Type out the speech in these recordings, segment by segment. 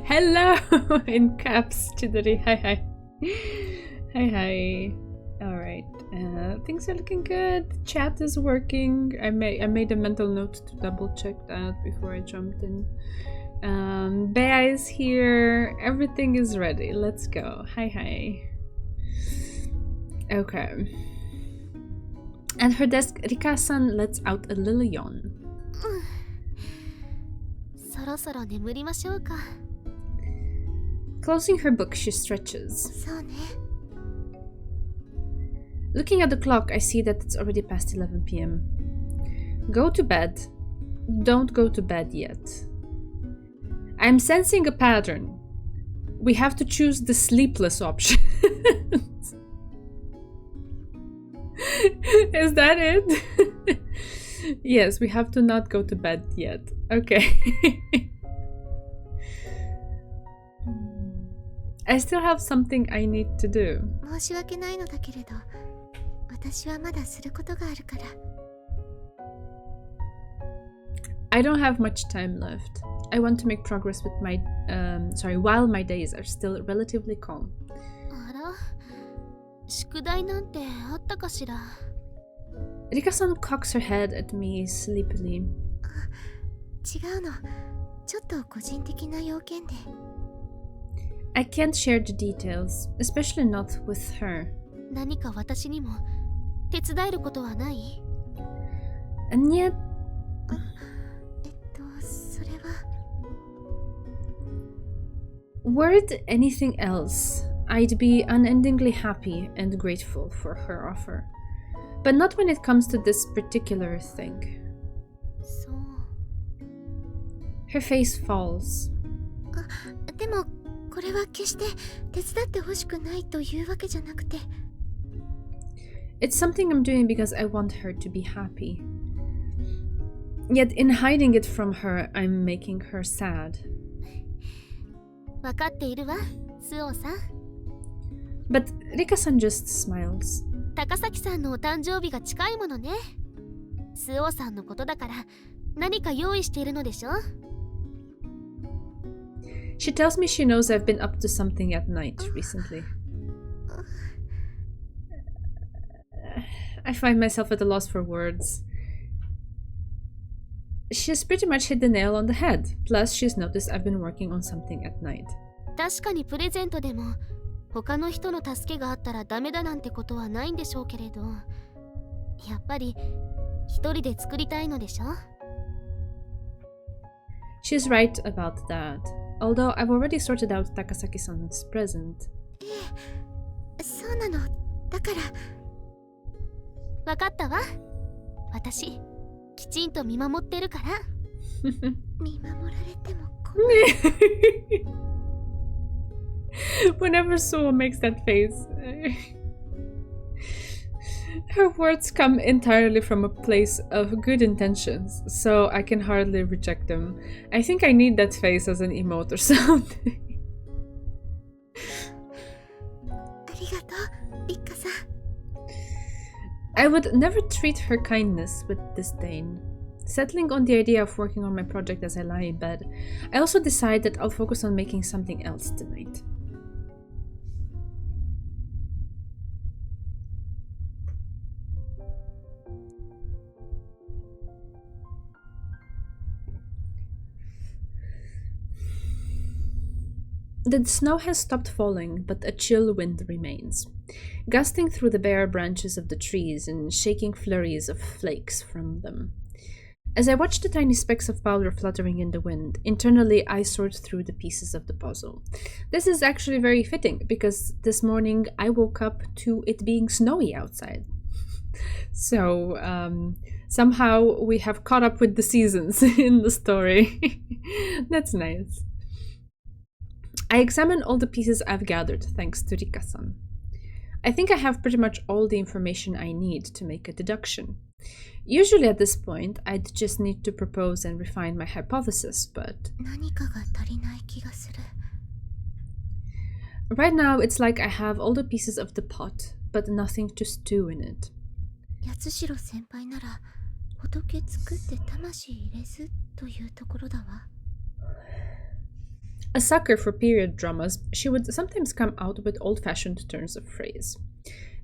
Hello in caps, Chidori. Hi. Hi. Alright. Things are looking good. Chat is working. I made a mental note to double check that before I jumped in. Bea is here. Everything is ready. Let's go. Hi. Okay. At her desk, Rika-san lets out a little yawn. Closing her book, she stretches. Looking at the clock, I see that it's already past 11 p.m. Go to bed. Don't go to bed yet. I'm sensing a pattern. We have to choose the sleepless option. Is that it? Yes, we have to not go to bed yet. Okay. I still have something I need to do. I don't have much time left. I want to make progress with my while my days are still relatively calm. Rika-san cocks her head at me sleepily. I can't share the details, especially not with her. And yet... Were it anything else, I'd be unendingly happy and grateful for her offer. But not when it comes to this particular thing. Her face falls. It's something I'm doing because I want her to be happy. Yet in hiding it from her, I'm making her sad. But Rika-san just smiles. She tells me she knows I've been up to something at night recently. I find myself at a loss for words. She's pretty much hit the nail on the head. Plus, she's noticed I've been working on something at night. She's right about that. Although I've already sorted out Takasaki-san's present. Whenever Suo makes that face, her words come entirely from a place of good intentions, so I can hardly reject them. I think I need that face as an emote or something. I would never treat her kindness with disdain. Settling on the idea of working on my project as I lie in bed, I also decide that I'll focus on making something else tonight. The snow has stopped falling, but a chill wind remains, gusting through the bare branches of the trees and shaking flurries of flakes from them. As I watch the tiny specks of powder fluttering in the wind, internally I sort through the pieces of the puzzle. This is actually very fitting, because this morning I woke up to it being snowy outside. So, somehow we have caught up with the seasons in the story. That's nice. I examine all the pieces I've gathered, thanks to Rika-san. I think I have pretty much all the information I need to make a deduction. Usually at this point, I'd just need to propose and refine my hypothesis, but... Right now, it's like I have all the pieces of the pot, but nothing to stew in it. A sucker for period dramas, she would sometimes come out with old-fashioned turns of phrase.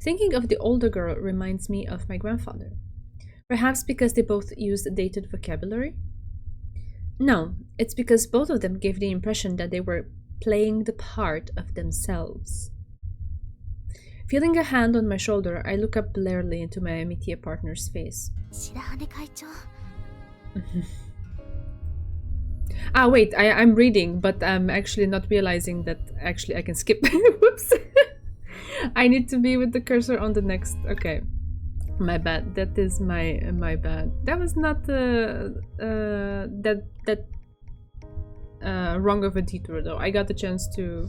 Thinking of the older girl reminds me of my grandfather. Perhaps because they both used dated vocabulary? No, it's because both of them gave the impression that they were playing the part of themselves. Feeling a hand on my shoulder, I look up blearily into my amitié partner's face. Wait, I'm reading, but I'm actually not realizing that actually I can skip. Whoops. I need to be with the cursor on the next. Okay. My bad. That is my bad. That was not wrong of a detour though. I got the chance to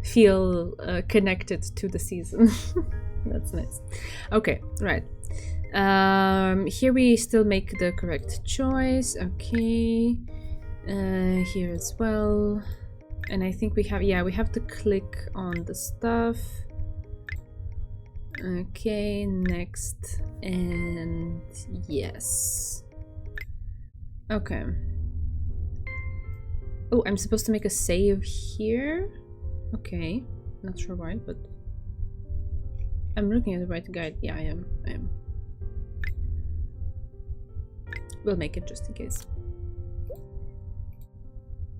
feel connected to the season. That's nice. Okay, right. Here we still make the correct choice. Okay. Here as well. And I think we have to click on the stuff. Okay, next, and yes. Okay. Oh, I'm supposed to make a save here? Okay. Not sure why, but I'm looking at the right guide. Yeah, I am. We'll make it just in case.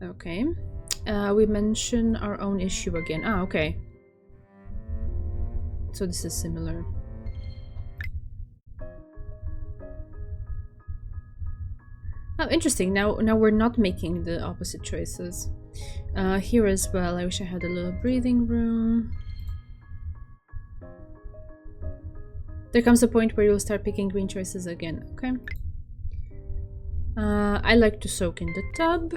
Okay. We mention our own issue again. Ah, okay. So this is similar. Oh, interesting. Now we're not making the opposite choices. Here as well, I wish I had a little breathing room. There comes a point where you'll start picking green choices again. Okay. I like to soak in the tub.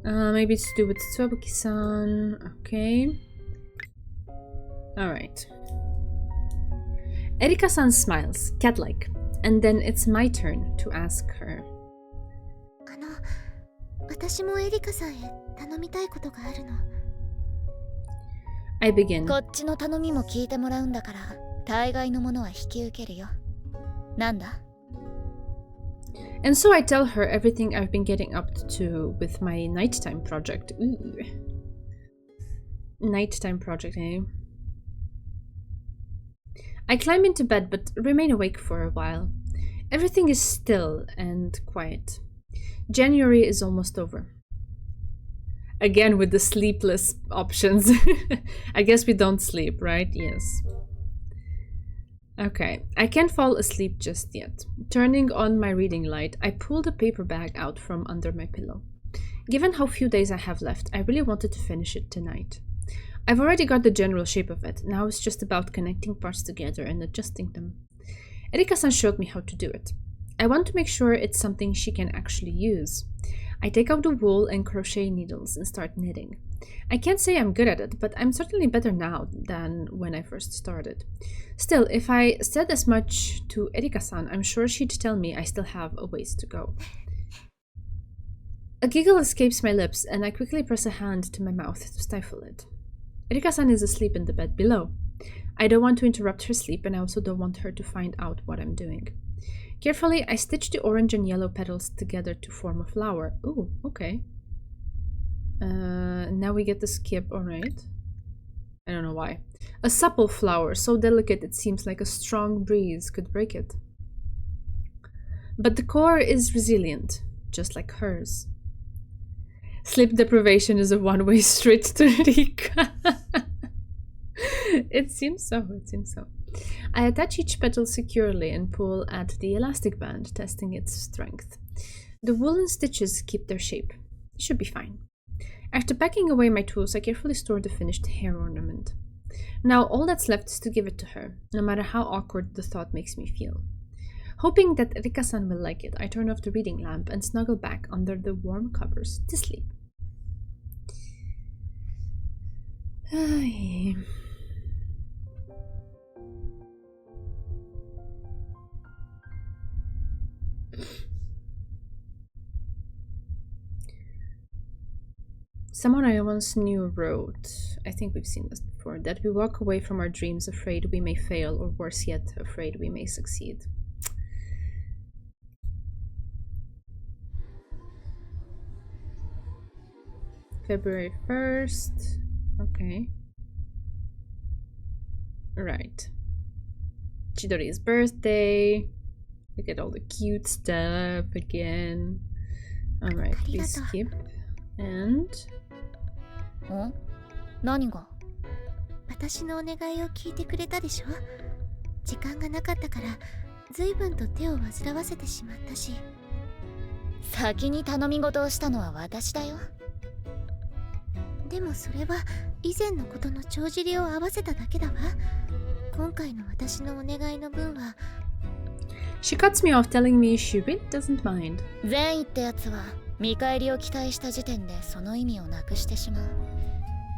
Maybe it's to do with Tsubabuki-san. Okay. Alright. Erika-san smiles, cat-like, and then it's my turn to ask her. I begin. And so I tell her everything I've been getting up to with my nighttime project. Ooh. Nighttime project, eh? I climb into bed but remain awake for a while. Everything is still and quiet. January is almost over. Again with the sleepless options. I guess we don't sleep, right? Yes. Okay, I can't fall asleep just yet. Turning on my reading light, I pull the paper bag out from under my pillow. Given how few days I have left, I really wanted to finish it tonight. I've already got the general shape of it, now it's just about connecting parts together and adjusting them. Erika-san showed me how to do it. I want to make sure it's something she can actually use. I take out the wool and crochet needles and start knitting. I can't say I'm good at it, but I'm certainly better now than when I first started. Still, if I said as much to Erika-san, I'm sure she'd tell me I still have a ways to go. A giggle escapes my lips, and I quickly press a hand to my mouth to stifle it. Erika-san is asleep in the bed below. I don't want to interrupt her sleep, and I also don't want her to find out what I'm doing. Carefully, I stitch the orange and yellow petals together to form a flower. Ooh, okay. Now we get the skip, alright. I don't know why. A supple flower, so delicate it seems like a strong breeze could break it. But the core is resilient, just like hers. Sleep deprivation is a one-way street to Rika. It seems so, I attach each petal securely and pull at the elastic band, testing its strength. The woolen stitches keep their shape. It should be fine. After packing away my tools, I carefully store the finished hair ornament. Now all that's left is to give it to her, no matter how awkward the thought makes me feel. Hoping that Rika-san will like it, I turn off the reading lamp and snuggle back under the warm covers to sleep. Ay. Someone I once knew wrote, I think we've seen this before, that we walk away from our dreams afraid we may fail, or worse yet, afraid we may succeed. February 1st. Okay. Right. Chidori's birthday. Look at all the cute stuff again. Alright, please skip. And... 何が？私のお願いを聞いてくれたでしょ？時間がなかったから随分と手を煩わせてしまったし。先に頼み事をしたのは私だよ。でもそれは以前のことの帳尻を合わせただけだわ。今回の私のお願いの分は。She cuts me off, telling me she really doesn't mind. 善意ってやつは見返りを期待した時点でその意味をなくしてしまう。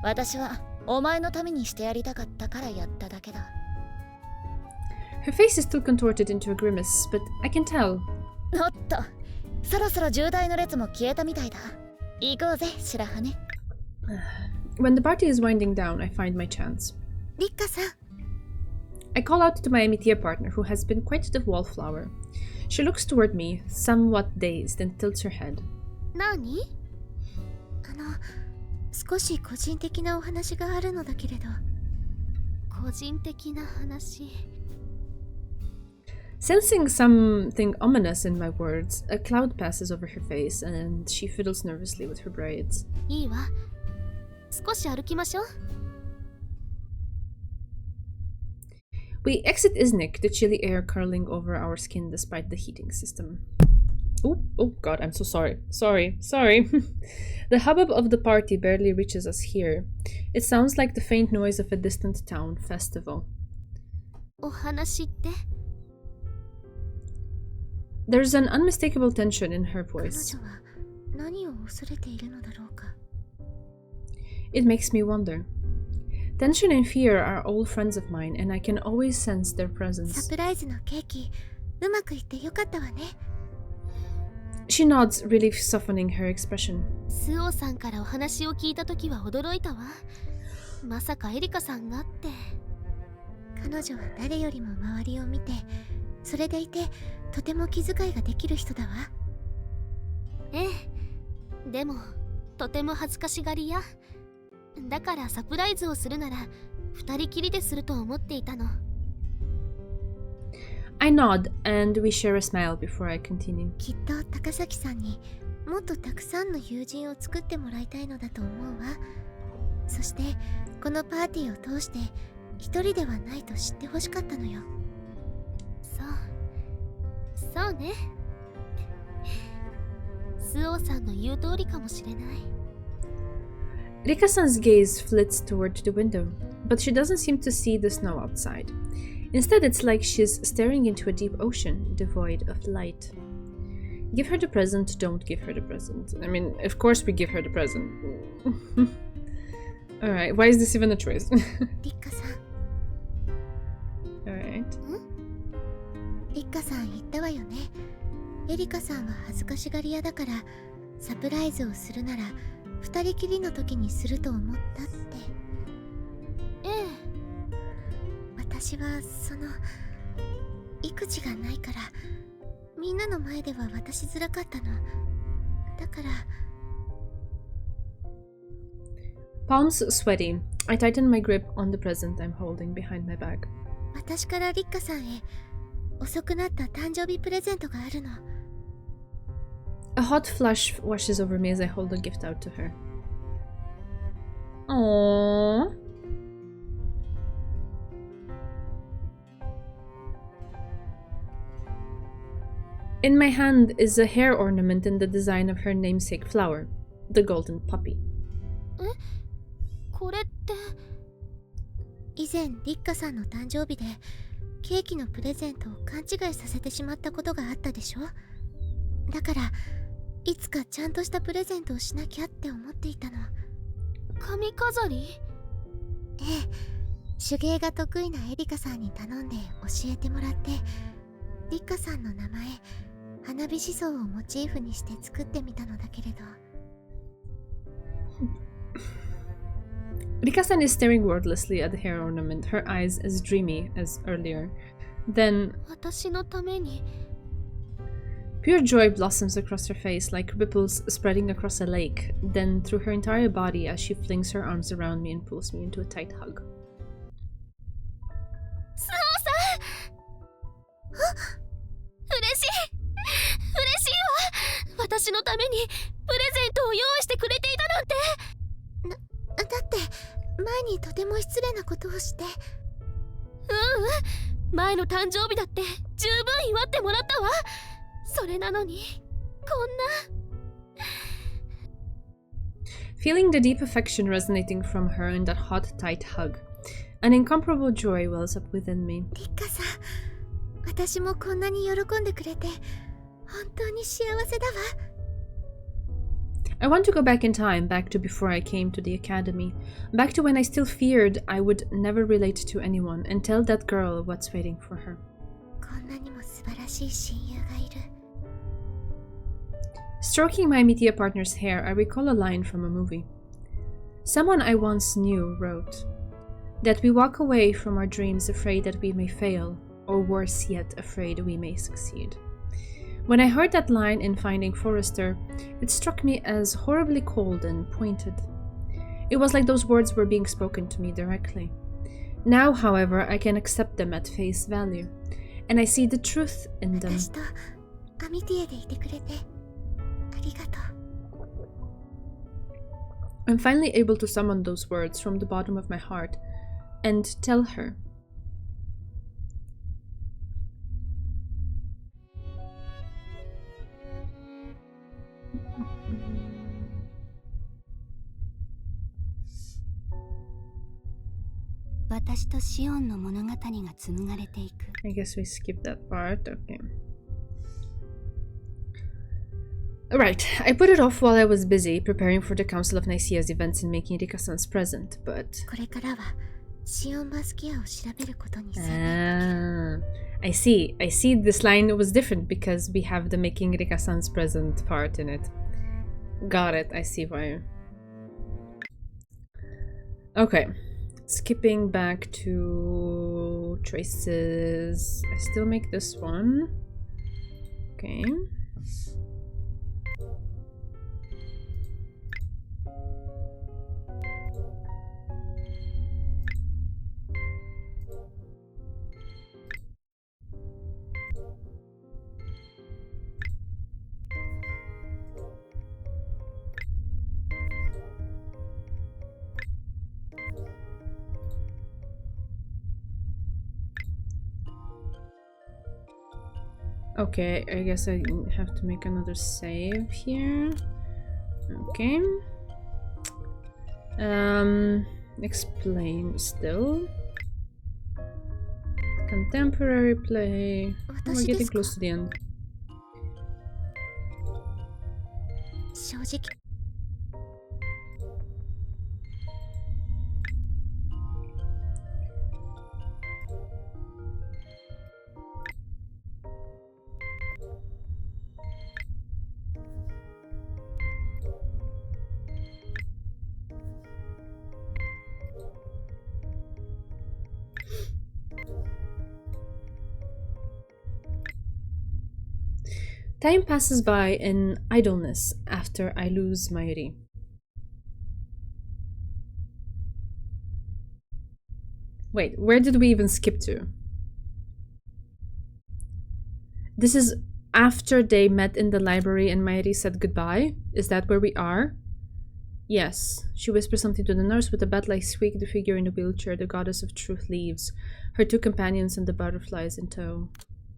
私はお前のためにしてやりたかったからやっただけだ。Her face is still contorted into a grimace, but I can tell. おっと、そろそろ渋滞の列も消えたみたいだ。行こうぜ、白羽。When the party is winding down, I find my chance. リッカさん。I call out to my Amitia partner, who has been quite the wallflower. She looks toward me, somewhat dazed, and tilts her head. 何？少し個人的なお話があるのだけれど。個人的な話。Sensing something ominous in my words, a cloud passes over her face, and she fiddles nervously with her braids. いいわ。少し歩きましょう。We exit Iznik, the chilly air curling over our skin despite the heating system. Oh god, I'm so sorry. Sorry. The hubbub of the party barely reaches us here. It sounds like the faint noise of a distant town festival. お話って？ There's an unmistakable tension in her voice. 彼女は何を恐れているのだろうか。It makes me wonder. Tension and fear are old friends of mine, and I can always sense their presence. サプライズのケーキ、うまくいってよかったわね。She nods, relief softening her expression. スオさんからお話を聞いたときは驚いたわ。まさかエリカさんがって。彼女は誰よりも周りを見て、それでいてとても気遣いができる人だわ。ええ、でもとても恥ずかしがり屋。だからサプライズをするなら二人きりですると思っていたの。I nod, and we share a smile before I continue. きっと高崎さんにもっとたくさんの友人を作ってもらいたいのだと思うわ。そしてこのパーティーを通して一人ではないと知ってほしかったのよ。そうね。スオさんの言う通りかもしれない。Rika-san's gaze flits toward the window, but she doesn't seem to see the snow outside. Instead, it's like she's staring into a deep ocean, devoid of light. Give her the present, don't give her the present. I mean, of course we give her the present. Alright, why is this even a choice? リッカさん。Alright. リッカさん言ったわよね。エリカさんは恥ずかしがり屋だからサプライズをするなら二人きりの時にすると思ったって。ええ。私は育児がないからみんなの前では渡しづらかったの。だから。Palms sweaty, I tighten my grip on the present I'm holding behind my back. 私からリッカさんへ遅くなった誕生日プレゼントがあるの。A hot flush washes over me as I hold the gift out to her. Aww. In my hand is a hair ornament in the design of her namesake flower, the golden puppy. え？これって。以前リッカさんの誕生日でケーキのプレゼントを勘違いさせてしまったことがあったでしょ。だからいつかちゃんとしたプレゼントをしなきゃって思っていたの。髪飾り？ええ、手芸が得意なエリカさんに頼んで教えてもらってリッカさんの名前花火思想をモチーフにして作ってみたのだけれど。Rika-san is staring wordlessly at the hair ornament, her eyes as dreamy as earlier. Then, 私のために。Pure joy blossoms across her face like ripples spreading across a lake, then through her entire body as she flings her arms around me and pulls me into a tight hug. スオさん嬉しい嬉しいわ私のためにプレゼントを用意してくれていたなんてだって前にとても失礼なことをして前の誕生日だって十分祝ってもらったわそれなのにこんな Feeling the deep affection resonating from her in that hot, tight hug, an incomparable joy wells up within me. リッカさん私もこんなに喜んでくれて本当に幸せだわ I want to go back in time, back to before I came to the academy, back to when I still feared I would never relate to anyone and tell that girl what's waiting for her. こんなにも素晴らしい親友がいる Stroking my media partner's hair, I recall a line from a movie. Someone I once knew wrote that we walk away from our dreams afraid that we may fail, or worse yet, afraid we may succeed. When I heard that line in Finding Forrester, it struck me as horribly cold and pointed. It was like those words were being spoken to me directly. Now, however, I can accept them at face value, and I see the truth in them. 私とアミティエでいてくれてありがとう I'm finally able to summon those words from the bottom of my heart and tell her. I guess we skip that part, okay. Alright, I put it off while I was busy preparing for the Council of Nicaea's events and making Rika-san's present, but... これからはシオンバスキアを調べることにする I see. This line was different because we have the making Rika-san's present part in it. Got it, I see why. Okay. Skipping back to traces. I still make this one. Okay. Okay, I guess I have to make another save here. Okay. Explain still. Contemporary play. Oh, we're getting close to the end. 正直 Time passes by in idleness after I lose Mayuri. Wait, where did we even skip to? This is after they met in the library and Mayuri said goodbye? Is that where we are? Yes. She whispers something to the nurse with a bat-like squeak. The figure in the wheelchair, the goddess of truth, leaves. Her two companions and the butterflies in tow.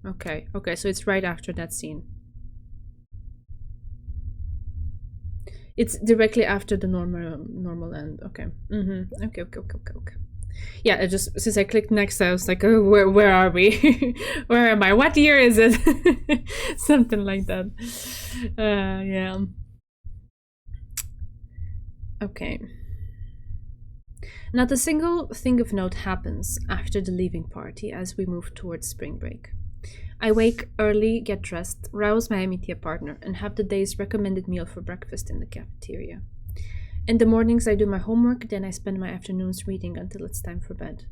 Okay, so it's right after that scene. It's directly after the normal end. Okay. Okay. Yeah, I just since I clicked next, I was like, oh, where are we? Where am I? What year is it? Something like that. Yeah. Okay. Not a single thing of note happens after the leaving party as we move towards spring break. I wake early, get dressed, rouse my Amitia partner, and have the day's recommended meal for breakfast in the cafeteria. In the mornings I do my homework, then I spend my afternoons reading until it's time for bed.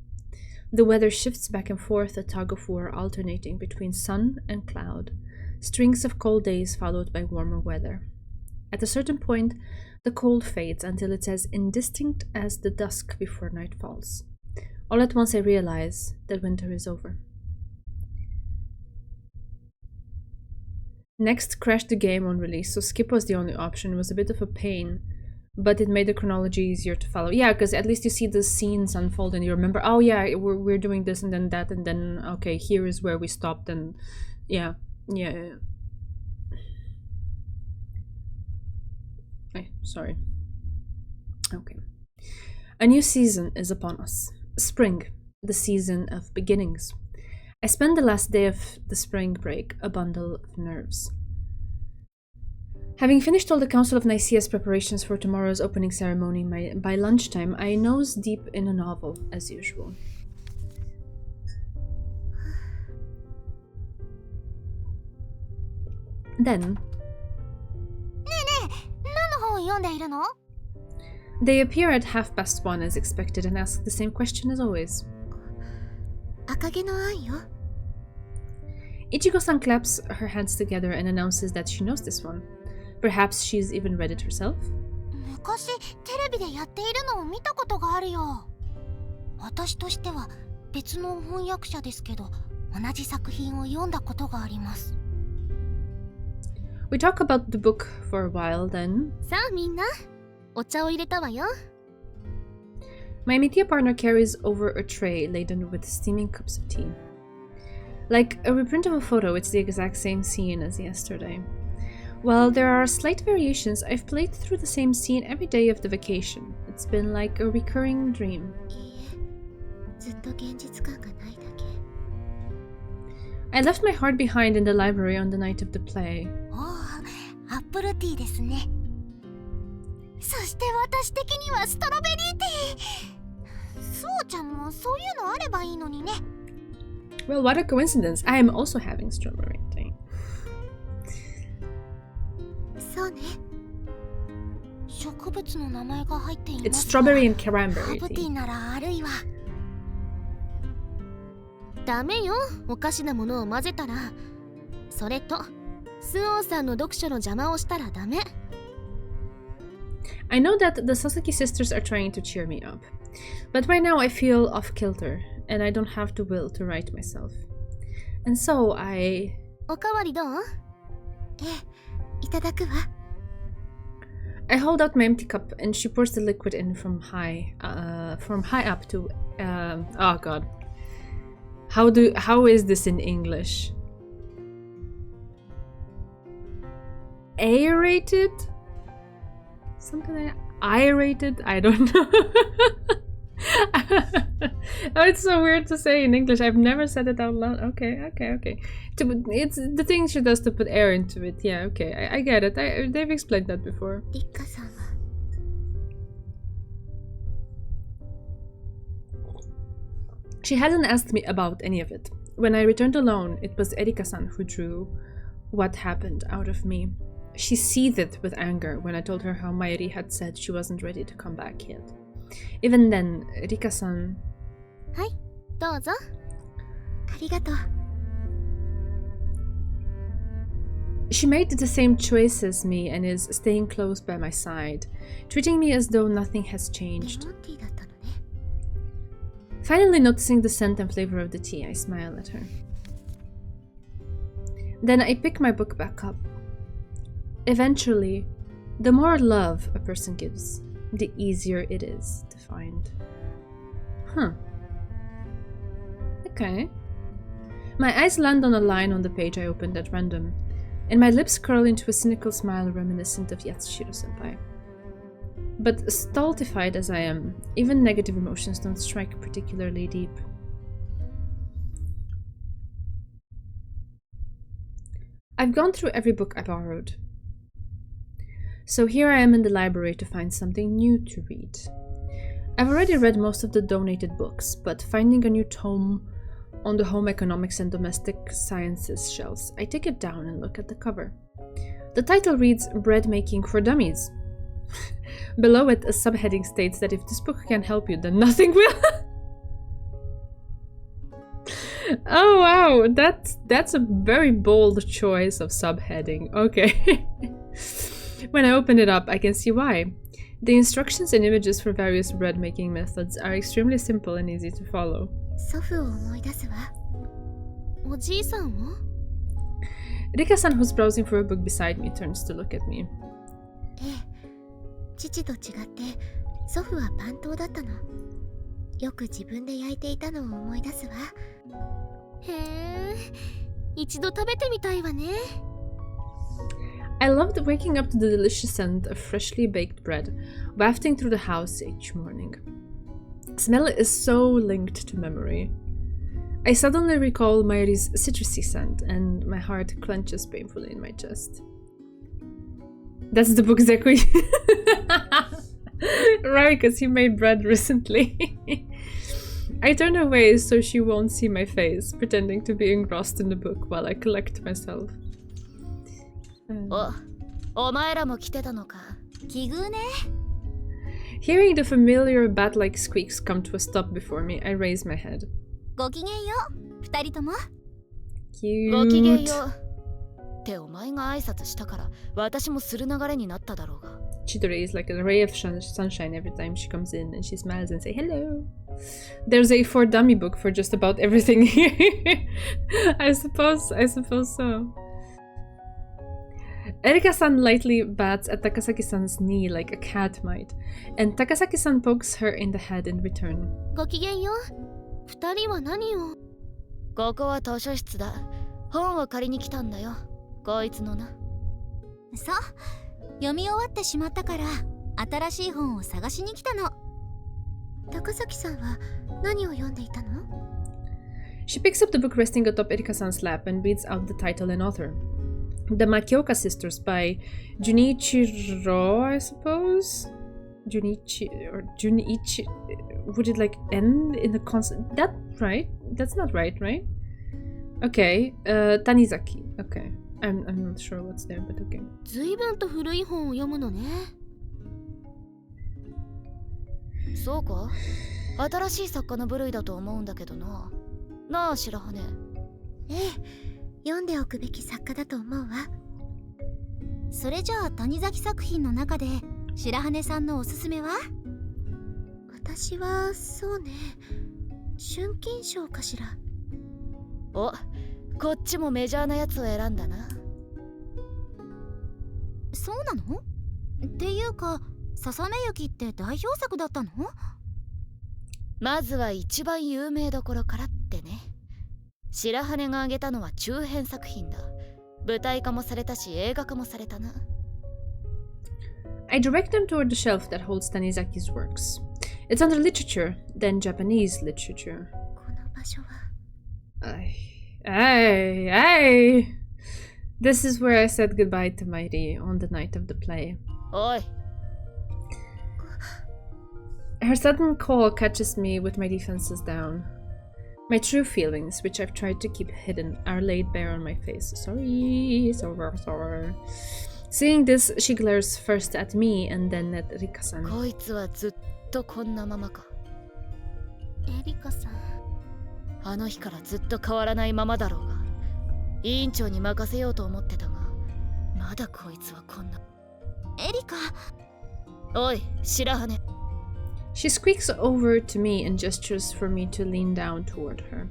The weather shifts back and forth, a tug of war alternating between sun and cloud. strings of cold days followed by warmer weather. At a certain point, the cold fades until it's as indistinct as the dusk before night falls. All at once I realize that winter is over. Next crashed the game on release, so skip was the only option. It was a bit of a pain, but it made the chronology easier to follow. Yeah, because at least you see the scenes unfold and you remember, oh yeah, we're doing this and then that, and then, okay, here is where we stopped, and yeah. Sorry. Okay. A new season is upon us. Spring, the season of beginnings. I spent the last day of the spring break a bundle of nerves. Having finished all the Council of Nicaea's preparations for tomorrow's opening ceremony, by lunchtime, I nose deep in a novel, as usual. Then, they appear at 1:30 as expected and ask the same question as always. Ichigo-san claps her hands together and announces that she knows this one. Perhaps she's even read it herself? 昔テレビでやっているのを見たことがあるよ。私としては別の翻訳者ですけど、同じ作品を読んだことがあります。We talk about the book for a while then. さあみんな、お茶を入れたわよ。My media partner carries over a tray laden with steaming cups of tea. Like a reprint of a photo, it's the exact same scene as yesterday. While there are slight variations, I've played through the same scene every day of the vacation. It's been like a recurring dream. I left my heart behind in the library on the night of the play. アップルティーですね。そして私的にはストロベリーティー。そうちゃんもそういうのあればいいのにね。Well, what a coincidence. I am also having strawberry tea. そうね。植物の名前が入っていますが。It's strawberry and cranberry tea. ハーブティーならあるいは。ダメよ、おかしなものを混ぜたら。それと、スオンさんの読書の邪魔をしたらダメ。I know that the Sasaki sisters are trying to cheer me up, but right now I feel off kilter, and I don't have the will to write myself. And so I... おかわりどう？ええ、いただくわ。I hold out my empty cup, and she pours the liquid in from high up to... oh god. How is this in English? Aerated? Something like I-rated? I don't know. Oh, it's so weird to say in English. I've never said it out loud. Okay. It's the thing she does to put air into it. Yeah, okay. I get it. They've explained that before. She hadn't asked me about any of it. When I returned alone, it was Erika-san who drew what happened out of me. She seethed with anger when I told her how Mayuri had said she wasn't ready to come back yet. Even then, Rika-san... はい、どうぞ。ありがとう。She made the same choice as me and is staying close by my side, treating me as though nothing has changed. Finally noticing the scent and flavor of the tea, I smile at her. Then I pick my book back up. Eventually, the more love a person gives, the easier it is to find. Huh. Okay. My eyes land on a line on the page I opened at random, and my lips curl into a cynical smile reminiscent of Yatsushiro-senpai. But stultified as I am, even negative emotions don't strike particularly deep. I've gone through every book I borrowed. So here I am in the library to find something new to read. I've already read most of the donated books, but finding a new tome on the home economics and domestic sciences shelves, I take it down and look at the cover. The title reads Bread Making for Dummies. Below it, a subheading states that if this book can help you, then nothing will. Oh wow, that's a very bold choice of subheading. Okay. When I open it up, I can see why. The instructions and images for various bread making methods are extremely simple and easy to follow. 祖父を思い出すわ。おじいさんを Rika-san, who's browsing for a book beside me, turns to look at me. ええ、父と違って祖父は番頭だったの。よく自分で焼いていたのを思い出すわ。へえ、一度食べてみたいわね。I loved waking up to the delicious scent of freshly baked bread, wafting through the house each morning. Smell is so linked to memory. I suddenly recall Mayuri's citrusy scent, and my heart clenches painfully in my chest. That's the book Zekui. Right, because he made bread recently. I turn away so she won't see my face, pretending to be engrossed in the book while I collect myself. お前らも来てたのか。奇遇ね。Hearing the familiar bat-like squeaks come to a stop before me, I raise my head. ごきげんよう、二人とも。Cute. ごきげんよう。ってお前が挨拶したから私もする流れになっただろうが。Chidori is like a ray of sunshine every time she comes in and she smiles and says hello. There's a for dummy book for just about everything here. I suppose so. Erika-san lightly bats at Takasaki-san's knee like a cat might, and Takasaki-san pokes her in the head in return. ごきげんよう。二人は何を？ここは図書室だ。本を借りに来たんだよ。こいつのな。そう。読み終わってしまったから新しい本を探しに来たの。高崎さんは何を読んでいたの？ She picks up the book resting atop Erika-san's lap and reads out the title and author. The Makioka Sisters by Junichiro, I suppose? Junichi... Would it like end in the consonant? That right? That's not right? Okay. Tanizaki. Okay. I'm not sure what's there, but okay. 随分と古い本を読むのね。そうか？新しい作家の部類だと思うんだけどな。なあ白羽。ええ。読んでおくべき作家だと思うわ。それじゃあ谷崎作品の中で白羽さんのおすすめは？私はそうね、春金賞かしら。お、こっちもメジャーなやつを選んだな。そうなの？っていうかささめ雪って代表作だったの？まずは一番有名どころからってね。白羽が挙げたのは中編作品だ。舞台化もされたし映画化もされたな。I direct them toward the shelf that holds Tanizaki's works. It's under literature, then Japanese literature. この場所は。Aye. This is where I said goodbye to Mairi on the night of the play. おい。Her sudden call catches me with my defenses down. My true feelings, which I've tried to keep hidden, are laid bare on my face. Sorry. Seeing this, she glares first at me and then at Rika-san. こいつはずっとこんなままか。エリカさん。あの日からずっと変わらないままだろうが。委員長に任せようと思ってたが、まだこいつはこんな。エリカ。おい、白羽。She squeaks over to me and gestures for me to lean down toward her.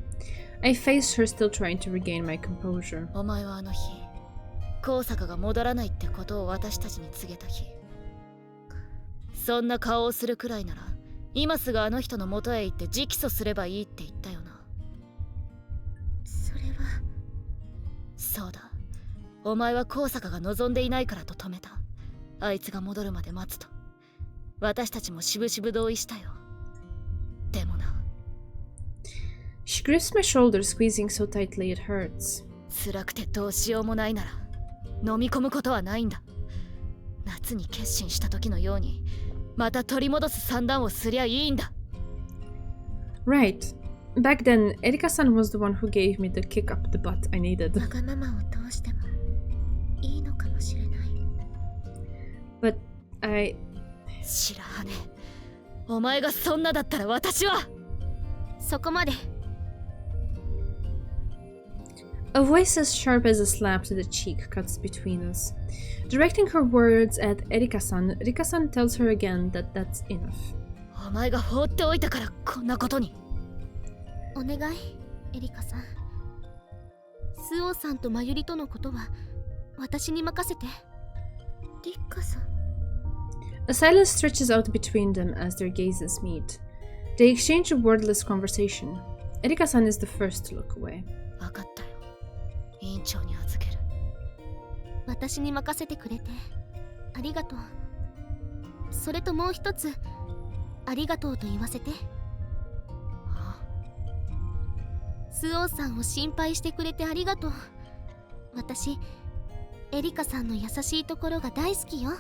I face her, still trying to regain my composure. お前はあの日、高坂が戻らないってことを私たちに告げた日。そんな顔をするくらいなら、今すぐあの人の元へ行って直訴すればいいって言ったよな。それは。そうだ。お前は高坂が望んでいないからと止めた。あいつが戻るまで待つと。私たちもしぶしぶ同意したよ。でもな。She grips my shoulder, squeezing so tightly it hurts. 辛くてどうしようもないなら飲み込むことはないんだ。夏に決心した時のようにまた取り戻す算段をすりゃいいんだ。Right. Back then, Erika-san was the one who gave me the kick up the butt I needed. わがままを通してもいいのかもしれない。But I... 白羽、お前がそんなだったら私はそこまで。A voice as sharp as a slap to the cheek cuts between us. Directing her words at Erika-san, Rika-san tells her again that that's enough. お前が放っておいたからこんなことに。お願い、エリカさん。スオさんとマユリとのことは私に任せて。リカさん。A silence stretches out between them as their gazes meet. They exchange a wordless conversation. Erika-san is the first to look away. 分かったよ。委員長に預ける。私に任せてくれてありがとう。それともう一つありがとうと言わせて。スオさんを心配してくれてありがとう。私エリカさんの優しいところが大好きよ。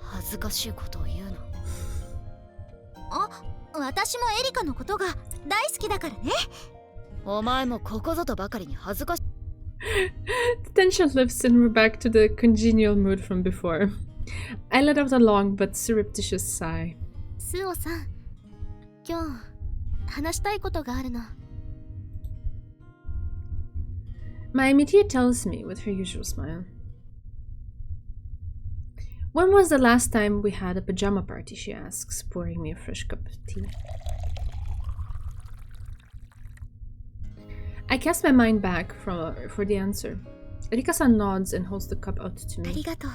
恥ずかしいことを言うの。あ、私もエリカのことが大好きだからね。お前もここぞとばかりに恥ずかしい。The tension lifts and we're back to the congenial mood from before. I let out a long but surreptitious sigh. スオさん、今日話したいことがあるの。My immediate tells me with her usual smile. When was the last time we had a pajama party, she asks, pouring me a fresh cup of tea. I cast my mind back for the answer. Rika-san nods and holds the cup out to me. ありがとう。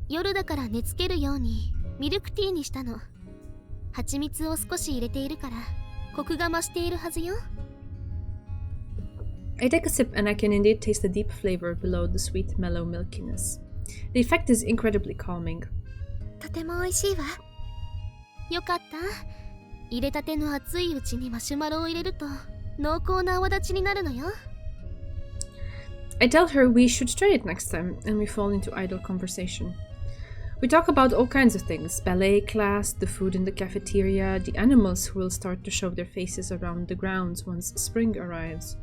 夜だから寝つけるようにミルクティーにしたの。蜂蜜を少し入れているからコクが増しているはずよ。I take a sip and I can indeed taste the deep flavor below the sweet, mellow milkiness. The effect is incredibly calming. とても美味しいわ。よかった。入れたての熱いうちにマシュマロを入れると濃厚な泡立ちになるのよ。I tell her we should try it next time, and we fall into idle conversation. We talk about all kinds of things: ballet class, the food in the cafeteria, the animals who will start to show their faces around the grounds once spring arrives.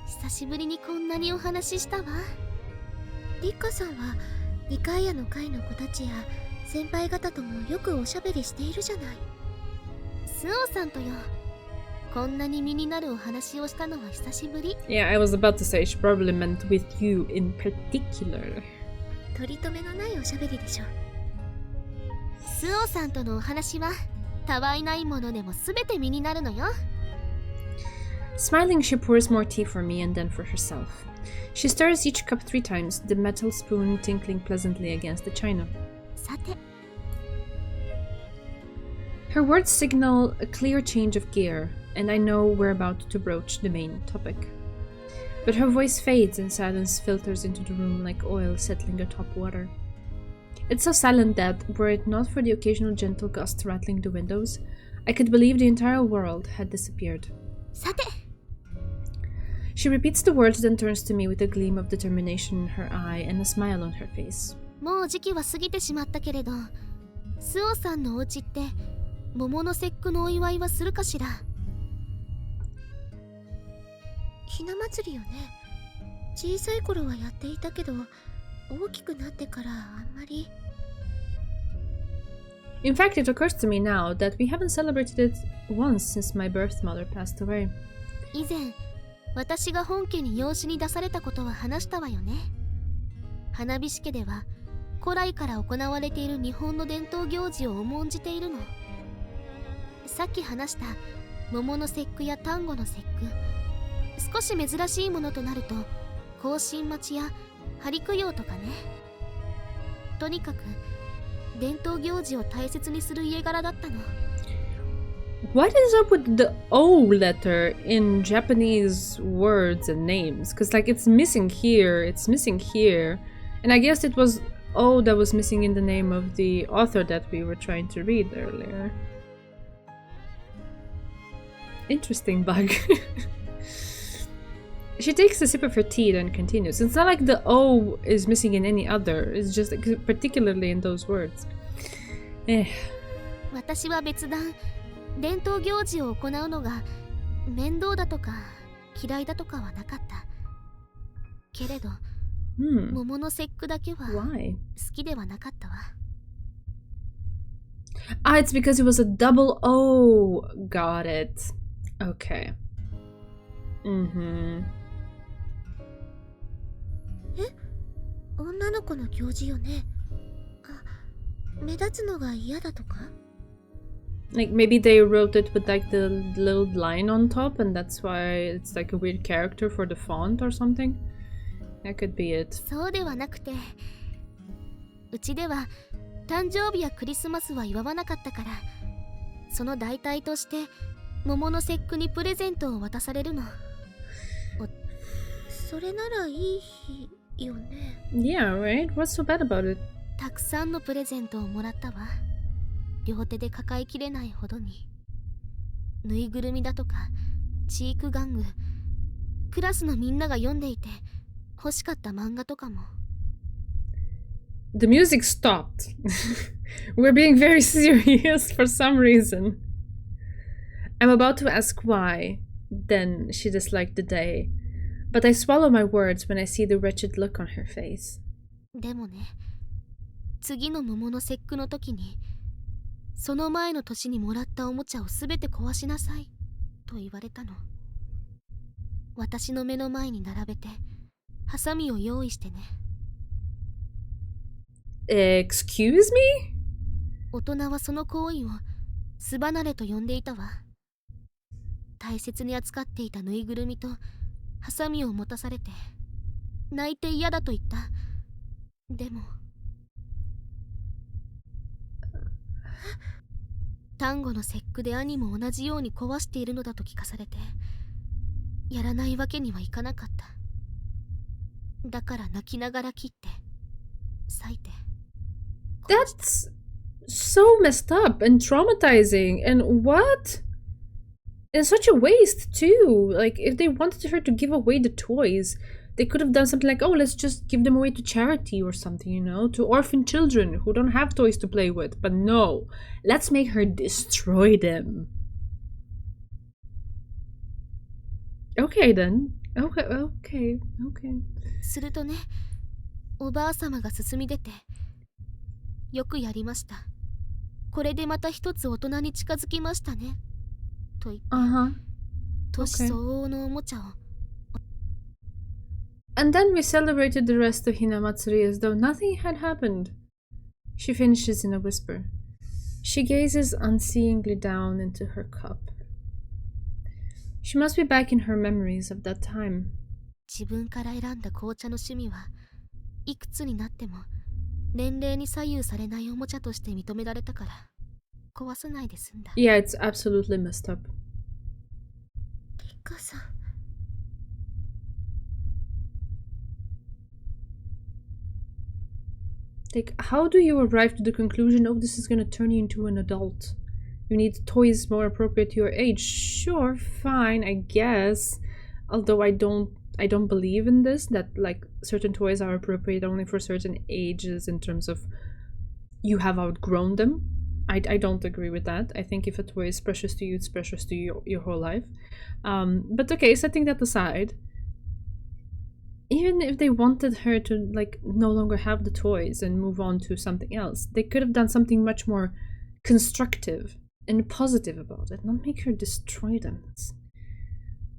久しぶりにこんなにお話ししたわ。リッカさんは2階屋の会の子たちや先輩方ともよくおしゃべりしているじゃない。スオさんとよ。こんなに身になるお話をしたのは久しぶり。Yeah, I was about to say she probably meant with you in particular. 取り留めのないおしゃべりでしょ。スオさんとのお話はたわいないものでもすべて身になるのよ。Smiling, she pours more tea for me and then for herself. She stirs each cup 3 times, the metal spoon tinkling pleasantly against the china. さて。Her words signal a clear change of gear, and I know we're about to broach the main topic. But her voice fades and silence filters into the room like oil settling atop water. It's so silent that, were it not for the occasional gentle gust rattling the windows, I could believe the entire world had disappeared. さて。She repeats the words, then turns to me with a gleam of determination in her eye and a smile on her face. もう時期は過ぎてしまったけれど、スオさんのお家って桃の節句のお祝いはするかしら。ひな祭りよね。小さい頃はやっていたけど、大きくなってからあんまり。In fact, it occurs to me now that we haven't celebrated it once since my birth mother passed away. 以前、私が本家に養子に出されたことは話したわよね。花火師家では古来から行われている日本の伝統行事を重んじているの。さっき話した桃の節句や端午の節句、少し珍しいものとなると行進待ちや針供養とかね。とにかく伝統行事を大切にする家柄だったの。What is up with the O letter in Japanese words and names? Because, like, it's missing here, and I guess it was O that was missing in the name of the author that we were trying to read earlier. Interesting bug. She takes a sip of her tea, then continues. It's not like the O is missing in any other, it's just particularly in those words. 私は別段伝統行事を行うのが面倒だとか嫌いだとかはなかった。けれど、桃の節句だけは好きではなかったわ。Ah, it's because it was a double O. Got it. Okay. Mm-hmm. 女の子の行事よね。目立つのが嫌だとか？ Like maybe they wrote it with like the little line on top and that's why it's like a weird character for the font or something. That could be it. そうではなくて、うちでは誕生日やクリスマスは祝わなかったから、その代替として桃の節句にプレゼントを渡されるの。それならいい日よね。Yeah, right? What's so bad about it? たくさんのプレゼントをもらったわ。両手で抱えきれないほどに。ぬいぐるみだとかチーク玩具、クラスのみんなが読んでいて欲しかった漫画とかも。The music stopped. We're being very serious for some reason. I'm about to ask why, then she disliked the day. But I swallow my words when I see the wretched look on her face. でもね、次の桃の節句の時に、その前の年にもらったおもちゃをすべて壊しなさいと言われたの。私の目の前に並べて、ハサミを用意してね。Excuse me? 大人はその行為を巣離れと呼んでいたわ。大切に扱っていたぬいぐるみとハサミを持たされて、泣いて嫌だと言った。でも端午の節句で兄も同じように壊しているのだと聞かされて、やらないわけにはいかなかった。だから泣きながら切って裂いて。 That's so messed up and traumatizing. And what? And such a waste too. Like if they wanted her to give away the toys, they could have done something like, oh, let's just give them away to charity or something, you know, to orphan children who don't have toys to play with. But no, let's make her destroy them. Okay then. Okay. するとね、おばあさまが進み出て、よくやりました。これでまた一つ大人に近づきましたね。と言って、年相応のおもちゃを。And then we celebrated the rest of Hinamatsuri as though nothing had happened. She finishes in a whisper. She gazes unseeingly down into her cup. She must be back in her memories of that time. 自分から選んだ紅茶の趣味はいくつになっても年齢に左右されないおもちゃとして認められたから壊さないで済んだ。Yeah, it's absolutely messed up. リカさん。Like, how do you arrive to the conclusion, oh, this is gonna turn you into an adult? You need toys more appropriate to your age. Sure, fine, I guess. Although I don't believe in this, that like certain toys are appropriate only for certain ages in terms of you have outgrown them. I don't agree with that. I think if a toy is precious to you, it's precious to you your whole life. But okay, setting that aside, even if they wanted her to like no longer have the toys and move on to something else, they could have done something much more constructive and positive about it, not make her destroy them. It's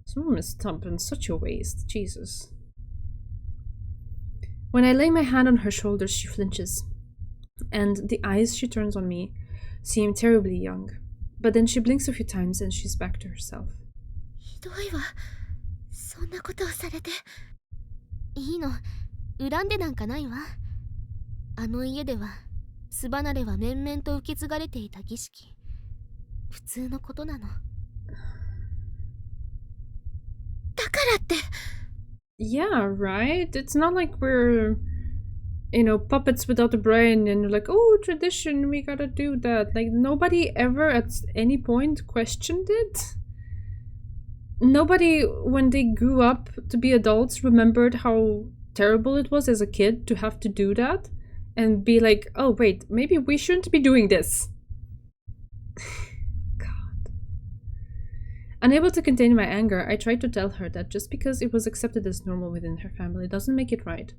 so messed up and such a waste. Jesus. When I lay my hand on her shoulders, she flinches, and the eyes she turns on me seem terribly young. But then she blinks a few times and she's back to herself. ひどいわ。そんなことをされて。いいの、恨んでなんかないわ。あの家では巣離れは面々と受け継がれていた儀式。普通のことなの。だからって。Yeah, right? It's not like we're, you know, puppets without a brain and like, oh, tradition, we gotta do that. Like, nobody ever at any point questioned it. Nobody, when they grew up to be adults, remembered how terrible it was as a kid to have to do that and be like, oh, wait, maybe we shouldn't be doing this. God. Unable to contain my anger, I tried to tell her that just because it was accepted as normal within her family doesn't make it right.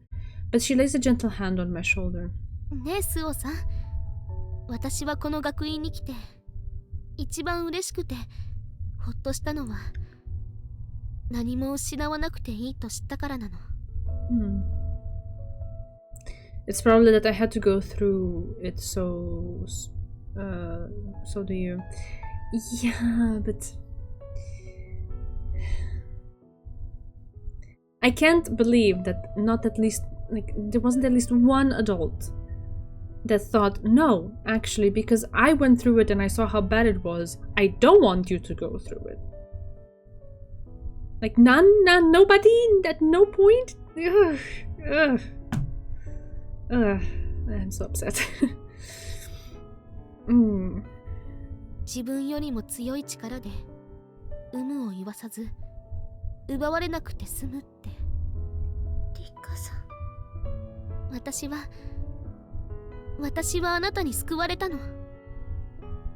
But she lays a gentle hand on my shoulder. ねえ、スオさん。私はこの学院に来て、一番嬉しくて、ほっとしたのは、何も失わなくていいと知ったからなの。It's probably that I had to go through it, so do you. Yeah, but I can't believe that not at least, like, there wasn't at least one adult that thought, no, actually, because I went through it and I saw how bad it was, I don't want you to go through it. Like, nobody, at no point? Ugh. I'm so upset. 自分よりも強い力で有無を言わさず奪われなくて済むって。リカさん、私はあなたに救われたの。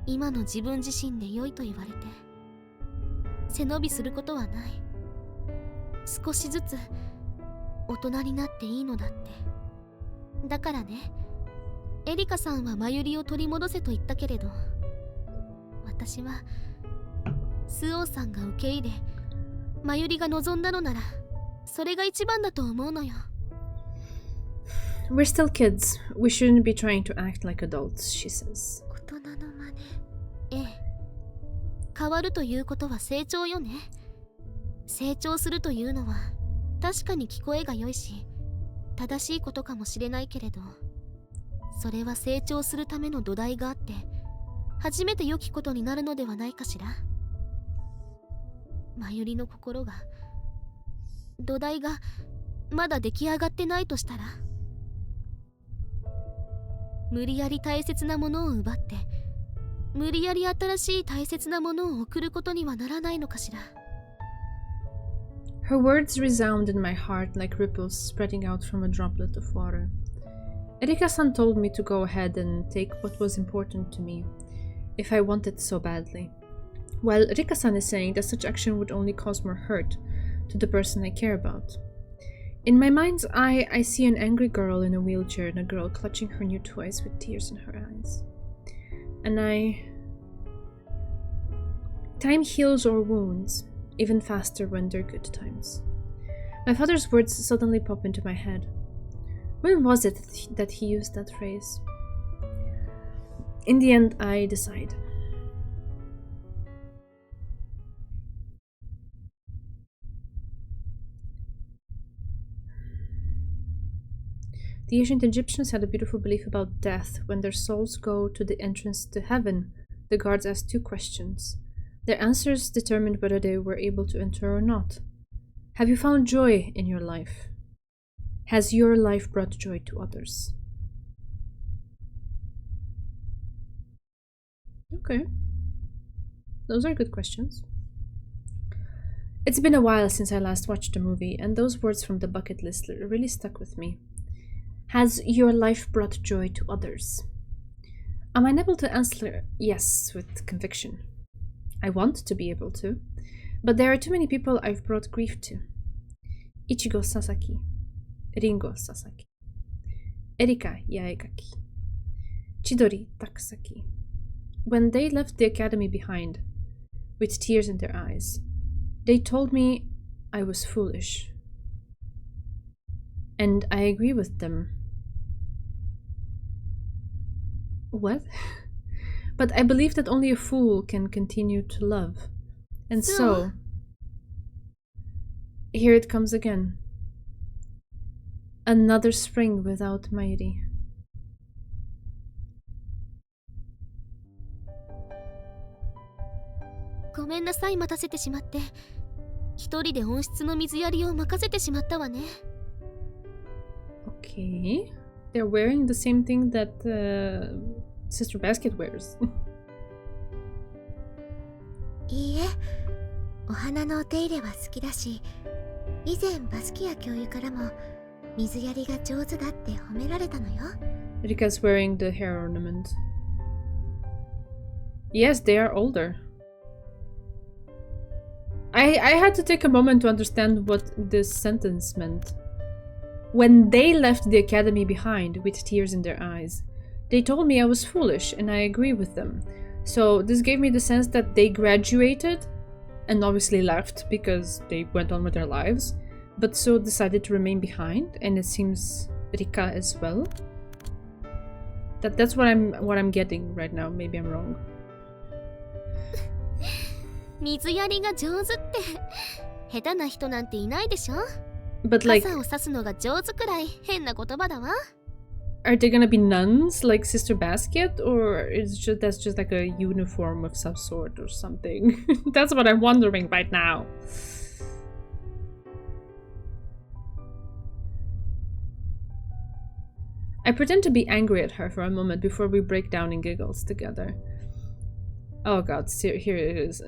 今の自分自身で良いと言われて背伸びすることはない。少しずつ大人になっていいのだって。だからね、エリカさんはマユリを取り戻せと言ったけれど、私はスオーさんが受け入れマユリが望んだのならそれが一番だと思うのよ。We're still kids. We shouldn't be trying to act like adults, she says. 大人の真似。ええ。変わるということは成長よね。成長するというのは確かに聞こえが良いし正しいことかもしれないけれど、それは成長するための土台があって初めて良きことになるのではないかしら。マユリの心が、土台がまだ出来上がってないとしたら、無理やり大切なものを奪って無理やり新しい大切なものを送ることにはならないのかしら。Her words resound in my heart like ripples spreading out from a droplet of water. Erika-san told me to go ahead and take what was important to me, if I wanted so badly. While Erika-san is saying that such action would only cause more hurt to the person I care about. In my mind's eye, I see an angry girl in a wheelchair and a girl clutching her new toys with tears in her eyes. And time heals our wounds, even faster when they're good times. My father's words suddenly pop into my head. When was it that he used that phrase? In the end, I decide. The ancient Egyptians had a beautiful belief about death. When their souls go to the entrance to heaven, the guards asked 2 questions. Their answers determined whether they were able to enter or not. Have you found joy in your life? Has your life brought joy to others? Okay. Those are good questions. It's been a while since I last watched the movie, and those words from the bucket list really stuck with me. Has your life brought joy to others? I'm unable to answer yes with conviction. I want to be able to, but there are too many people I've brought grief to. Ichigo Sasaki, Ringo Sasaki, Erika Yaegaki, Chidori Takusaki. When they left the academy behind, with tears in their eyes, they told me I was foolish. And I agree with them. What? But I believe that only a fool can continue to love. And so here it comes again. Another spring without Mayuri. Okay. They're wearing the same thing that Sister Basket wears. いいえ、お花のお手入れは好きだし、以前バスキア教諭からも水やりが上手だって褒められたのよ。Rika's wearing the hair ornament. Yes, they are older. I had to take a moment to understand what this sentence meant. When they left the academy behind with tears in their eyes, they told me I was foolish, and I agree with them. So this gave me the sense that they graduated and obviously left because they went on with their lives, but So decided to remain behind, and it seems Rika as well. That's what I'm getting right now. Maybe I'm wrong. 水やりが上手って下手な人なんていないでしょ。 But like, 傘を差すのが上手くらい変な言葉だわ。 are they gonna be nuns like Sister Basket, or that's just like a uniform of some sort or something? That's what I'm wondering right now. I pretend to be angry at her for a moment before we break down in giggles together. Oh god, here it is.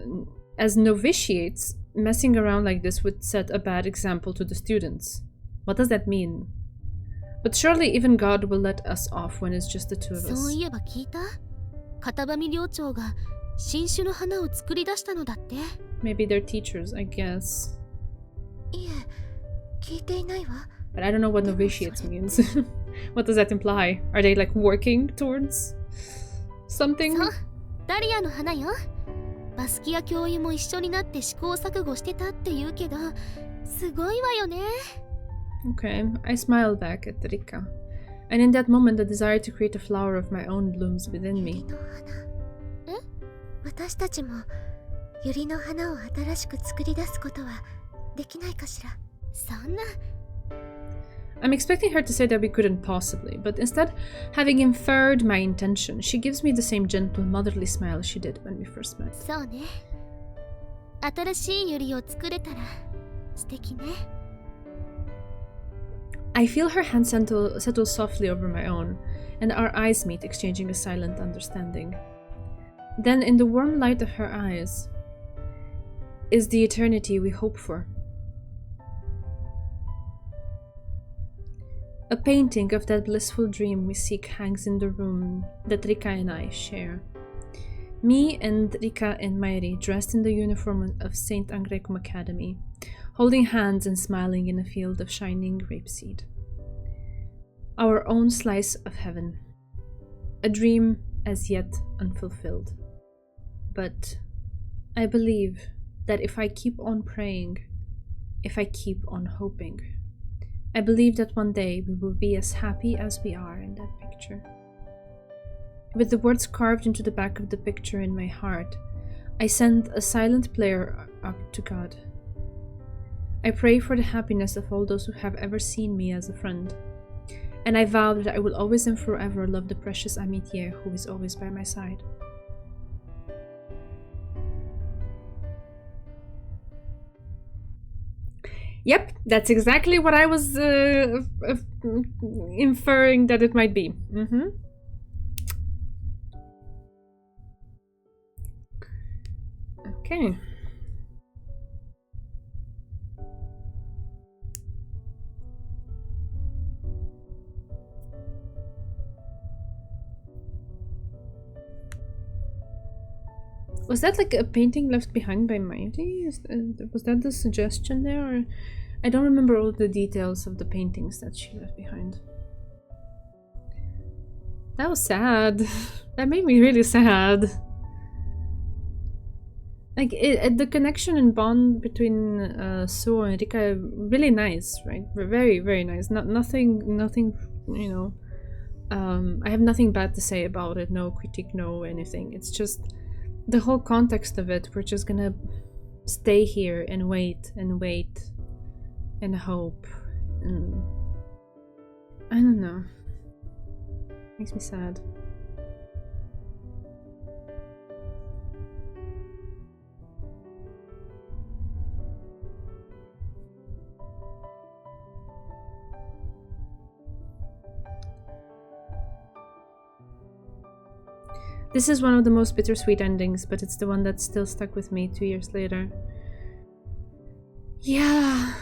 As novitiates, messing around like this would set a bad example to the students. What does that mean? But surely even God will let us off when it's just the two of そう us. いえば聞いた？片上寮長が新種の花を作り出したのだって。 Maybe they're teachers, I guess. いえ、聞いていないわ。 But I don't know what novitiates means. What does that imply? Are they like working towards something? そう、ダリアの花よ。バスキア教諭も一緒になって試行錯誤してたって言うけど、すごいわよね。 Okay, I smiled back at Rika. And in that moment, the desire to create a flower of my own blooms within me. え？私たちもユリの花を新しく作り出すことはできないかしら。そんな。 I'm expecting her to say that we couldn't possibly, but instead, having inferred my intention, she gives me the same gentle, motherly smile she did when we first met. そうね。新しいユリを作れたら素敵ね。 I feel her hand settle softly over my own, and our eyes meet, exchanging a silent understanding. Then, in the warm light of her eyes, is the eternity we hope for. A painting of that blissful dream we seek hangs in the room that Rika and I share. Me and Rika and Mairi, dressed in the uniform of St. Angrecum Academy, holding hands and smiling in a field of shining grapeseed. Our own slice of heaven. A dream as yet unfulfilled. But I believe that if I keep on praying, if I keep on hoping, I believe that one day we will be as happy as we are in that picture. With the words carved into the back of the picture in my heart, I send a silent prayer up to God. I pray for the happiness of all those who have ever seen me as a friend, and I vow that I will always and forever love the precious amitié who is always by my side. Yep, that's exactly what I was inferring that it might be. Okay. Was that like a painting left behind by Mighty? Was that the suggestion there? Or I don't remember all the details of the paintings that she left behind. That was sad. That made me really sad. Like, the connection and bond between So and Rika, really nice, right? Very, very nice. Nothing, you know. I have nothing bad to say about it. No critique, no anything. It's just the whole context of it. We're just gonna stay here and wait and wait and hope. And I don't know. Makes me sad. This is one of the most bittersweet endings, but it's the one that's still stuck with me 2 years later. Yeah.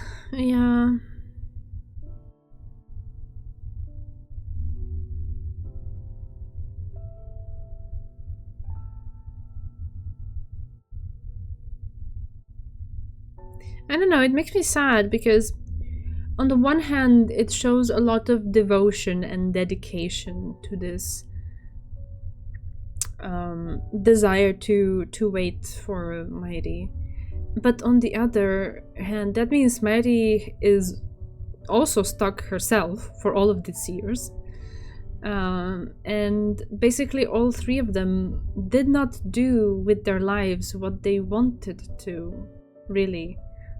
I don't know, it makes me sad because on the one hand, it shows a lot of devotion and dedication to this desire to wait for Mighty, But on the other hand, that means Mary is also stuck herself for all of these years. And basically, all three of them did not do with their lives what they wanted to, really,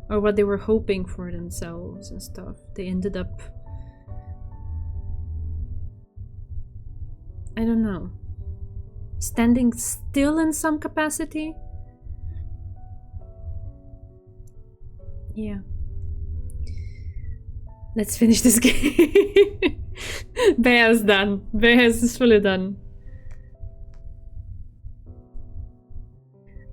or what they were hoping for themselves and stuff. They ended up, I don't know, standing still in some capacity. Yeah. Let's finish this game. Bear's done. Bear's is fully done.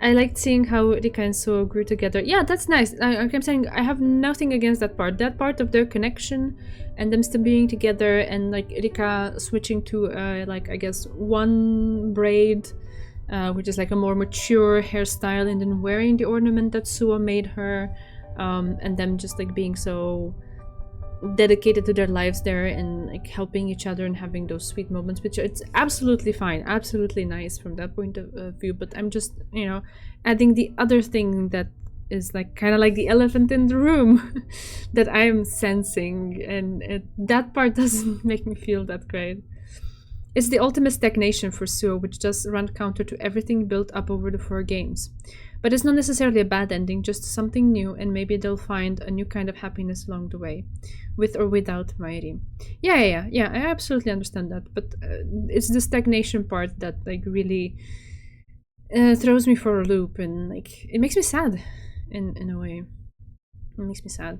I liked seeing how Rika and Suo grew together. Yeah, that's nice. I'm saying I have nothing against that part. That part of their connection and them still being together, and like Rika switching to like I guess one braid, which is like a more mature hairstyle, and then wearing the ornament that Suo made her, and them just like being so dedicated to their lives there and like helping each other and having those sweet moments, which it's absolutely fine, absolutely nice from that point of view. But I'm just, you know, adding the other thing that is like kind of like the elephant in the room that I'm sensing, and that part doesn't make me feel that great. It's the ultimate stagnation for Suo, which does run counter to everything built up over the 4 games. But it's not necessarily a bad ending, just something new, and maybe they'll find a new kind of happiness along the way, with or without Mairi. Yeah, I absolutely understand that, but it's the stagnation part that like really throws me for a loop, and like it makes me sad, in a way. It makes me sad.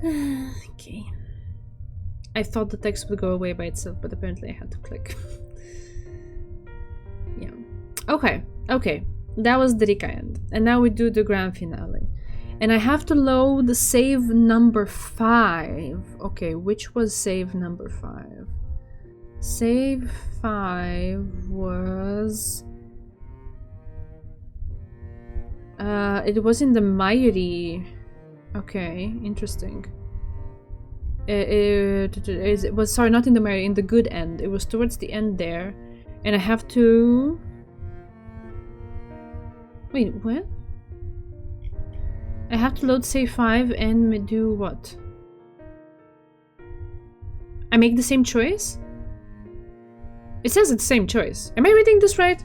Okay. I thought the text would go away by itself, but apparently I had to click. Yeah. Okay. That was the Rika end. And now we do the grand finale. And I have to load save number 5. Okay, which was save number 5? Save 5 was... it was in the Mairi. Okay, interesting. It was, sorry, not in the Mairi, in the good end. It was towards the end there. And I have to... Wait, what? I have to load save 5 and do what? I make the same choice? It says it's the same choice. Am I reading this right?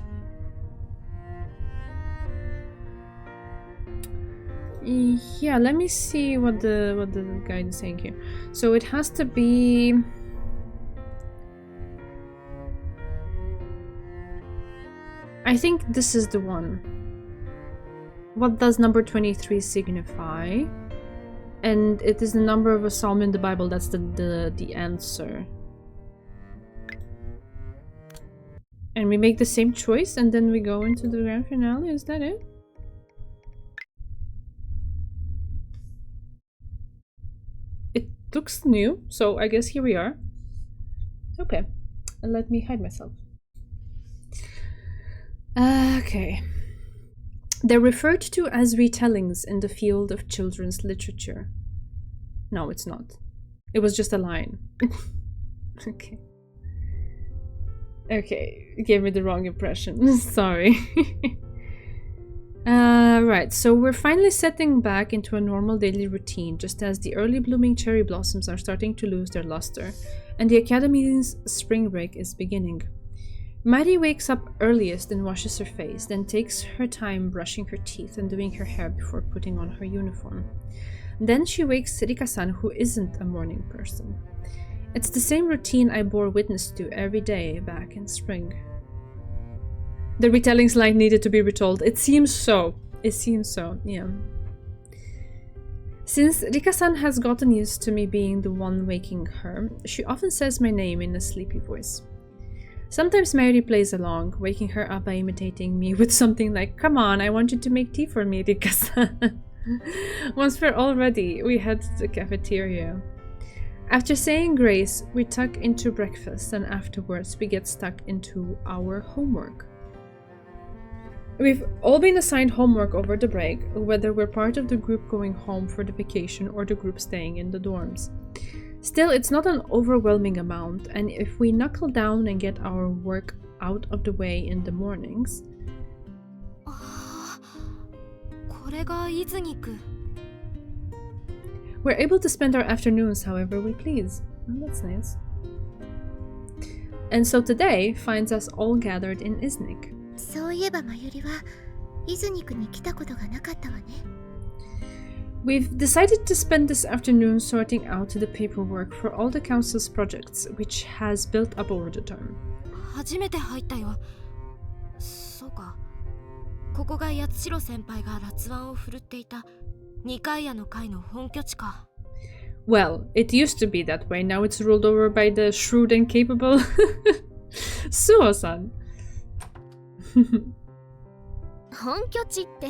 Yeah, let me see what the guide is saying here. So it has to be... I think this is the one. What does number 23 signify? And it is the number of a psalm in the Bible. That's the answer. And we make the same choice and then we go into the grand finale. Is that it? It looks new, so I guess here we are. Okay, and let me hide myself. Okay. They're referred to as retellings in the field of children's literature. No, it's not. It was just a line. Okay. Okay, it gave me the wrong impression. Sorry. Right, so we're finally setting back into a normal daily routine just as the early blooming cherry blossoms are starting to lose their luster and the Academy's spring break is beginning. Mari wakes up earliest and washes her face, then takes her time brushing her teeth and doing her hair before putting on her uniform. Then she wakes Rika-san, who isn't a morning person. It's the same routine I bore witness to every day back in spring. The retellings line needed to be retold. It seems so. It seems so, yeah. Since Rika-san has gotten used to me being the one waking her, she often says my name in a sleepy voice. Sometimes Mary plays along, waking her up by imitating me with something like, "Come on, I want you to make tea for me, Rika-san." Once we're all ready, we head to the cafeteria. After saying grace, we tuck into breakfast and afterwards we get stuck into our homework. We've all been assigned homework over the break, whether we're part of the group going home for the vacation or the group staying in the dorms. Still, it's not an overwhelming amount, and if we knuckle down and get our work out of the way in the mornings, これがイズニク。 we're able to spend our afternoons however we please. Oh, that's nice. And so today finds us all gathered in Iznik. そういえばまゆりはイズニクに来たことがなかったわね。 We've decided to spend this afternoon sorting out the paperwork for all the council's projects, which has built up over the term. 初めて入ったよ。そうか。ここが八代先輩が辣腕を振るっていた二階屋の会の本拠地か。 Well, it used to be that way. Now it's ruled over by the shrewd and capable Suo-san. 本拠地って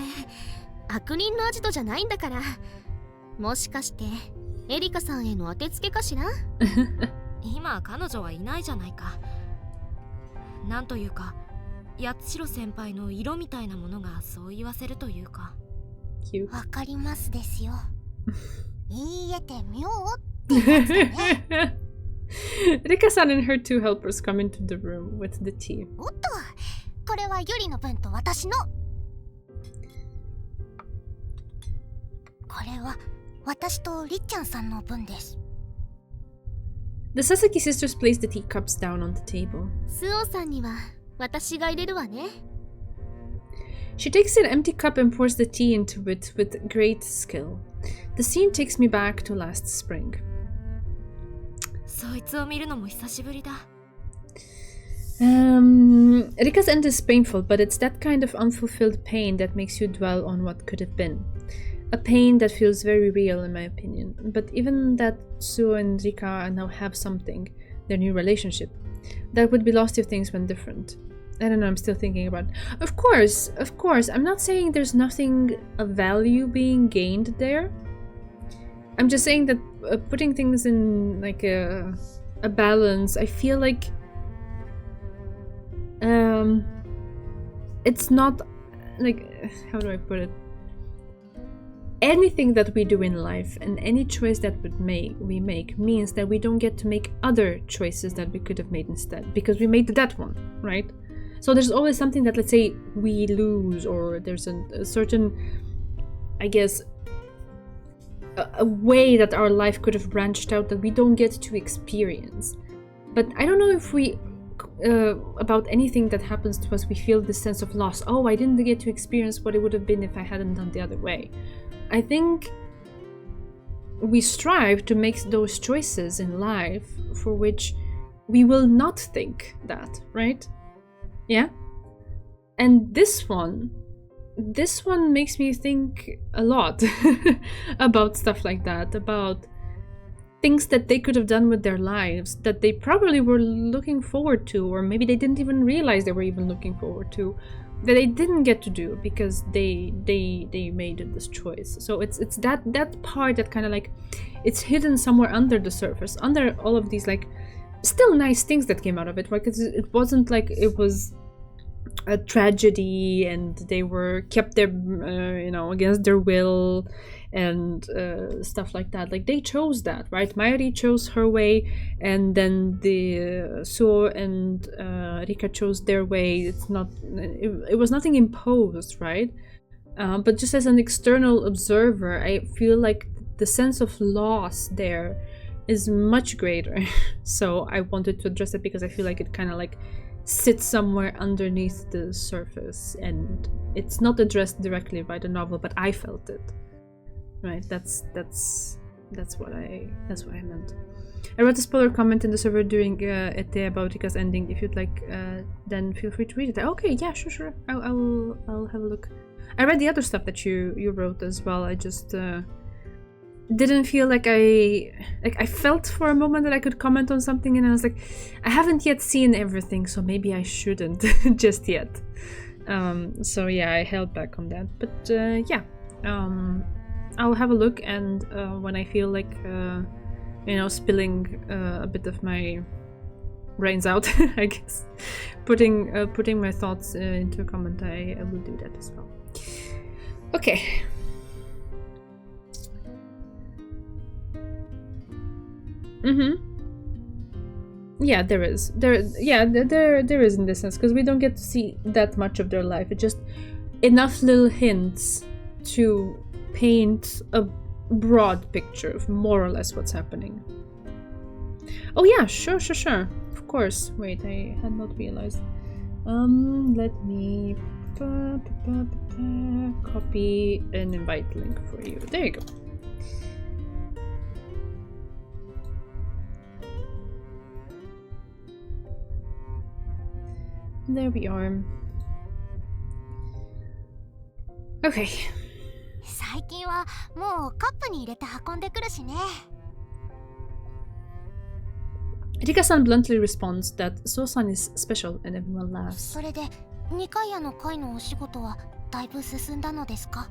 悪人のアジトじゃないんだから。もしかしてエリカさんへの当てつけかしら？今彼女はいないじゃないか。なんというか八代先輩の色みたいなものがそう言わせるというか。Cute. わかりますですよ。言い得て妙ってやつだね。Rika-san and her two helpers come into the room with the tea. おっと、これはゆりの分と私の。これは私とりっちゃんさんの分です。 The Sasaki sisters place the teacups down on the table. スオさんには私が入れるわね。 She takes an empty cup and pours the tea into it with great skill. The scene takes me back to last spring. そいつを見るのも久しぶりだ。Rika's end is painful, but it's that kind of unfulfilled pain that makes you dwell on what could have been. A pain that feels very real, in my opinion. But even that Suo and Rika now have something, their new relationship, that would be lost if things went different. I don't know, I'm still thinking about it. Of course, I'm not saying there's nothing of value being gained there. I'm just saying that putting things in like a balance, I feel like it's not like, how do I put it? Anything that we do in life and any choice that we make means that we don't get to make other choices that we could have made instead because we made that one, right? So there's always something that, let's say, we lose, or there's a certain, I guess, a way that our life could have branched out that we don't get to experience. But I don't know if we about anything that happens to us we feel this sense of loss. Oh, I didn't get to experience what it would have been if I hadn't done the other way. I think we strive to make those choices in life for which we will not think that, right? Yeah? And this one makes me think a lot about stuff like that, about things that they could have done with their lives that they probably were looking forward to, or maybe they didn't even realize they were even looking forward to, that they didn't get to do because they made this choice. So it's that part that kind of like it's hidden somewhere under the surface, under all of these like still nice things that came out of it, right? Because it wasn't like it was a tragedy and they were kept there against their will and stuff like that. Like they chose that, right? Mayuri chose her way, and then the Suo and Rika chose their way. It was nothing imposed, right? But just as an external observer, I feel like the sense of loss there is much greater. So I wanted to address it because I feel like it kind of like sits somewhere underneath the surface and it's not addressed directly by the novel, but I felt it. Right, that's what I meant. I wrote a spoiler comment in the server during Ete about Rika's ending. If you'd like, then feel free to read it. Okay, yeah, sure. I'll have a look. I read the other stuff that you wrote as well. I just didn't feel like I felt for a moment that I could comment on something, and I was like, I haven't yet seen everything, so maybe I shouldn't just yet. So yeah, I held back on that. But yeah. I'll have a look, and when I feel like spilling a bit of my brains out, I guess. Putting my thoughts into a comment, I will do that as well. Okay. Yeah, there is. There is in this sense, because we don't get to see that much of their life. It's just enough little hints to paint a broad picture of more or less what's happening. Oh yeah, sure. Of course. Wait, I had not realized. Let me copy an invite link for you. There you go. There we are. Okay. 最近はもうカップに入れて運んでくるしね。Rika-san bluntly responds that So-san is special and everyone laughs. それで2回屋の会のお仕事はだいぶ進んだのですか？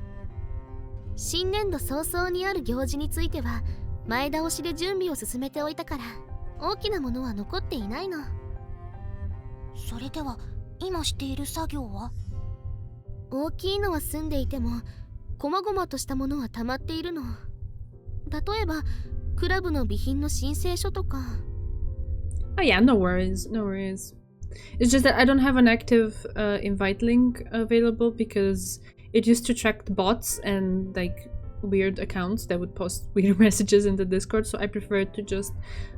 新年度早々にある行事については前倒しで準備を進めておいたから大きなものは残っていないの。それでは今している作業は？大きいのは済んでいても細々としたものは溜まっているの。例えばクラブの備品の申請書とか。Oh yeah, no worries. It's just that I don't have an active invite link available because it used to track the bots and like weird accounts that would post weird messages in the Discord, so I prefer to just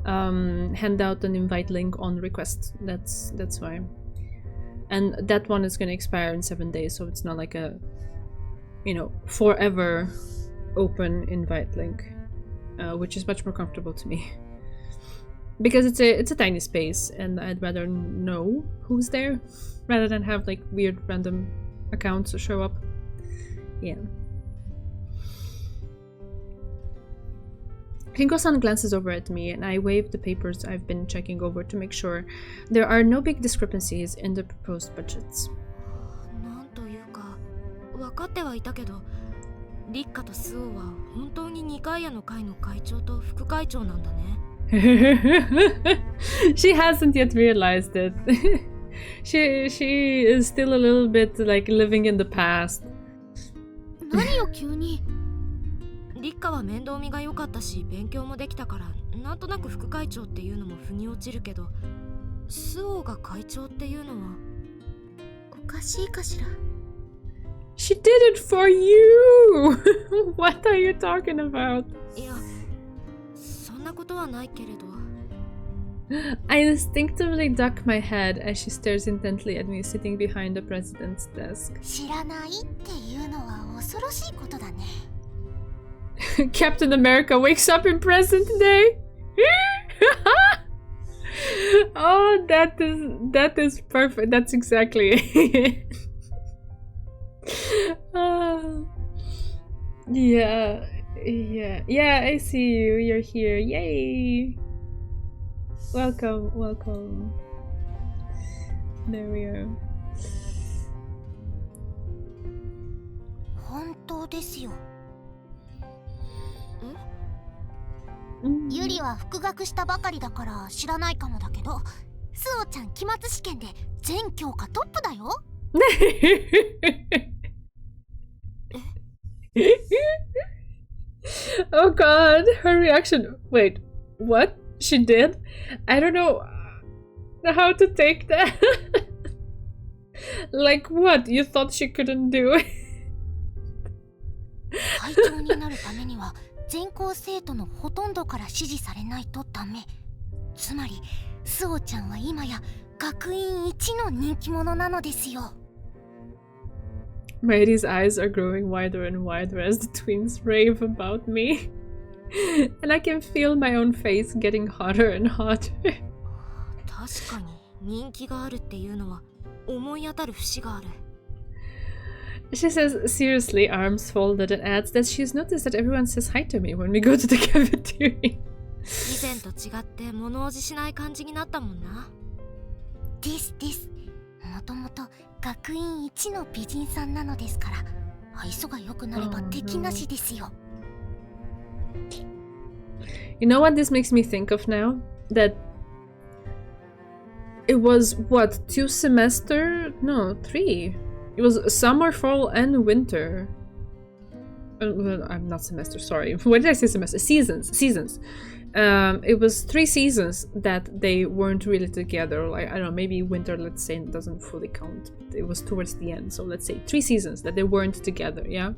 hand out an invite link on request. That's why. And that one is gonna expire in 7 days, so it's not like a, you know, forever open invite link, which is much more comfortable to me. Because it's a tiny space, and I'd rather know who's there rather than have like weird random accounts show up. Yeah. Ringo-san glances over at me, and I wave the papers I've been checking over to make sure there are no big discrepancies in the proposed budgets. なんというか、分かってはいたけど、リッカとスオは本当に2階屋の会の会長と副会長なんだね。She hasn't yet realized it. she is still a little bit like living in the past. 何よ急に。リッカは面倒見が良かったし勉強もできたからなんとなく副会長っていうのも腑に落ちるけど、スオが会長っていうのはおかしいかしら。She did it for you! What are you talking about? いや、そんなことはないけれど。I instinctively duck my head as she stares intently at me sitting behind the president's desk. 知らないっていうのは恐ろしいことだね。Captain America wakes up in present day. Oh, that is perfect. That's exactly it. Yeah. I see you. You're here. Yay! Welcome. There we are. 本当ですよ。ユリは復学したばかりだから知らないかもだけど、スオちゃん期末試験で全教科トップだよ。Oh god, her reaction. Wait, what? She did? I don't know how to take that. Like what? You thought she couldn't do it? 会長になるためには全校生徒のほとんどから支持されないとダメ。つまりスオちゃんは今や学院一の人気者なのですよ。Mary's eyes are growing wider and wider as the twins rave about me. And I can feel my own face getting hotter and hotter. 確かに人気があるっていうのは思い当たる節がある。She says seriously, arms folded, and adds that she's noticed that everyone says hi to me when we go to the cafeteria. 以前と違って物おじしない感じになったもんな。です。もともと学院一の美人さんなのですから、愛想が良くなれば敵なしですよ。You know what this makes me think of now? That It was what, 2 semesters? No, 3. It was summer, fall, and winter. I'm not semester, sorry. What did I say semester? Seasons. It was 3 seasons that they weren't really together. Like, I don't know, maybe winter, let's say, doesn't fully count. It was towards the end, so let's say 3 seasons that they weren't together, yeah?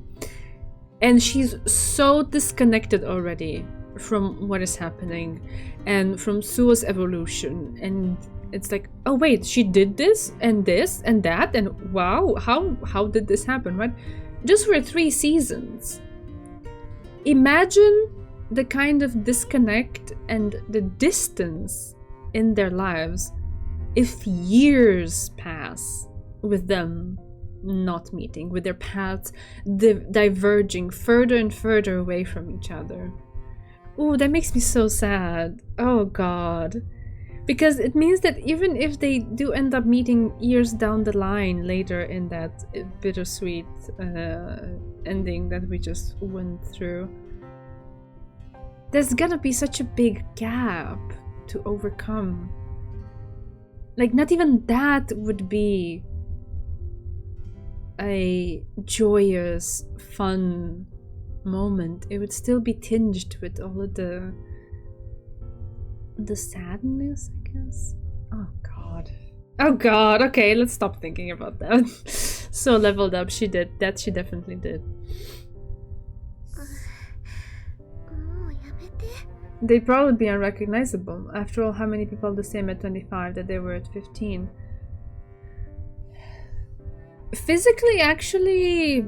And she's so disconnected already from what is happening and from Suo's evolution. And it's like, oh wait, she did this and that, and wow, how did this happen, right? Just for 3 seasons. Imagine the kind of disconnect and the distance in their lives if years pass with them not meeting, with their paths diverging further and further away from each other. Ooh, that makes me so sad. Oh god. Because it means that even if they do end up meeting years down the line later in that bittersweet ending that we just went through, there's gonna be such a big gap to overcome. Like, not even that would be a joyous, fun moment. It would still be tinged with all of the sadness, I guess. Oh god. Okay, let's stop thinking about that. So leveled up, she did that. She definitely did. They'd probably be unrecognizable. After all, how many people are the same at 25 that they were at 15? Physically, actually,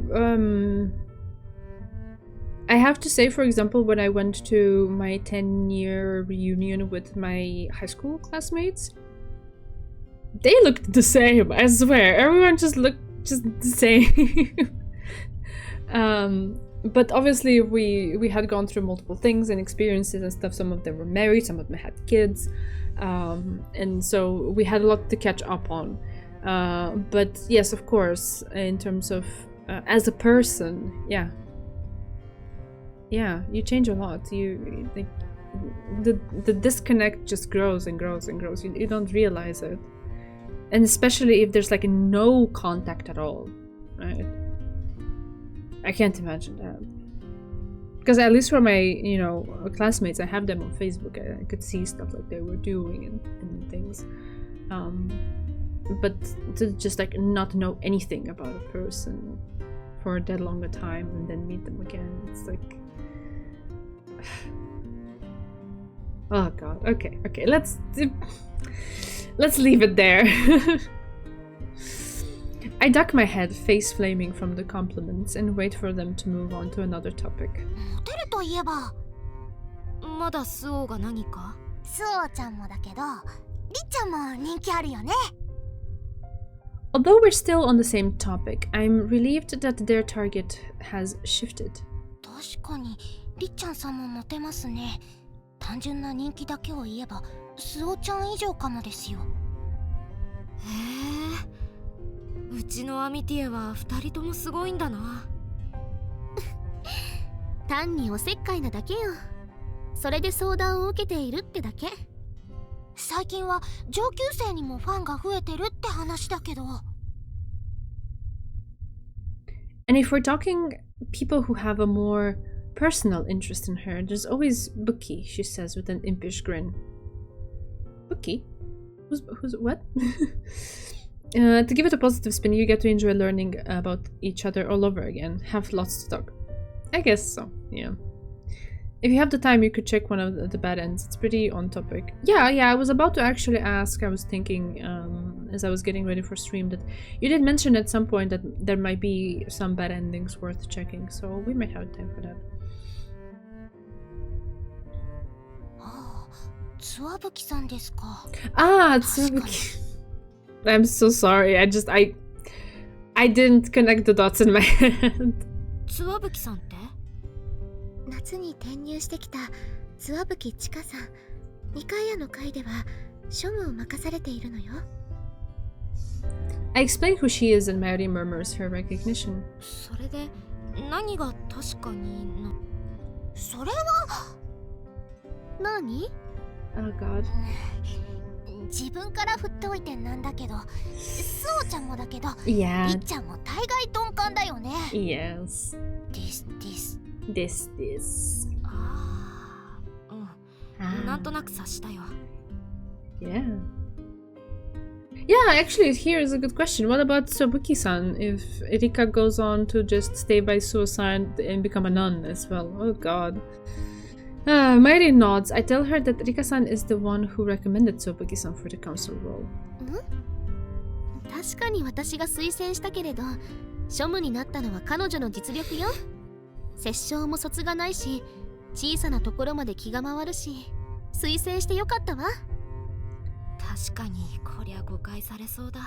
I have to say, for example, when I went to my 10-year reunion with my high school classmates, they looked the same, I swear. Everyone just looked just the same. But obviously we had gone through multiple things and experiences and stuff. Some of them were married, some of them had kids. And so we had a lot to catch up on. But yes, of course, in terms of as a person, yeah, you change a lot. You like the disconnect just grows and grows and grows. You don't realize it, and especially if there's like no contact at all, right? I can't imagine that. Because at least for my, classmates, I have them on Facebook. I could see stuff like they were doing and things. But to just like not know anything about a person for that long a time and then meet them again, it's like, oh god. Okay, let's leave it there. I duck my head, face flaming from the compliments, and wait for them to move on to another topic. モテるといえばまだスオが何か？スオちゃんもだけどリッちゃんも人気あるよね。Although we're still on the same topic, I'm relieved that their target has shifted. 確かにリッちゃんさんもモテますね。単純な人気だけを言えばスオちゃん以上かもですよ。へえ。うちのアミティエは2人ともすごいんだな。単におせっかいなだけよ。それで相談を受けているってだけ。最近は上級生にもファンが増えてるって話だけど。And if we're talking people who have a more personal interest in her, there's always Bookie, she says with an impish grin. Bookie? Who's what? To give it a positive spin, you get to enjoy learning about each other all over again. Have lots to talk. I guess so, yeah. If you have the time, you could check one of the bad ends. It's pretty on topic. Yeah, I was about to actually ask. I was thinking, as I was getting ready for stream, that you did mention at some point that there might be some bad endings worth checking, so we might have time for that. つわぶきさんですか。Ah, Tsubuki. I'm so sorry. I didn't connect the dots in my head. つわぶきさんって？夏に転入してきたつわぶきちかさん。2階屋の会では庶務を任されているのよ。I explain who she is and Mary murmurs her recognition. それで何が確かにな。それは何？ Oh god. 自分から振っておいてなんだけど、スオちゃんもだけど、 Yeah. りっちゃんも大概鈍感だよね。 Yes. This. ああ、うん。 Ah. なんとなく察したよ。 Yeah. Yeah, actually, here is a good question. What about Sobuki-san if Erika goes on to just stay by suicide and become a nun as well? Oh god. Mairi nods. I tell her that Erika-san is the one who recommended Sobuki-san for the council role. 確かに私が推薦したけれど、庶務になったのは彼女の実力よ。殺傷も卒がないし、小さなところまで気が回るし、推薦してよかったわ。確かにこりゃ誤解されそうだ。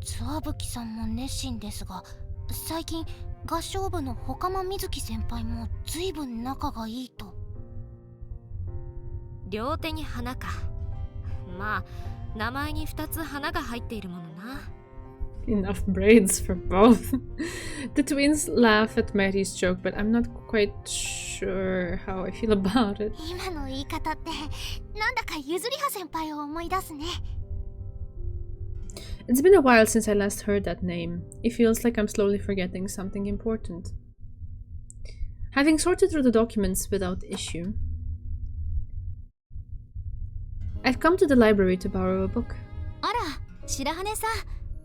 ツアブキさんも熱心ですが、最近合唱部の他間瑞希先輩も随分仲がいいと。両手に花か。まあ名前に2つ花が入っているものな。 Enough braids for both. The twins laugh at Mary's joke, but I'm not quite sure how I feel about it. 今の言い方ってなんだかゆずりは先輩を思い出すね。 It's been a while since I last heard that name. It feels like I'm slowly forgetting something important. Having sorted through the documents without issue, I've come to the library to borrow a book. あら、白羽さん、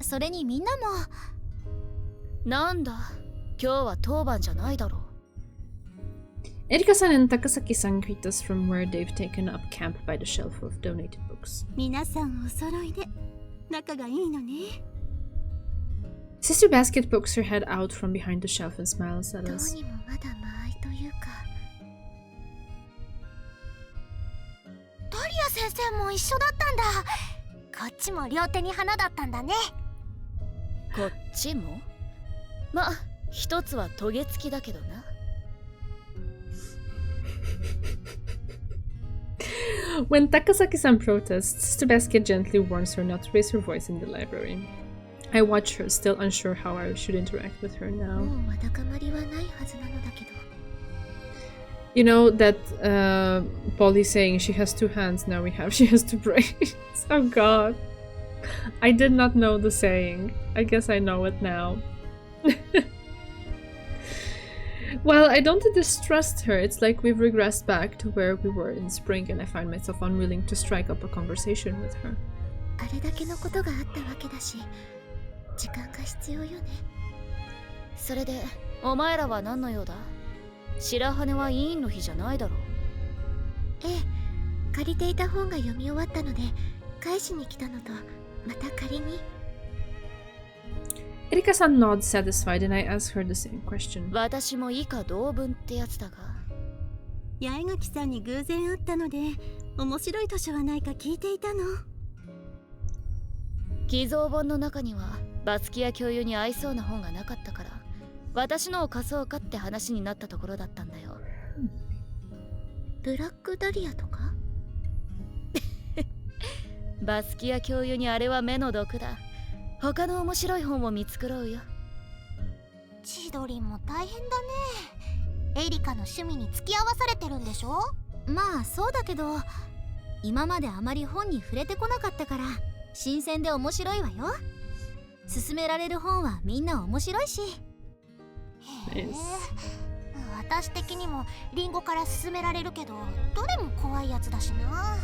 それにみんなも。なんだ、今日は当番じゃないだろう。Erika-san and Takasaki-san greet us from where they've taken up camp by the shelf of donated books. 皆さんお揃いで仲がいいのね。 Sister Basket pokes her head out from behind the shelf and smiles at どう us. にもまだ間合いというか。ダリア先生も一緒だったんだ。こっちも両手に花だったんだね。こっちもまあ、一つはトゲ付きだけどな。When Takasaki-san protests, Sister Basket gently warns her not to raise her voice in the library. I watch her, still unsure how I should interact with her now. もうわだかまりはないはずなのだけど。You know that Polly saying she has two hands, now she has two brains. Oh god. I did not know the saying. I guess I know it now. Well, I don't distrust her. It's like we've regressed back to where we were in spring, and I find myself unwilling to strike up a conversation with her. あれだけのことがあったわけだし、時間が必要よね。それで、お前らは何の用だ？白羽は委員の日じゃないだろう。ええ、借りていた本が読み終わったので、返しに来たのと、また借りに。Erika-san nods satisfied, and I ask her the same question. 私も以下同文ってやつだが。八重垣さんに偶然会ったので、面白い図書はないか聞いていたの。寄贈本の中にはバツキや教諭に合いそうな本がなかったから、私のを貸そうかって話になったところだったんだよ。ブラックダリアとか？バスキや教諭にあれは目の毒だ。他の面白い本を見繕うよ。千鳥も大変だね。エリカの趣味に付き合わされてるんでしょ？まあそうだけど、今まであまり本に触れてこなかったから新鮮で面白いわよ。勧められる本はみんな面白いし。へえ、私的にもリンゴから勧められるけど、どれも怖いやつだしな。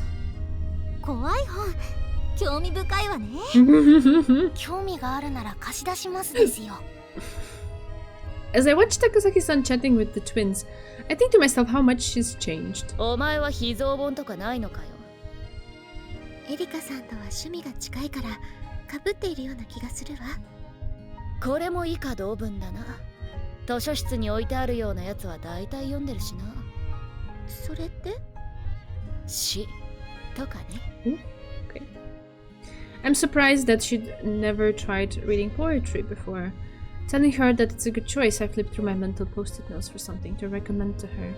怖い本、興味深いわね。興味があるなら貸し出しますですよ。As I watch Takasaki-san chatting with the twins, I think to myself how much she's changed. お前は秘蔵本とかないのかよ。エリカさんとは趣味が近いからかぶっているような気がするわ。これも以下同文だな。図書室に置いてあるようなやつは大体読んでるしな。それって詩とかね。Okay. I'm surprised that she'd never tried reading poetry before. Telling her that it's a good choice, I flip through my mental post-it notes for something to recommend to her.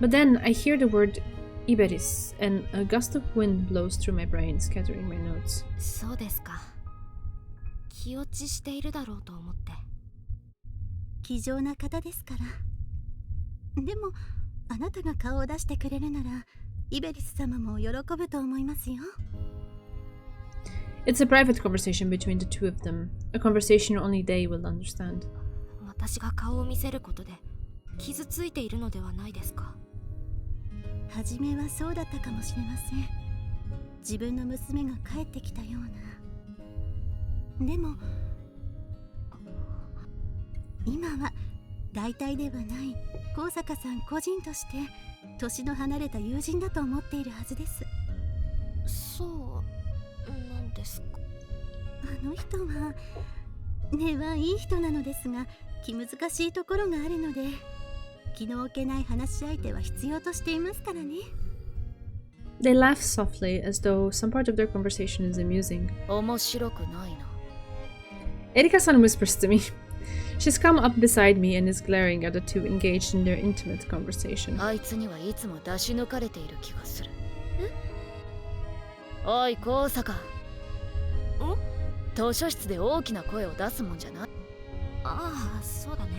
But then I hear the word Iberis, and a gust of wind blows through my brain, scattering my notes. そうですか。気落ちしているだろうと思って。気丈な方ですから。でもあなたが顔を出してくれるならイベリス様も喜ぶと思いますよ。 It's a private conversation between the two of them, a conversation only they will understand. 私が顔を見せることで傷ついているのではないですか。初めはそうだったかもしれません。自分の娘が帰ってきたような。でも今は代替ではない高坂さん個人として年の離れた友人だと思っているはずです。そうなんですか。あの人は根はいい人なのですが、気難しいところがあるので、気の置けない話し相手は必要としていますからね。They laugh softly as though some part of their conversation is amusing. 面白くないな。 Erika-san whispers to me. She's come up beside me and is glaring at the two engaged in their intimate conversation. あいつにはいつも出し抜かれている気がする。おい、高坂。図書室で大きな声を出すもんじゃない。ああ、そうだね。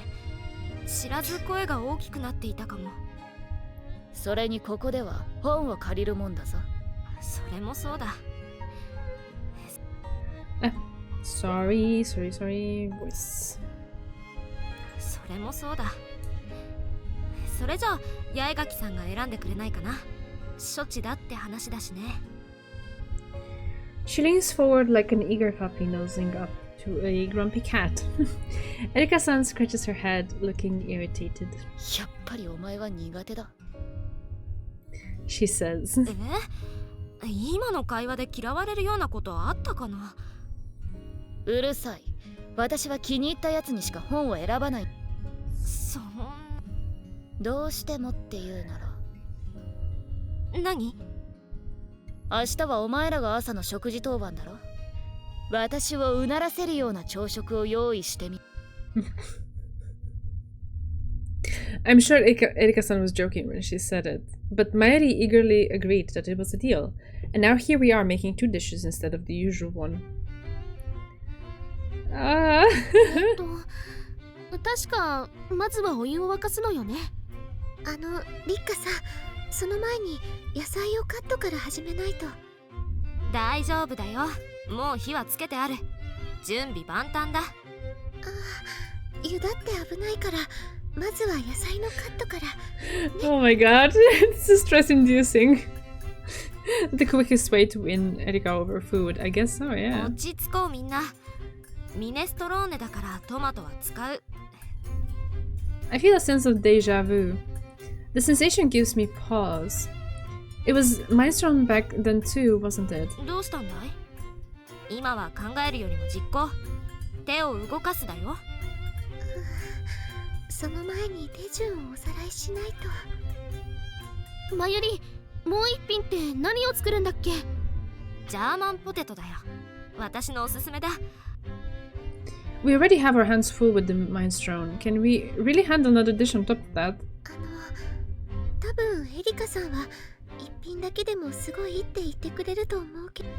知らず声が大きくなっていたかも。それにここでは本を借りるもんだぞ。それもそうだ。Sorry, voice. それもそうだ。それじゃあ八重垣さんが選んでくれないかな。処置だって話だしね。She leans forward like an eager puppy nosing up to a grumpy cat. Erika-san scratches her head, looking irritated. やっぱりお前は苦手だ。She says. 今の会話で嫌われるようなことあったかな。うるさい。私は気に入ったやつにしか本を選ばない。どうしてもって言うなら。何？明日はお前らが朝の食事当番だろ。私をうならせるような朝食を用意してみ。I'm sure Erika-san was joking when she said it, but Mayuri eagerly agreed that it was a deal, and now here we are making 2 dishes instead of the usual one. 確かまずはお湯を沸かすのよね。リッカさん、その前に野菜をカットから始めないと。大丈夫だよ。もう火はつけてある。準備万端だ。湯だって危ないから、まずは野菜のカットから。Oh my god, this is stress-inducing. The quickest way to win Erika over food, I guess so, yeah. 落ち着こうみんな。ミネストローネだからトマトは使う。I feel a sense of deja vu. The sensation gives me pause. It was minestrone back then too, wasn't it? どうしたんだい？今は考えるよりも実行。手を動かすだよ。その前に手順をおさらいしないと。まゆり、もう一品って何を作るんだっけ？ジャーマンポテトだよ。私のおすすめだ。We already have our hands full with the minestrone. Can we really hand another dish on top of that? 多分エリカさんは一品だけでもすごいって言ってくれると思うけど。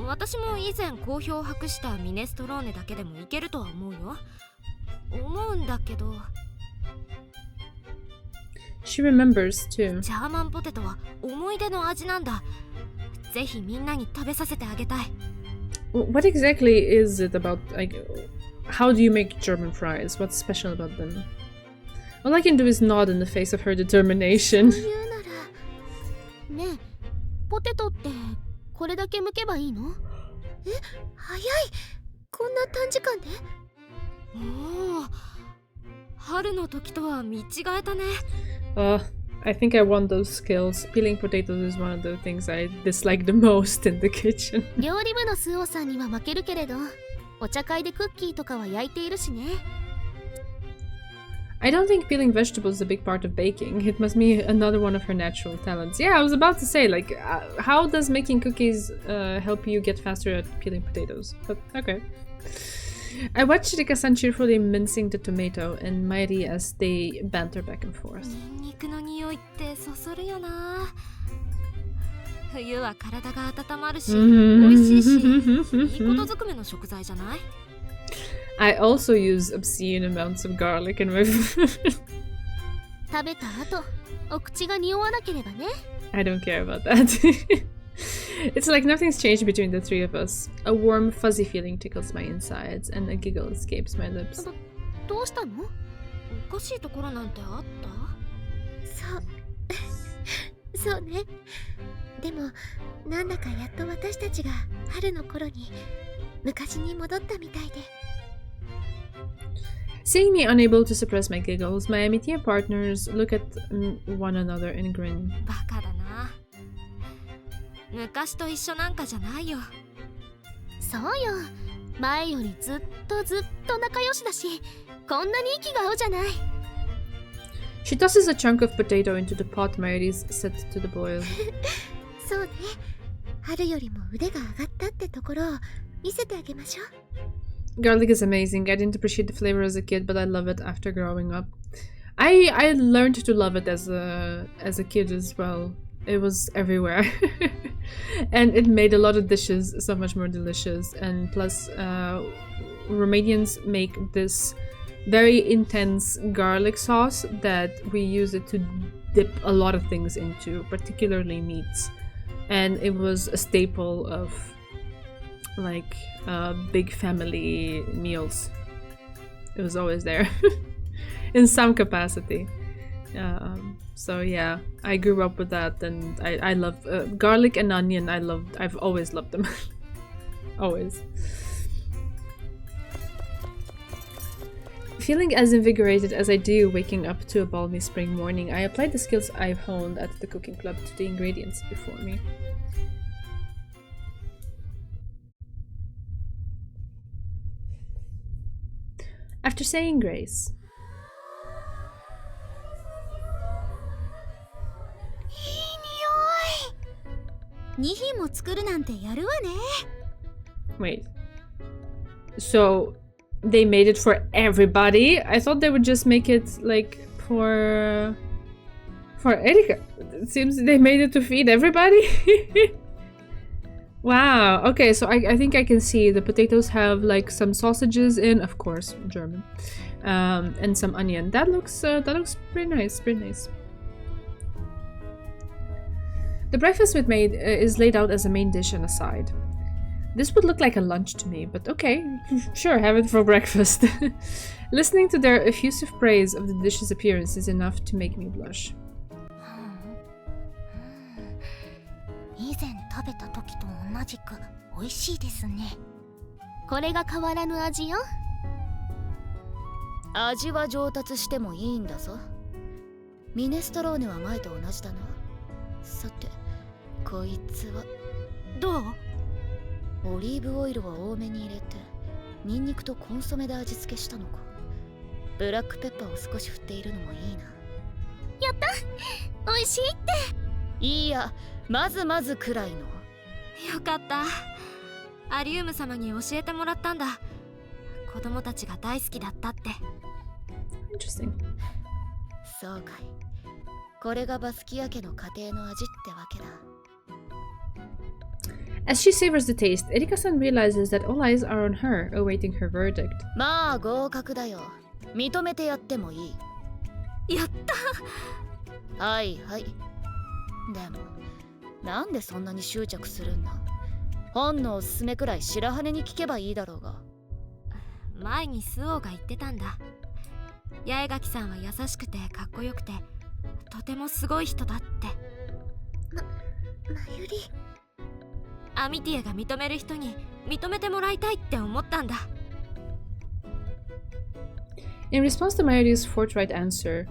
私も以前好評を博したミネストローネだけでもいけるとは思うよ。思うんだけど。She remembers too. ジャーマンポテトは思い出の味なんだ。ぜひみんなに食べさせてあげたい。What exactly is it about, like, how do you make German fries? What's special about them? All I can do is nod in the face of her determination. そういうなら。ねえ、ポテトってこれだけ剥けばいいの？早い。こんな短時間で？おお、春の時とは見違えたね。I think I want those skills. Peeling potatoes is one of the things I dislike the most in the kitchen. 料理部のスオさんには負けるけれど、お茶会でクッキーとかは焼いているしね。I don't think peeling vegetables is a big part of baking. It must be another one of her natural talents. Yeah, I was about to say, like, how does making cookies help you get faster at peeling potatoes? But okay. I watched Rika-san cheerfully mincing the tomato and Mairi as they banter back and forth. ニンニクの匂いってそそるよな。冬は体が温まるし、美味しいし、いいことずくめの食材じゃない？ I also use obscene amounts of garlic in my food. 食べた後、お口が匂わなければね。I don't care about that. It's like nothing's changed between the three of us. A warm, fuzzy feeling tickles my insides, and a giggle escapes my lips. どうしたの？おかしいところなんてあった？そうね。でもなんだかやっと私たちが春の頃に昔に戻ったみたいで。Seeing me unable to suppress my giggles, my Amitia partners look at one another and grin. バカだな。昔と一緒なんかじゃないよ。そうよ。前よりずっと仲良しだし、こんなに息が合うじゃない。She tosses a chunk of potato into the pot Mary's set to the boil. そうね。春よりも腕が上がったってところを見せてあげましょう。Garlic is amazing. I didn't appreciate the flavor as a kid, but I love it after growing up. I learned to love it as a kid as well. It was everywhere. And it made a lot of dishes so much more delicious. And plus, Romanians make this very intense garlic sauce that we use it to dip a lot of things into, particularly meats. And it was a staple of like big family meals. It was always there in some capacity. So yeah, I grew up with that, and I love garlic and onion. I've always loved them. Always. Feeling as invigorated as I do waking up to a balmy spring morning, I applied the skills I've honed at the cooking club to the ingredients before me. After saying grace, 2品も作るなんてやるわね。 wait. So they made it for everybody? I thought they would just make it like for Erika. It seems they made it to feed everybody. Wow. Okay, so I think I can see the potatoes have like some sausages in, of course, German, and some onion. That looks pretty nice. Pretty nice. The breakfast we'd made is laid out as a main dish and a side. This would look like a lunch to me, but okay, sure, have it for breakfast. Listening to their effusive praise of the dish's appearance is enough to make me blush. 以前食べた時と同じく美味しいですね。これが変わらぬ味よ。味は上達してもいいんだぞ。ミネストローネは前と同じだな。さて、こいつはどう？オリーブオイルは多めに入れて、ニンニクとコンソメで味付けしたのか。ブラックペッパーを少し振っているのもいいな。やった、美味しいって。いいや、まずくらいの。よかった。アリウム様に教えてもらったんだ。子供たちが大好きだったって。Interesting. そうかい。これがバスキア家の家庭の味ってわけだ。As she savors the taste, Erika-san realizes that all eyes are on her, awaiting her verdict. まあ合格だよ。認めてやってもいい。やった。はいはい。でも、なんでそんなに執着するんだ？本のおすすめくらい白羽に聞けばいいだろうが。前にスオが言ってたんだ。八重垣さんは優しくてかっこよくて、とてもすごい人だって。まゆり。アミティエが認める人に認めてもらいたいって思ったんだ。In response to Mayuri's forthright answer,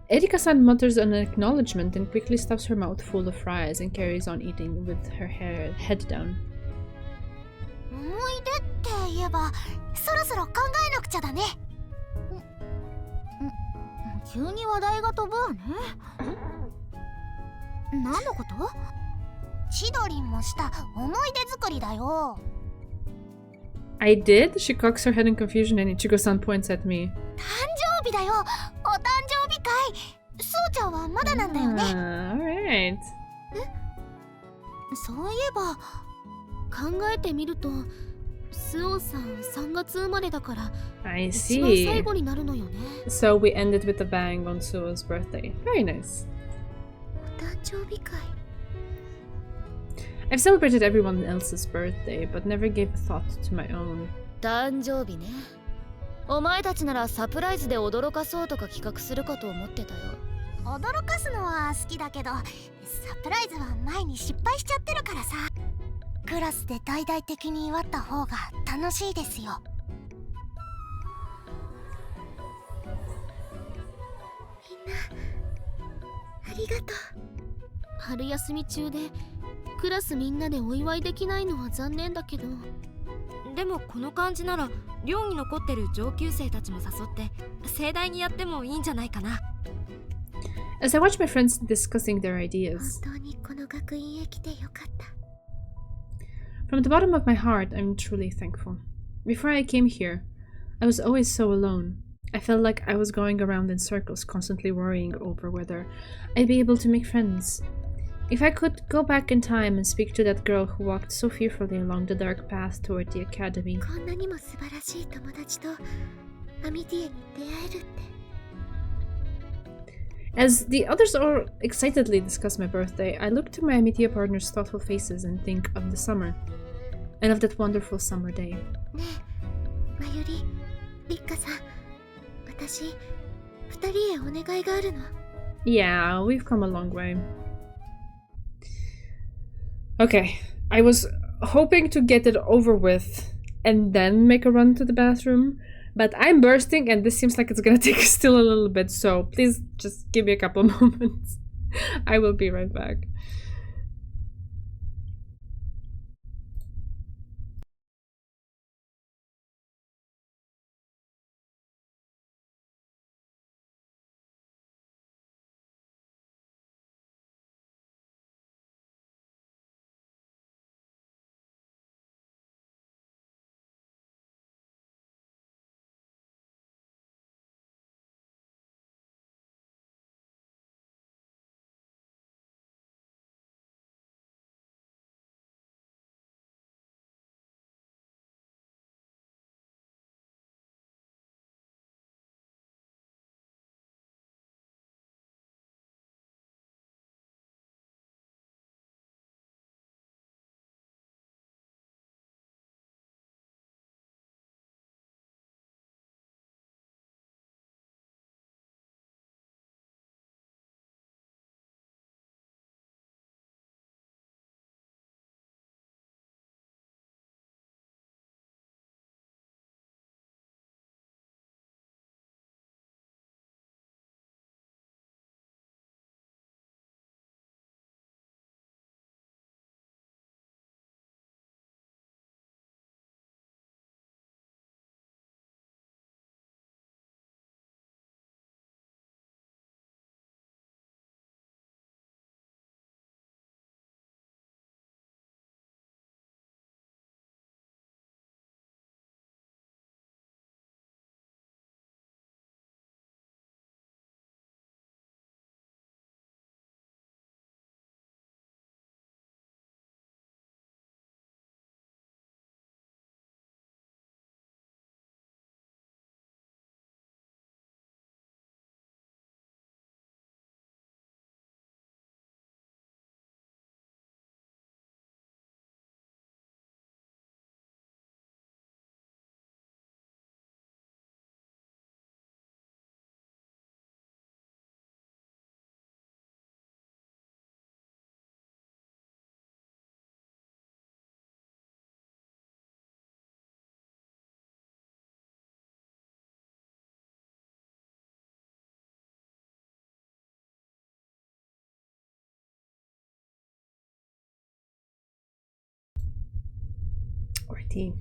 Erika-san mutters an acknowledgement and quickly stuffs her mouth full of fries and carries on eating with her head down. 思い出って言えば、そろそろ考えなくちゃだね。急に話題が飛ぶわね。何のこと？千鳥もした思い出作りだよ。I did? She cocks her head in confusion and Ichigo-san points at me. 誕生日だよ。お誕生日会。そうちゃんはまだなんだよね。Alright. そういえば考えてみると、スオさん3月生まれだから I 一番 see. 最後になるのよね。So we ended with a bang on Suo's birthday. Very nice. お誕生日会。I've celebrated everyone else's birthday, but never gave a thought to my own. 誕生日ね。お前たちならサプライズで驚かそうとか企画するかと思ってたよ。驚かすのは好きだけど、サプライズは前に失敗しちゃってるからさ。クラスで大々的に祝った方が楽しいですよ。ありがとう。春休み中でクラスみんなでお祝いできないのは残念だけど、でもこの感じなら寮に残ってる上級生たちも誘って盛大にやってもいいんじゃないかな。As I watch my friends discussing their ideas, 本当にこの学院へ来てよかった。 from the bottom of my heart, I'm truly thankful. Before I came here, I was always so alone. I felt like I was going around in circles, constantly worrying over whether I'd be able to make friends. If I could go back in time and speak to that girl who walked so fearfully along the dark path toward the academy. こんなにも素晴らしい友達とアミティエに出会えるって。 As the others all excitedly discuss my birthday, I look to my Amitia partner's thoughtful faces and think of the summer, and of that wonderful summer day. ねえ、まゆり、りっかさん、私、二人へお願いがあるの。 Yeah, we've come a long way. Okay, I was hoping to get it over with and then make a run to the bathroom, but I'm bursting and this seems like it's gonna take still a little bit, so please just give me a couple moments. I will be right back. Alrighty.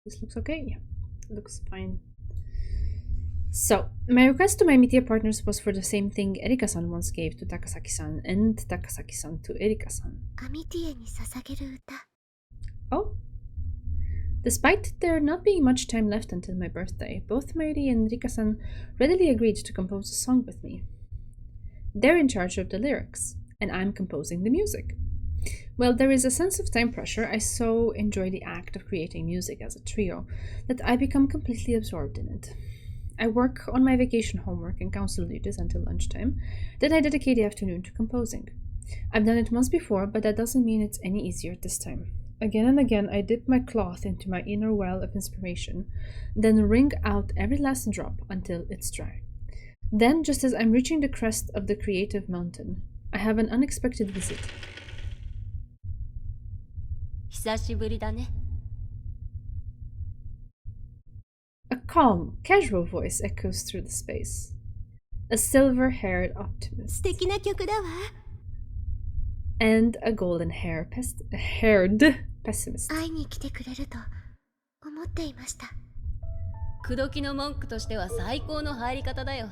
This looks okay? Yeah, looks fine. So, my request to my media partners was for the same thing Erika-san once gave to Takasaki-san and Takasaki-san to Erika-san. アミティエに捧げる歌。 Oh. Despite there not being much time left until my birthday, both Mayuri and Rika-san readily agreed to compose a song with me. They're in charge of the lyrics, and I'm composing the music. Well, there is a sense of time pressure. I so enjoy the act of creating music as a trio that I become completely absorbed in it. I work on my vacation homework and council duties until lunchtime. Then I dedicate the afternoon to composing. I've done it once before, but that doesn't mean it's any easier this time. Again and again, I dip my cloth into my inner well of inspiration, then wring out every last drop until it's dry. Then, just as I'm reaching the crest of the creative mountain, I have an unexpected visit. 久しぶりだね。 A calm, casual voice echoes through the space. A silver-haired optimist 素敵な曲だわ。 and a golden-haired pessimist. 会いに来てくれると思っていました。口説きの文句としては最高の入り方だよ。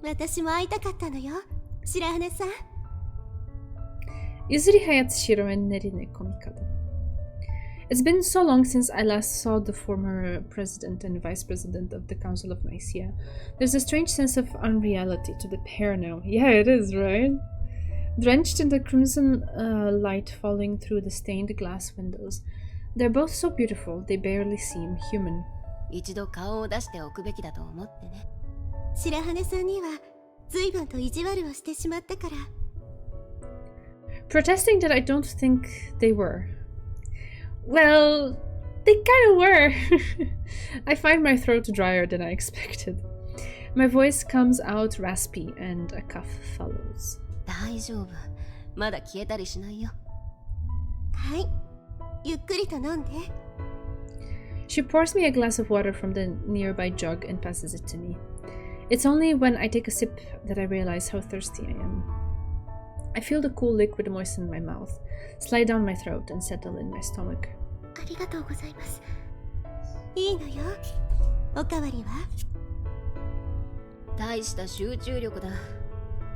私も会いたかったのよ、白羽さん。 Yuzuri Hayatshiро and Nerine Komikado. It's been so long since I last saw the former president and vice president of the Council of Nicaea. There's a strange sense of unreality to the pair now. Yeah, it is, right? Drenched in the crimson light falling through the stained glass windows. They're both so beautiful, they barely seem human. 一度顔を出しておくべきだと思ってね。白羽さんには随分と意地悪をしてしまったから。 Protesting that I don't think they were. Well, they kind of were. I find my throat drier than I expected. My voice comes out raspy and a cough follows. 大丈夫。まだ消えたりしないよ。はい、ゆっくりと飲んで。 She pours me a glass of water from the nearby jug and passes it to me. It's only when I take a sip that I realize how thirsty I am. I feel the cool liquid moisten my mouth, slide down my throat, and settle in my stomach. ありがとうございます。いいのよ。おかわりは？大した集中力だ。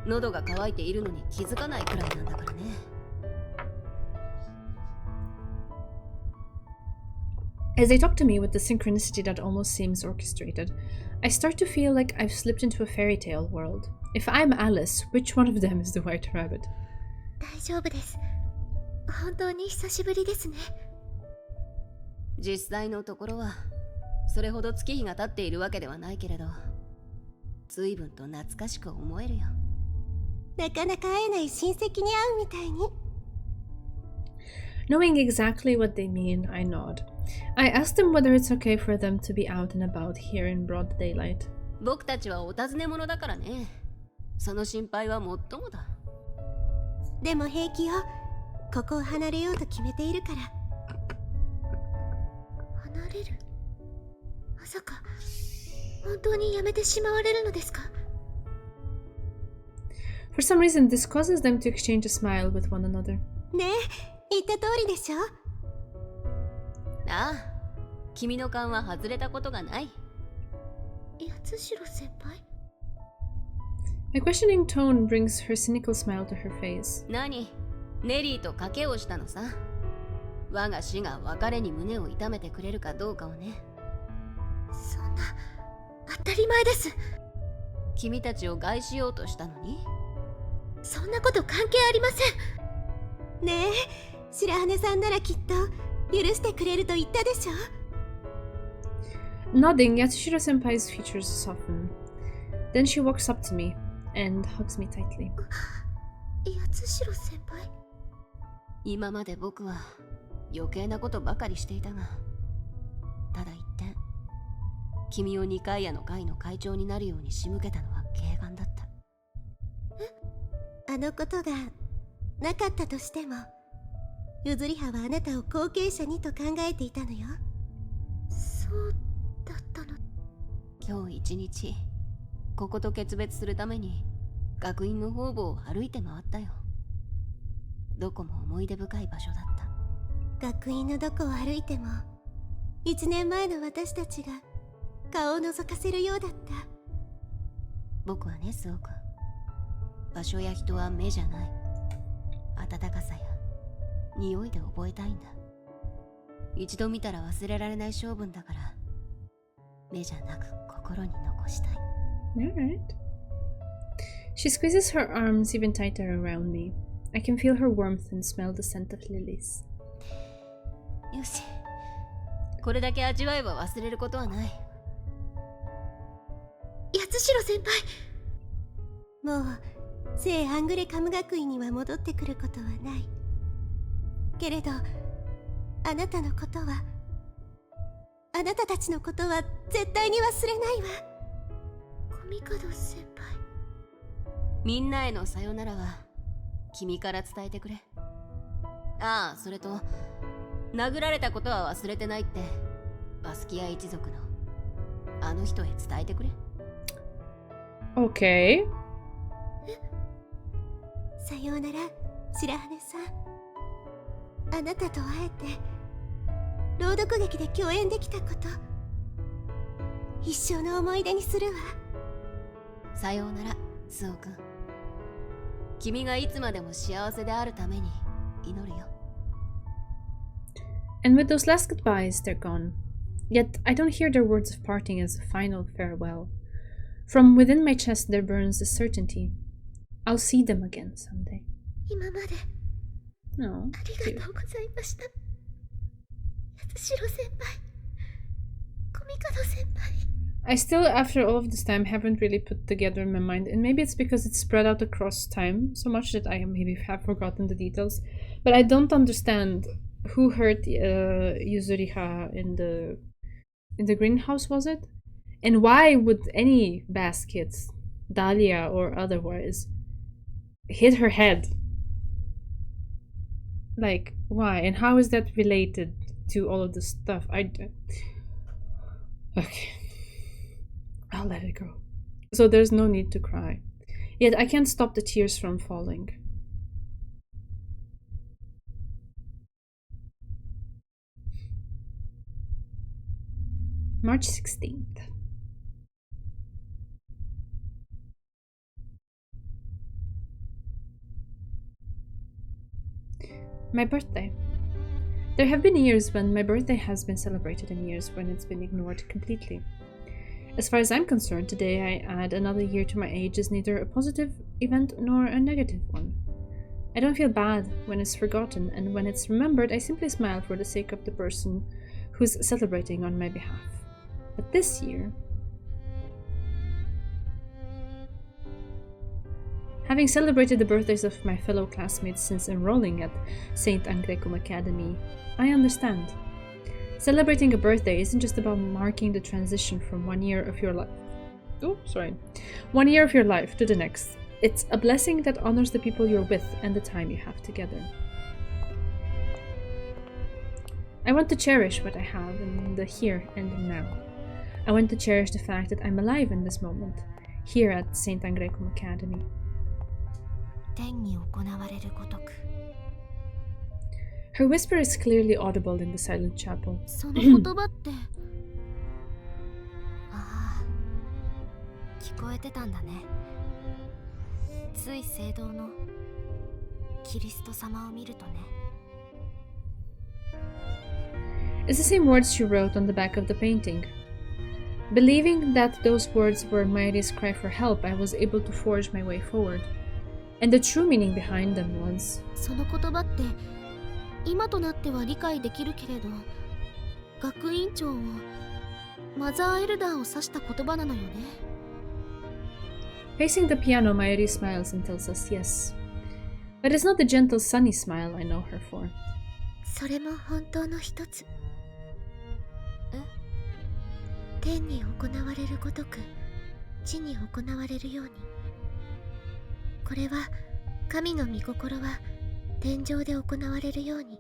喉が渇いているのに気づかないくらいなんだからね。As they talk to me with the synchronicity that almost seems orchestrated, I start to feel like I've slipped into a fairy tale world. If I'm Alice, which one of them is the White Rabbit? 大丈夫です。本当に久しぶりですね。実際のところはそれほど月日が経っているわけではないけれど、随分と懐かしく思えるよ。なかなか会えない親戚に会うみたいに。 Knowing exactly what they mean, I nod. I ask them whether it's okay for them to be out and about here in broad daylight. 僕たちはお尋ね者だからね。その心配はもっともだ。でも平気よ。ここを離れようと決めているから。離れる？まさか本当にやめてしまわれるのですか？ For some reason, this causes them to exchange a smile with one another. ねえ、言った通りでしょ。ああ、君の勘は外れたことがない。八代先輩？ My questioning tone brings her cynical smile to her face. 何？ネリーと賭けをしたのさ。我が死が別れに胸を痛めてくれるかどうかをね。そんな、当たり前です。君たちを害しようとしたのに。そんなこと関係ありません。ねえ、白羽さんならきっと許してくれると言ったでしょ。 Nodding, Yatsushiro-senpai's features soften. Then she walks up to me and hugs me tightly. 八代先輩？今まで僕は余計なことばかりしていたが、ただ一点、君を二階屋の会の会長になるように仕向けたのは軽眼だった。あのことがなかったとしても、譲り派はあなたを後継者にと考えていたのよ。そうだったの。今日一日、ここと決別するために学院の方々を歩いて回ったよ。どこも思い出深い場所だった。学院のどこを歩いても、1年前の私たちが顔を覗かせるようだった。僕はね、スオ君、場所や人は目じゃない。温かさや匂いで覚えたいんだ。一度見たら忘れられない性分だから、目じゃなく心に残したい。Alright. She squeezes her arms even tighter around me. I can feel her warmth and smell the scent of lilies. よし、これだけ味わえば忘れることはない。八代先輩。もう聖アングレカム学院には戻ってくることはない。けれどあなたのことは、あなたたちのことは絶対に忘れないわ。神門先輩。みんなへのさよならは君から伝えてくれ。ああ、それと殴られたことは忘れてないってバスキア一族のあの人へ伝えてくれ。Okay. さようなら、白羽さん。あなたと会えて、朗読劇で共演できたこと、一生の思い出にするわ。さようなら、スオ君。君がいつまでも幸せであるために祈るよ。And with those last goodbyes, they're gone. Yet I don't hear their words of parting as a final farewell. From within my chest there burns a certainty. I'll see them again someday. 今まで No. ありがとうございました。八代先輩。神門先輩。I still, after all of this time, haven't really put together in my mind, and maybe it's because it's spread out across time so much that I maybe have forgotten the details. But I don't understand who hurt Yuzuriha in the greenhouse, was it? And why would any baskets, Dahlia or otherwise, hit her head? Like, why? And how is that related to all of this stuff? Okay. I'll let it go. So there's no need to cry. Yet I can't stop the tears from falling. March 16th. My birthday. There have been years when my birthday has been celebrated and years when it's been ignored completely. As far as I'm concerned, today I add another year to my age is neither a positive event nor a negative one. I don't feel bad when it's forgotten, and when it's remembered, I simply smile for the sake of the person who's celebrating on my behalf. But this year, having celebrated the birthdays of my fellow classmates since enrolling at St. Angrecum Academy, I understand. Celebrating a birthday isn't just about marking the transition from 1 year of your life. 1 year of your life to the next. It's a blessing that honors the people you're with and the time you have together. I want to cherish what I have in the here and now. I want to cherish the fact that I'm alive in this moment, here at St. Angrecum Academy. 天に行われるごとく。 Her whisper is clearly audible in the silent chapel. その言葉ってああ、聞こえてたんだね。つい聖堂のキリスト様を見るとね。 It's the same words she wrote on the back of the painting. Believing that those words were Mairi's cry for help, I was able to forge my way forward. And the true meaning behind them was... その言葉って今となっては理解できるけれど、学院長をマザーエルダーを指した言葉なのよね。 Facing the piano, Mairi smiles and tells us yes. But it's not the gentle sunny smile I know her for. それも本当の一つ。天に行われるごとく地に行われるように。これは神の御心は天上で行われるように。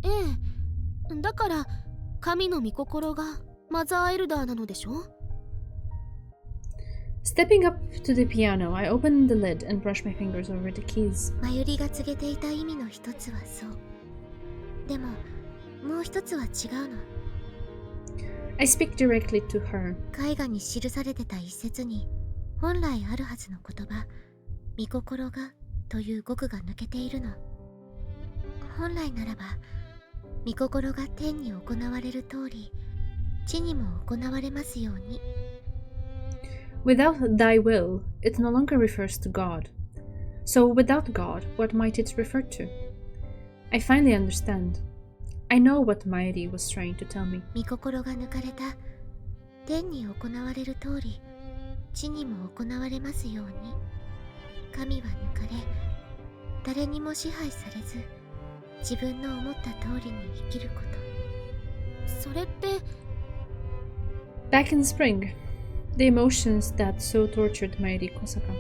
ええ、だから神の御心がマザーエルダーなのでしょ。 Stepping up to the piano, I open the lid and brush my fingers over the keys. マユリが告げていた意味の一つはそう。でももう一つは違うの。 I speak directly to her. 絵画に記されてた一節に本来あるはずの言葉「御心が」という語句が抜けているの。本来ならば御心が天に行われる通り地にも行われますように。 Without thy will, it no longer refers to God. So without God, what might it refer to? I finally understand. I know what Mairi was trying to tell me. 御心が抜かれた天に行われる通り地にも行われますように。神は抜かれ誰にも支配されず自分の思った通りに生きること。それって Back in spring, the emotions that so tortured Mairi Kosaka.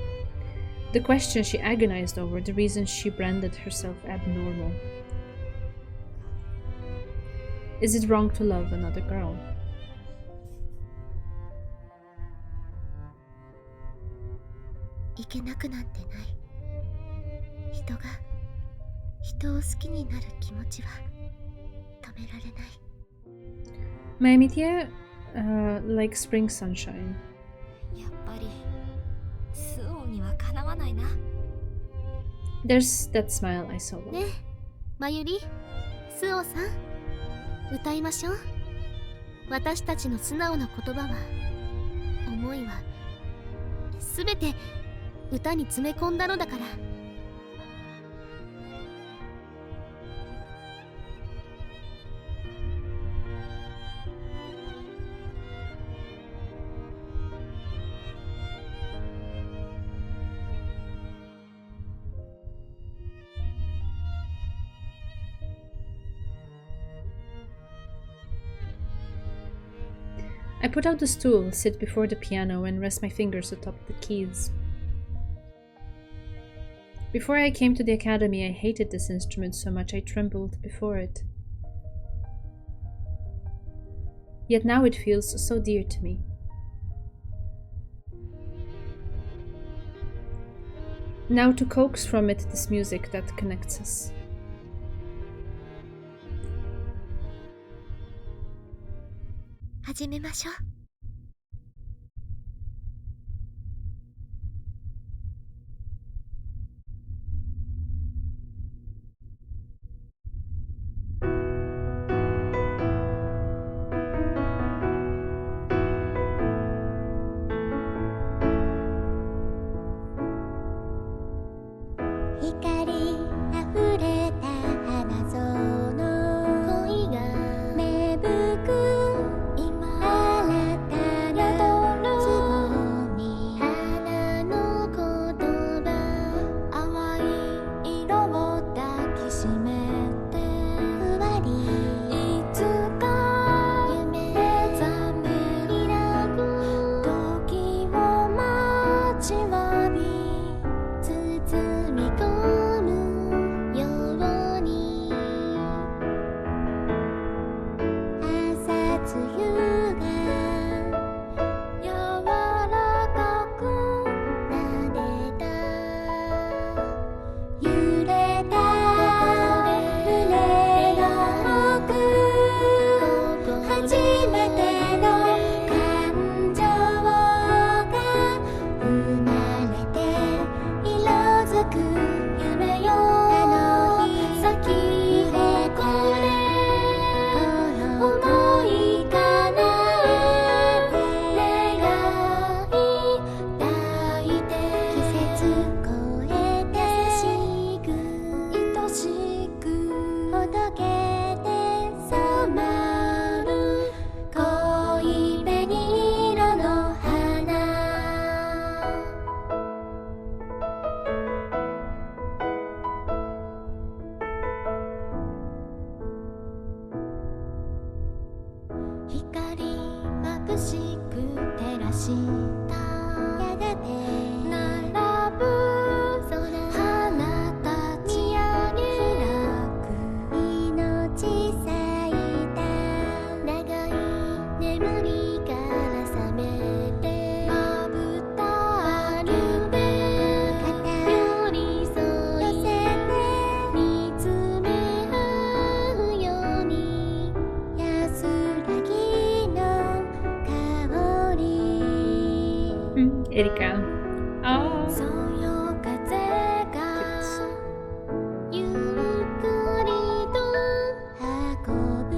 The question she agonized over, the reason she branded herself abnormal. Is it wrong to love another girl? いけなくなんてない。人が人を好きになる気持ちは止められない。Maemitia, like spring sunshine. やっぱりスオンにはかなわないな。 There's that smile I saw. ねえ、まゆり、スオさん、歌いましょう。私たちの素直な言葉は、思いは、すべて歌に詰め込んだのだから。I put out the stool, sit before the piano, and rest my fingers atop the keys. Before I came to the academy, I hated this instrument so much I trembled before it. Yet now it feels so dear to me. Now to coax from it this music that connects us. 始めましょう。光あふれた花園恋が芽吹く今新たなつぼみ花の言葉淡い色を抱きしめてふわりいつか夢覚め開く時を待ちわび包み込むように朝露が柔らかく撫でた揺れた胸の奥初めての感情が生まれて色づく夢よ咲き誇れ思いかなえ願い抱いて季節超えて優しくほどけて染まる恋紅色の花光眩しく照らしたやがて並ぶ花たち見上げ開く命咲いた長い眠りから覚めてまぶたるべ寄り添い見つめ合うように安らぎの香り Erika. Oh. そよ風がゆっくりと運ぶ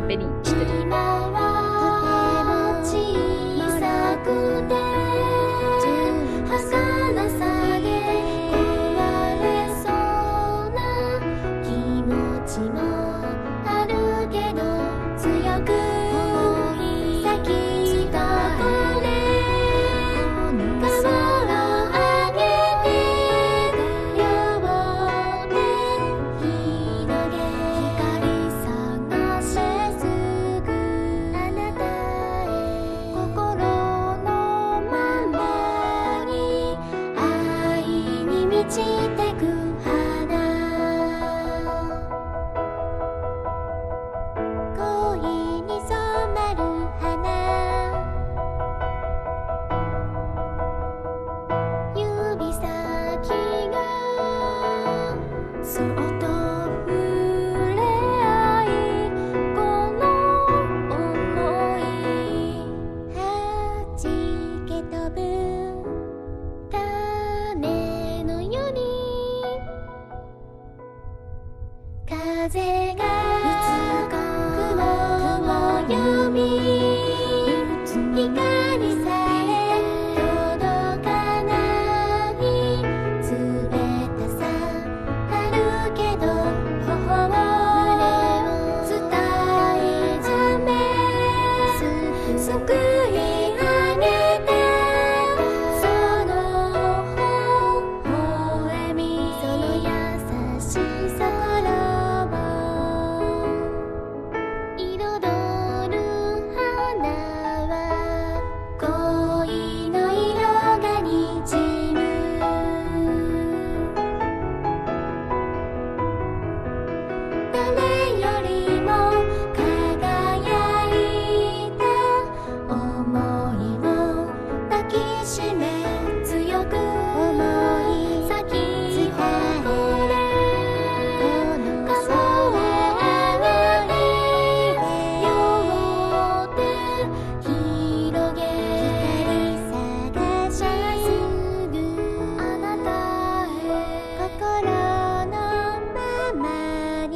Benny してる。今はとても小さくて儚さで壊れそうな気持ちもくい上げてその微笑みその優しさを彩る花は恋の色がにじむ誰よりも輝いた想いを抱きしめ強く咲き誇れこの風によって広げ光探しすぐあなたへ心のままに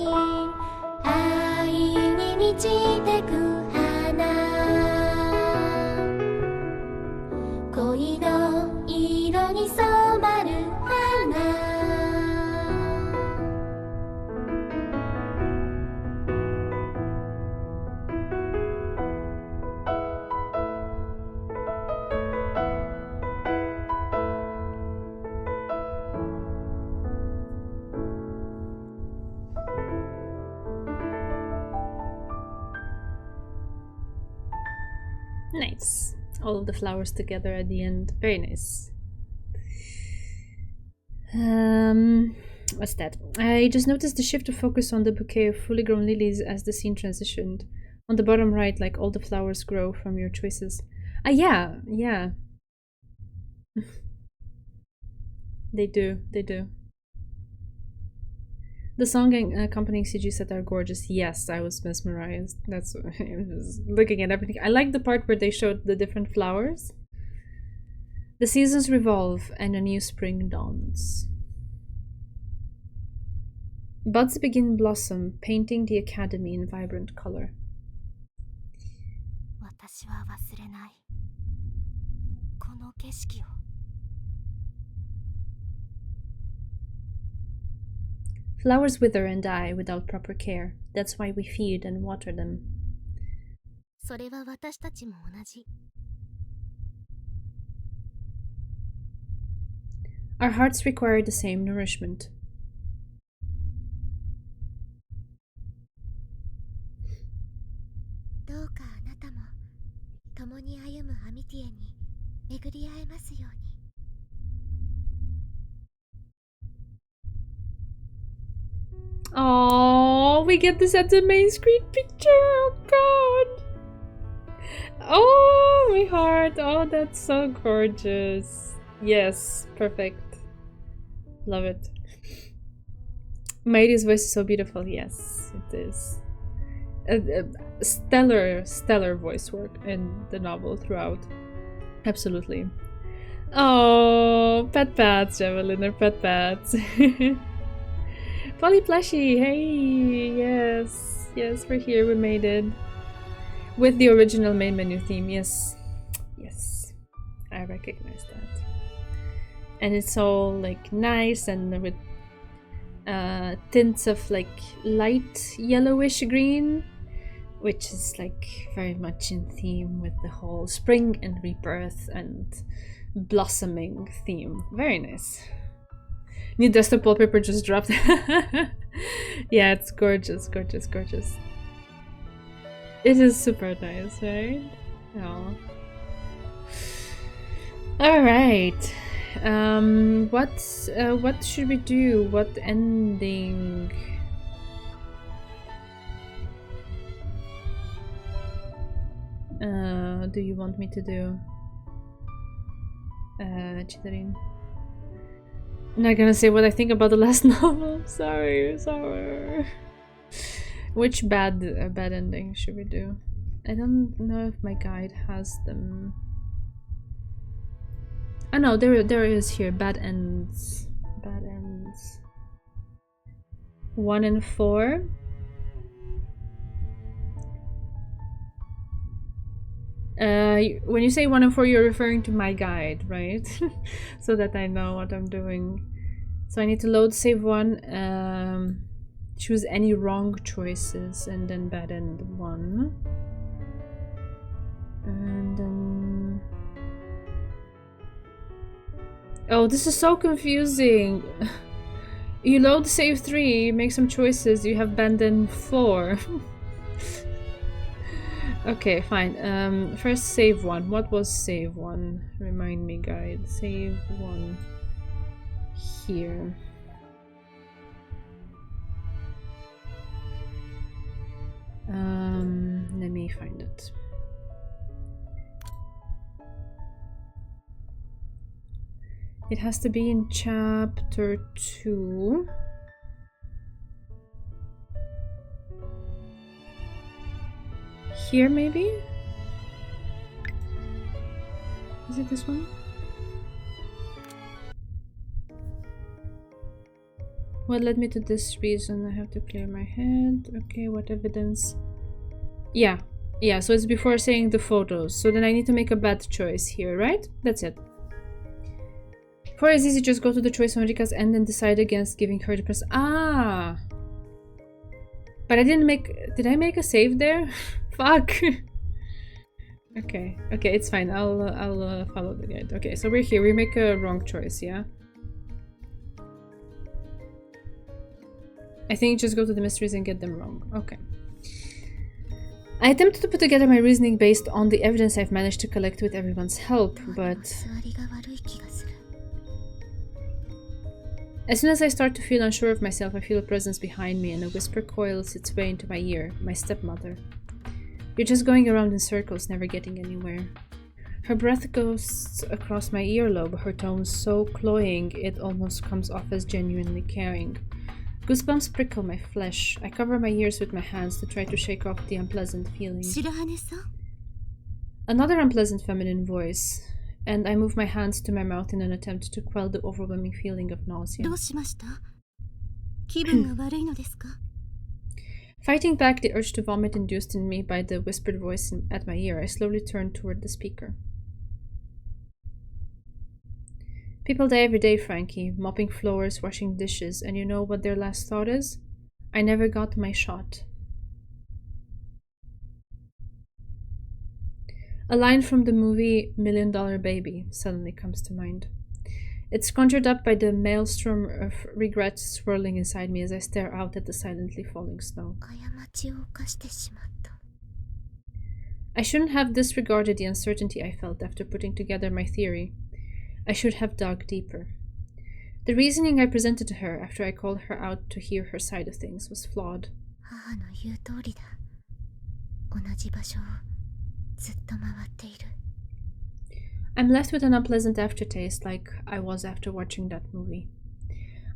愛に満ちてく花恋の色に染まる花Nice. All of the flowers together at the end. Very nice. What's that? I just noticed the shift of focus on the bouquet of fully grown lilies as the scene transitioned. On the bottom right, like all the flowers grow from your choices. Yeah. They do. The song and accompanying CG set are gorgeous. Yes, I was mesmerized. That's what I was looking at everything. I like the part where they showed the different flowers. The seasons revolve and a new spring dawns. Buds begin blossom, painting the academy in vibrant color. 私は忘れないこの景色を Flowers wither and die without proper care. That's why we feed and water them. それは私たちも同じ Our hearts require the same nourishment. どうかあなたも共に歩むアミティエに巡り会えますように Oh, we get this at the main screen picture. Oh god. Oh, my heart. Oh, that's so gorgeous. Yes, perfect. Love it. Maidi's voice is so beautiful. Yes, it is. Stellar voice work in the novel throughout. Absolutely. Oh, pet pats, Javelin, or pet pats. Polly Plushie, hey, yes, we're here, we made it. With the original main menu theme, yes, I recognize that. And it's all like nice and with tints of like light yellowish green, which is like very much in theme with the whole spring and rebirth and blossoming theme. Very nice. New desktop wallpaper just dropped. Yeah, it's gorgeous. It is super nice, right? Oh. Alright. What should we do? What ending? Do you want me to do? Chitarin. I'm not gonna say what I think about the last novel. Sorry. Which bad ending should we do? I don't know if my guide has them. Oh no, there is here. Bad ends. 1 and 4. When you say 1 and 4, you're referring to my guide, right? So that I know what I'm doing. So I need to load save 1, choose any wrong choices, and then bad end 1. And then... Oh, this is so confusing. You load save 3, you make some choices, you have abandoned 4. Okay, fine. First save 1. What was save 1? Remind me, guide. Save 1. Here. Let me find it. It has to be in chapter 2. Here, maybe? Is it this one? What led me to this reason? I have to clear my head. Okay, what evidence? Yeah, so it's before saying the photos. So then I need to make a bad choice here, right? That's it. For it's easy, just go to the choice on Rika's end and decide against giving her the press. Ah! But I didn't make... Did I make a save there? Fuck! Okay, it's fine. I'll follow the guide. Okay, so we're here. We make a wrong choice, yeah? I think just go to the mysteries and get them wrong. Okay. I attempted to put together my reasoning based on the evidence I've managed to collect with everyone's help, but... As soon as I start to feel unsure of myself, I feel a presence behind me and a whisper coils its way into my ear. My stepmother. You're just going around in circles, never getting anywhere. Her breath goes across my earlobe, her tone so cloying it almost comes off as genuinely caring. Goosebumps prickle my flesh. I cover my ears with my hands to try to shake off the unpleasant feeling. Another unpleasant feminine voice, and I move my hands to my mouth in an attempt to quell the overwhelming feeling of nausea. Fighting back the urge to vomit induced in me by the whispered voice at my ear, I slowly turned toward the speaker. People die every day, Frankie, mopping floors, washing dishes, and you know what their last thought is? I never got my shot. A line from the movie $1 Million Baby suddenly comes to mind. It's conjured up by the maelstrom of regret swirling inside me as I stare out at the silently falling snow. I shouldn't have disregarded the uncertainty I felt after putting together my theory. I should have dug deeper. The reasoning I presented to her after I called her out to hear her side of things was flawed. I'm left with an unpleasant aftertaste like I was after watching that movie.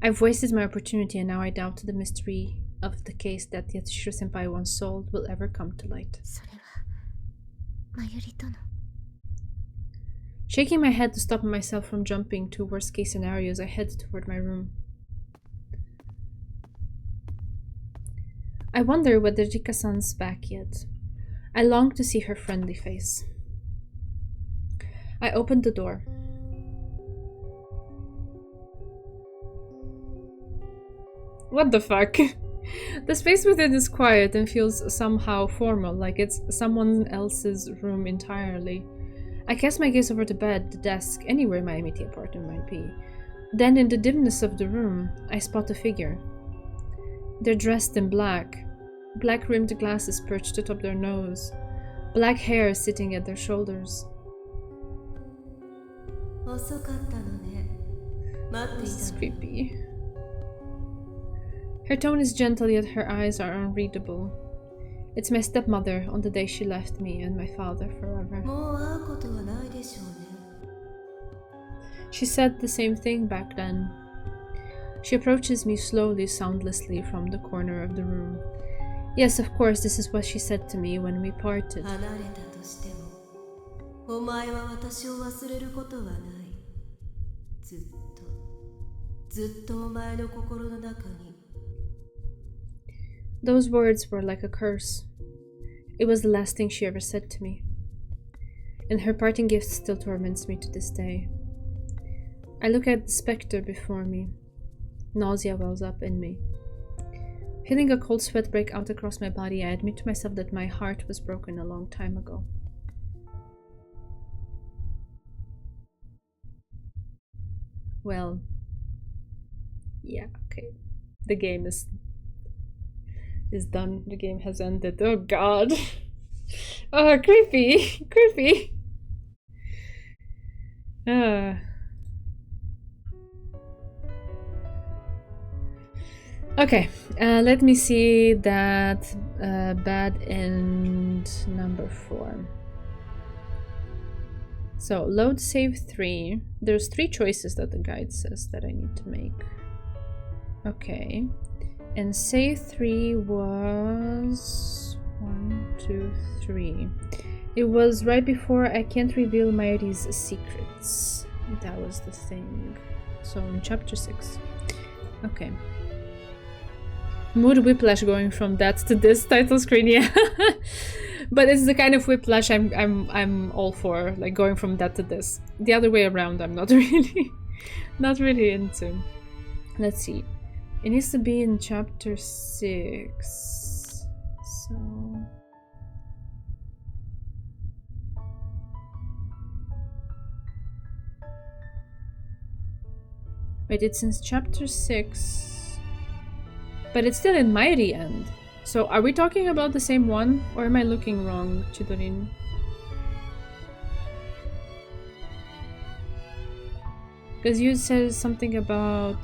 I've wasted my opportunity and now I doubt the mystery of the case that Yatsushiro-senpai once solved will ever come to light. Shaking my head to stop myself from jumping to worst-case scenarios, I head toward my room. I wonder whether Rika-san's back yet. I long to see her friendly face. I opened the door. What the fuck? The space within is quiet and feels somehow formal, like it's someone else's room entirely. I cast my gaze over the bed, the desk, anywhere my immediate apartment might be. Then, in the dimness of the room, I spot a figure. They're dressed in black. Black-rimmed glasses perched atop their nose. Black hair sitting at their shoulders. This is creepy. Her tone is gentle, yet her eyes are unreadable. It's my stepmother on the day she left me, and my father forever. She said the same thing back then. She approaches me slowly, soundlessly from the corner of the room. Yes, of course, this is what she said to me when we parted. Those words were like a curse. It was the last thing she ever said to me. And her parting gift still torments me to this day. I look at the specter before me. Nausea wells up in me. Feeling a cold sweat break out across my body, I admit to myself that my heart was broken a long time ago. Well, yeah, okay. The game is done. The game has ended. Oh god. Oh, creepy. Creepy. Okay, let me see that bad end number 4. So, load save 3. There's 3 choices that the guide says that I need to make. Okay. And save 3 was 1, 2, 3. It was right before I can't reveal Mairi's secrets. That was the thing. So in chapter 6. Okay. Mood whiplash going from that to this title screen, yeah. But it's the kind of whiplash I'm all for, like going from that to this. The other way around I'm not really into. Let's see. It needs to be in chapter 6. So wait, it's in chapter 6. But it's still in Mighty End. So are we talking about the same one? Or am I looking wrong, Chidorin? Because you said something about...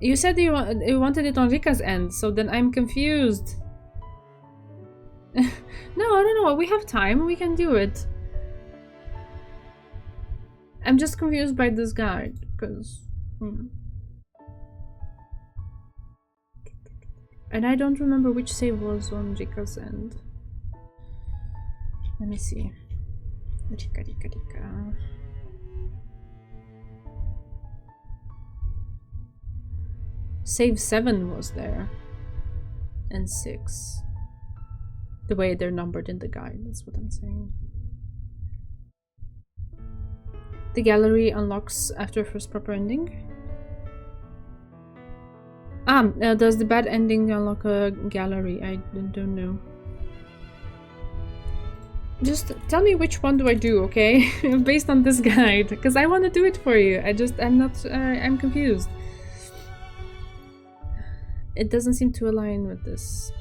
You said you wanted it on Rika's end, so then I'm confused. No, we have time, we can do it. I'm just confused by this guide, because... And I don't remember which save was on Rika's end. Let me see. Rika. Save 7 was there. And 6. The way they're numbered in the guide, that's what I'm saying. The gallery unlocks after first proper ending. Does the bad ending unlock a gallery? I don't know. Just tell me which one do I do, okay? Based on this guide, because I want to do it for you. I'm confused. It doesn't seem to align with this.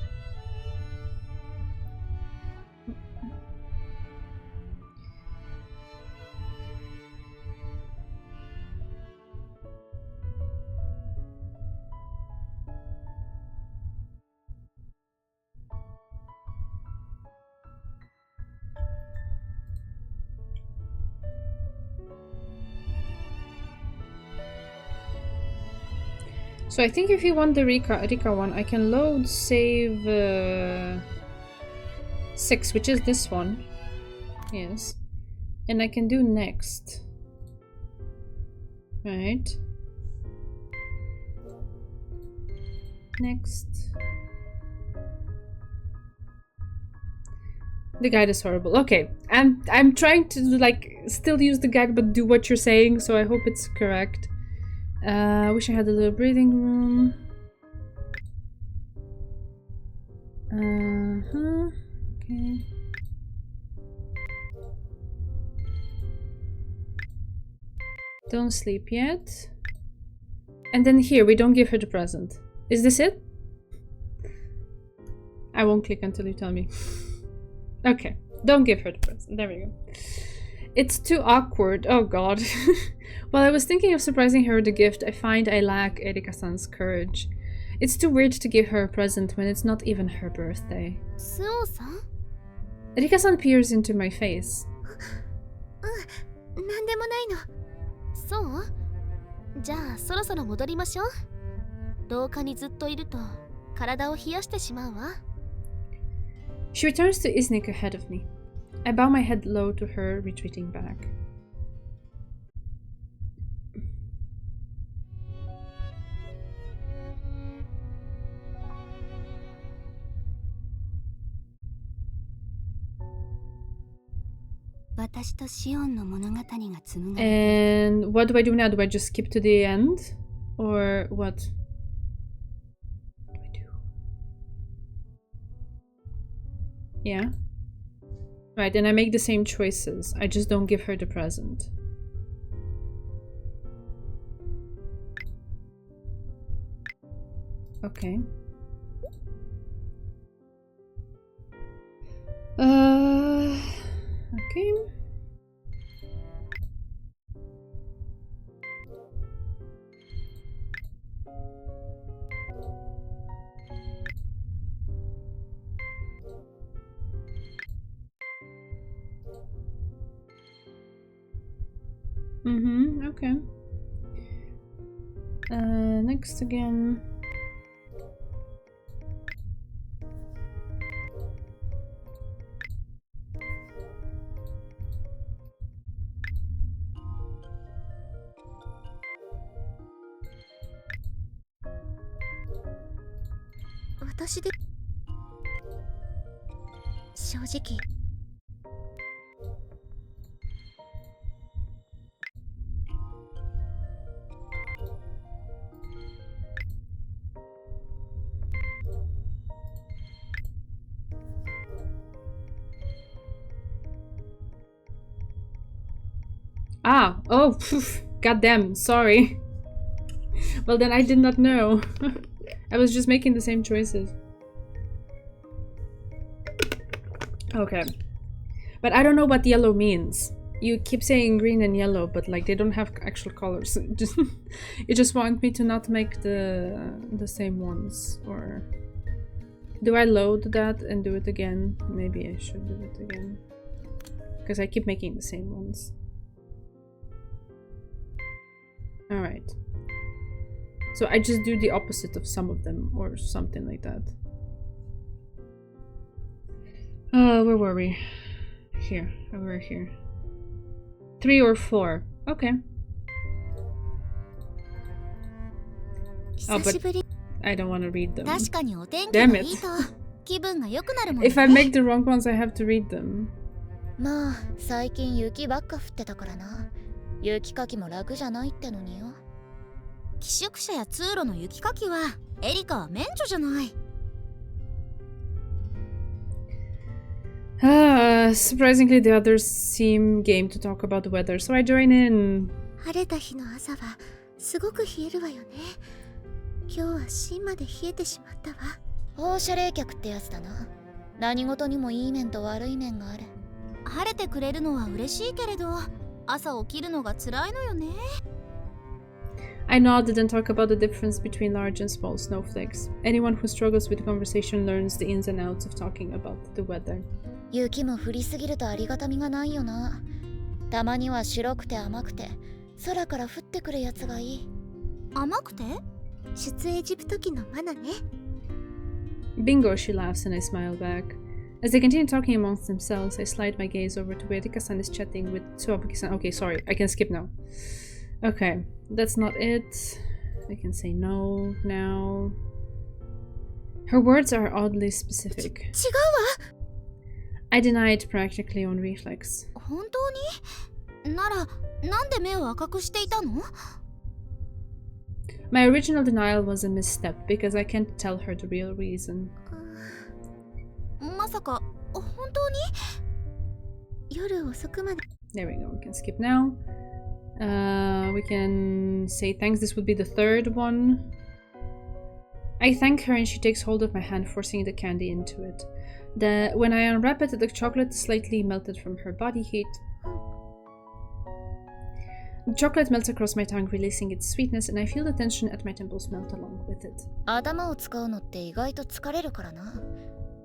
So I think if you want the Rika one, I can load save 6, which is this one. Yes. And I can do next. Right. Next. The guide is horrible. Okay. I'm trying to like still use the guide but do what you're saying, so I hope it's correct. Wish I had a little breathing room. Okay. Don't sleep yet. And then here, we don't give her the present. Is this it? I won't click until you tell me. Okay, don't give her the present. There we go. It's too awkward. Oh god. While I was thinking of surprising her with a gift, I find I lack Erika-san's courage. It's too weird to give her a present when it's not even her birthday. Suo-san? Erika-san peers into my face. なんでもないの。そう？じゃあそろそろ戻りましょう。廊下にずっといると体を冷やしてしまうわ。She returns to Iznik ahead of me. I bow my head low to her, retreating back. And what do I do now? Do I just skip to the end? Or what? What do I do? Yeah? Right, and I make the same choices. I just don't give her the present. Okay. Okay. Okay. Next again.私で正直 Ah, oh, poof, goddamn, sorry. Well, then I did not know. I was just making the same choices. Okay. But I don't know what yellow means. You keep saying green and yellow, but like they don't have actual colors. You just want me to not make the same ones, or do I load that and do it again? Maybe I should do it again, because I keep making the same ones. All right. So I just do the opposite of some of them, or something like that. Where were we? Here. We're here. 3 or 4. Okay. Oh, but I don't want to read them. 確かにお天気 Damn が it. いいと気分が良くなるもんね If I make the wrong ones, I have to read them. まあ最近雪ばっか降ってたからな。雪かきも楽じゃないってのによ。寄宿舎や通路の雪かきはエリカは免除じゃない Surprisingly, the others seem game to talk about the weather, so I join in. 晴れた日の朝はすごく冷えるわよね今日は芯まで冷えてしまったわ放射冷却ってやつだな。何事にもいい面と悪い面がある。晴れてくれるのは嬉しいけれど朝起きるのが辛いのよね I nodded and talk about the difference between large and small snowflakes. Anyone who struggles with conversation learns the ins and outs of talking about the weather. 雪も降りすぎるとありがたみがないよな。たまには白くて甘くて空から降ってくるやつがいい。甘くて出エジプト期のマナね Bingo, she laughs and I smile back. As they continue talking amongst themselves, I slide my gaze over to where Rika-san is chatting with Tsuabuki-san. Okay, sorry, I can skip now. Okay, that's not it. I can say no now. Her words are oddly specific. 違うわ I denied practically on reflex. 本当にならなんで目を赤くしていたの My original denial was a misstep because I can't tell her the real reason. まさか本当に夜遅くまで There we go, we can skip now. We can say thanks. This would be the third one. I thank her and she takes hold of my hand, forcing the candy into it. When I unwrap it, the chocolate slightly melted from her body heat. The chocolate melts across my tongue, releasing its sweetness, and I feel the tension at my temples melt along with it. 頭を使うのって意外と疲れるからな。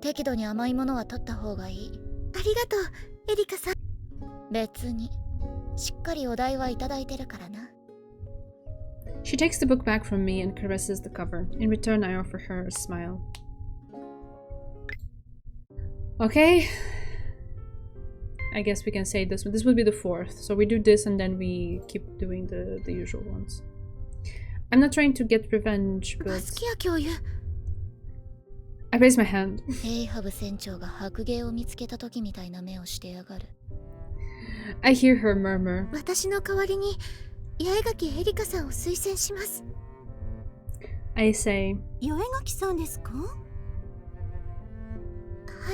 適度に甘いものは取った方がいい。ありがとうエリカさん別にしっかりお代はいただいてるからな。She takes the book back from me and caresses the cover. In return, I offer her a smile. Okay. I guess we can say this one. This will be the fourth. So we do this and then we keep doing the usual ones. I'm not trying to get revenge, バ but スキア教諭 I raise my hand. ヘイハブ船長が白芸を見つけた時みたいな目をしてやがる。I hear her murmur. 私の代わりに八重垣エリカさんを推薦します I say, 八重垣さんですかは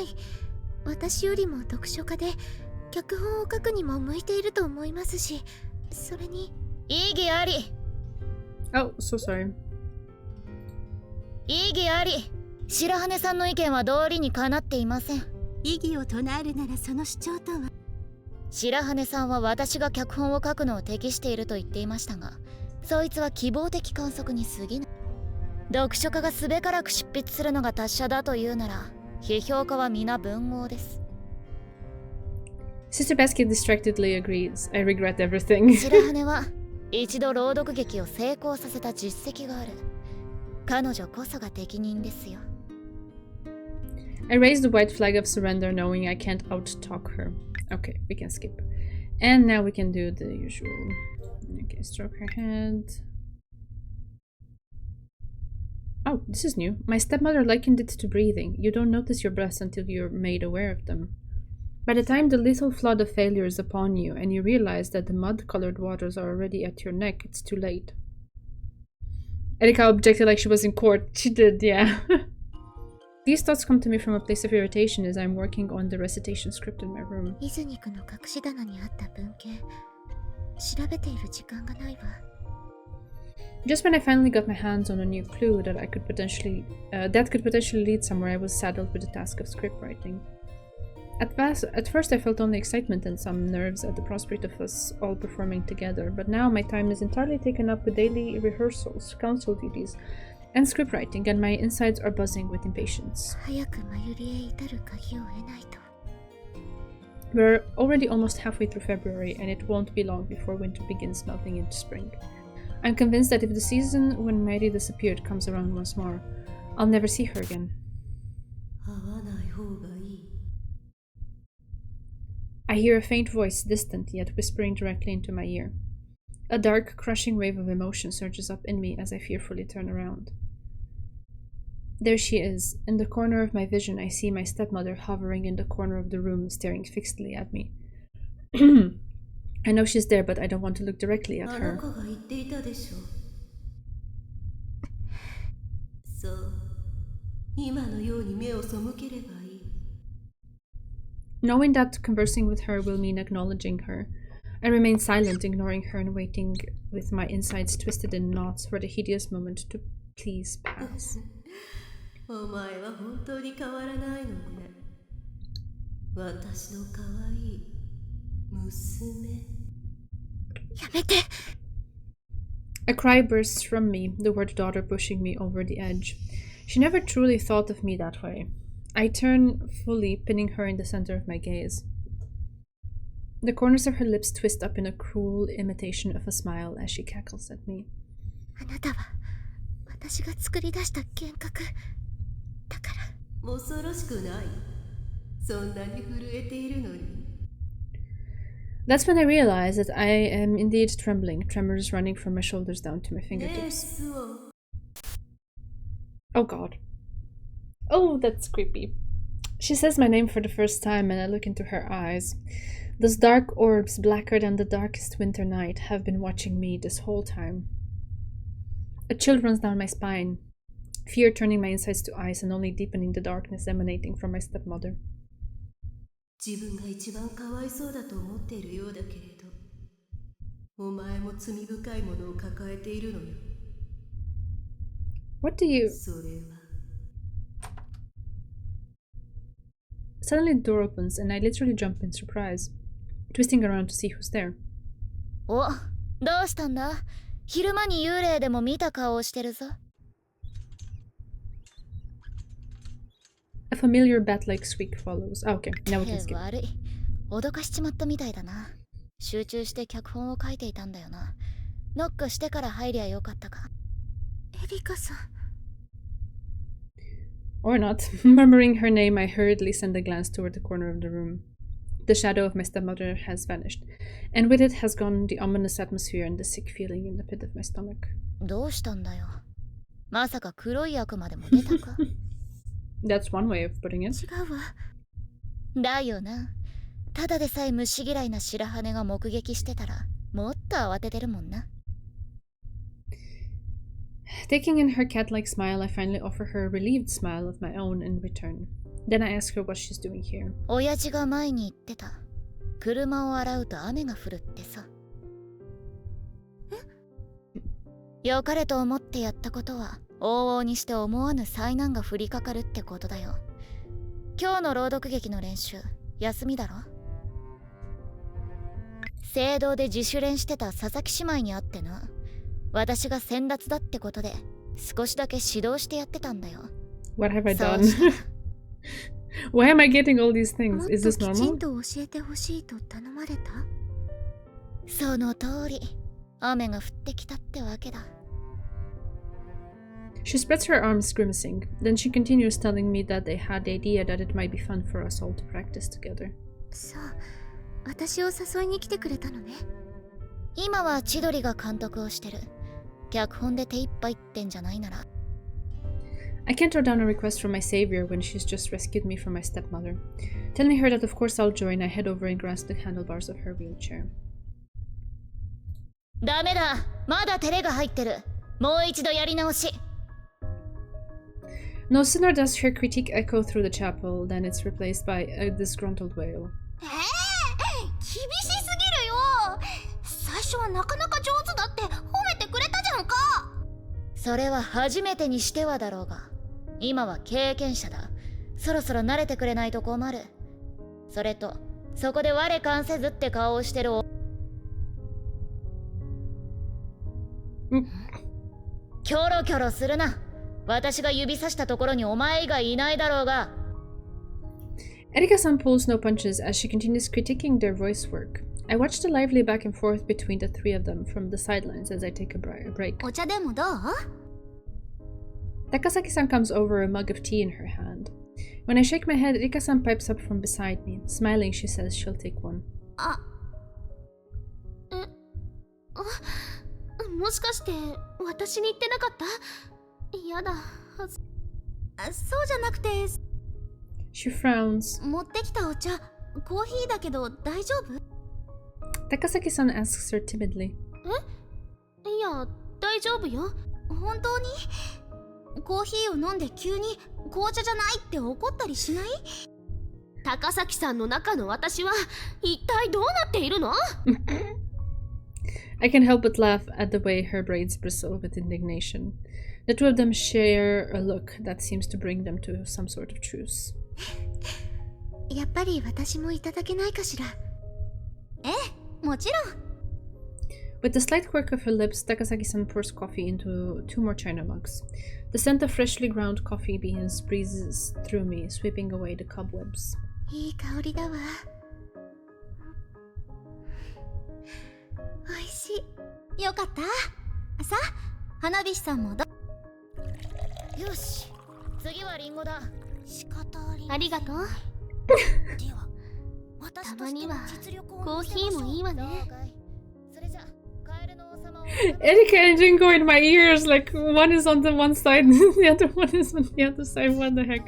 い私よりも読書家で脚本を書くにも向いていると思いますし、それに異議あり。 Oh, so sorry. 異議あり。白羽さんの意見は道理にかなっていません。異議を唱えるならその主張とは。白羽さんは私が脚本を書くのを適していると言っていましたが、そいつは希望的観測に過ぎない。読書家がすべからく執筆するのが達者だというなら、批評家は皆文豪です。Sister Basket distractedly agrees. I regret everything. 白羽は一度朗読劇を成功させた実績がある。彼女こそが適任ですよ。I raise the white flag of surrender, knowing I can't out-talk her. Okay, we can skip. And now we can do the usual. Okay, stroke her head. Oh, this is new. My stepmother likened it to breathing. You don't notice your breaths until you're made aware of them. By the time the little flood of failure is upon you and you realize that the mud-colored waters are already at your neck, it's too late. Erika objected like she was in court. She did, yeah. These thoughts come to me from a place of irritation as I'm working on the recitation script in my room. イズニクの隠し棚にあった文献、調べている時間がないわ。Just when I finally got my hands on a new clue that could potentially lead somewhere, I was saddled with the task of script writing. At first I felt only excitement and some nerves at the prospect of us all performing together, but now my time is entirely taken up with daily rehearsals, council duties, and script writing, and my insides are buzzing with impatience. 早くマユリへ至る鍵を得ないと。 We're already almost halfway through February, and it won't be long before winter begins melting into spring. I'm convinced that if the season when Mary disappeared comes around once more, I'll never see her again. I hear a faint voice, distant yet whispering directly into my ear. A dark, crushing wave of emotion surges up in me as I fearfully turn around. There she is. In the corner of my vision, I see my stepmother hovering in the corner of the room, staring fixedly at me. I know she's there, but I don't want to look directly at her. Knowing that conversing with her will mean acknowledging her, I remain silent, ignoring her and waiting with my insides twisted in knots for the hideous moment to please pass. A cry bursts from me, the word daughter pushing me over the edge. She never truly thought of me that way. I turn fully, pinning her in the center of my gaze. The corners of her lips twist up in a cruel imitation of a smile as she cackles at me. あなたは私が作り出した幻覚だから。恐ろしくない。そんなに震えているのに。That's when I realize that I am indeed trembling, tremors running from my shoulders down to my fingertips. Oh god. Oh, that's creepy. She says my name for the first time and I look into her eyes. Those dark orbs, blacker than the darkest winter night, have been watching me this whole time. A chill runs down my spine, fear turning my insides to ice and only deepening the darkness emanating from my stepmother. 自分が一番かわいそうだと思っているようだけれど、お前も罪深いものを抱えているのよ。What do you... それは。 Suddenly the door opens and I literally jump in surprise, twisting around to see who's there. お、どうしたんだ？昼間に幽霊でも見た顔をしてるぞ。A familiar bat-like squeak follows. Ah, okay, now we can skip. 悪い。脅かしちまったみたいだな。集中して脚本を書いていたんだよな。ノックしてから入りゃよかったか。エリカさん。 Or not. Murmuring her name, I hurriedly send a glance toward the corner of the room. The shadow of my stepmother has vanished, and with it has gone the ominous atmosphere and the sick feeling in the pit of my stomach. どうしたんだよ。まさか黒い悪魔でも出たか。That's one way of putting it. 違うわ。だよな。ただでさえ虫嫌いな白羽が目撃してたら、もっと慌ててるもんな。Taking in her cat-like smile, I finally offer her a relieved smile of my own in return. Then I ask her what she's doing here. 親父が前に言ってた。車を洗うと雨が降るってさ。良かれと思ってやったことは往々にして思わぬ災難が降りかかるってことだよ。今日の朗読劇の練習休みだろ。聖堂で自主練してた佐々木姉妹に会ってな。私が先達だってことで少しだけ指導してやってたんだよ。What have I done? Why am I getting all these things? Is this もっときち normal? んと教えてほしいと頼まれた？その通り。雨が降ってきたってわけだ。She spreads her arms, grimacing. Then she continues telling me that they had the idea that it might be fun for us all to practice together. そう、私を誘いに来てくれたのね。今は千鳥が監督をしてる。脚本で手一杯ってんじゃないなら。I can't throw down a request from my savior when she's just rescued me from my stepmother. Telling her that of course I'll join, I head over and grasp the handlebars of her wheelchair. ダメだ、まだ照れが入ってる。もう一度やり直し。No sooner does her critique echo through the chapel than it's replaced by a disgruntled wail. 厳しすぎるよ。最初はなかなか上手だって褒めてくれたじゃんか。それは初めてにしてはだろうが。今は経験者だ。そろそろ慣れてくれないと困る。それと、そこで我関せずって顔をしてるキョロキョロするな。私が指さしたところにお前以外いないだろうが。Erika-san pulls no punches as she continues critiquing their voice work. I watch the lively back and forth between the three of them from the sidelines as I take a break. お茶でもどう？ Takasaki-san comes over, a mug of tea in her hand. When I shake my head, Erika-san pipes up from beside me. Smiling, she says she'll take one. もしかして私に言ってなかった？やだ。そうじゃなくて、 She frowns. 持ってきたお茶コーヒーだけど大丈夫？ Takasaki-san asks her timidly. いや、大丈夫よ。本当に？コーヒーを飲んで急に紅茶じゃないって怒ったりしない？高崎さんの中の私は一体どうなっているの？ I can't help but laugh at the way her braids bristle with indignation. The two of them share a look that seems to bring them to some sort of truce. やっぱり私もいただけないかしら。もちろん。 With a slight quirk of her lips, Takasaki-san pours coffee into 2 more china mugs. The scent of freshly ground coffee beans breezes through me, sweeping away the cobwebs. いい香りだわ。おいしい。よかった。さあ、花火師さんもよし、次はリンゴだ。仕方ありがとう。たまにはコーヒーもいいわね。それじゃ、カエルの王様を Erika and Jingo in my ears, like one is on the one side and the other one is on the other side. What the heck?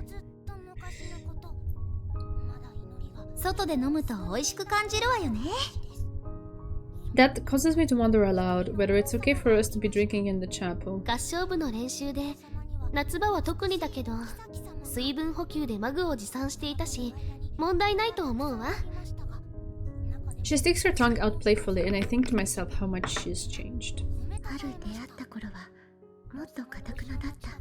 外で飲むと美味しく感じるわよね。 That causes me to wonder aloud whether it's okay for us to be drinking in the chapel. 合唱部の練習で夏場は特にだけど水分補給でマグを持参していたし問題ないと思うわ。 She sticks her tongue out playfully, and I think to myself how much she's changed. 春出会った頃はもっと堅くなだった。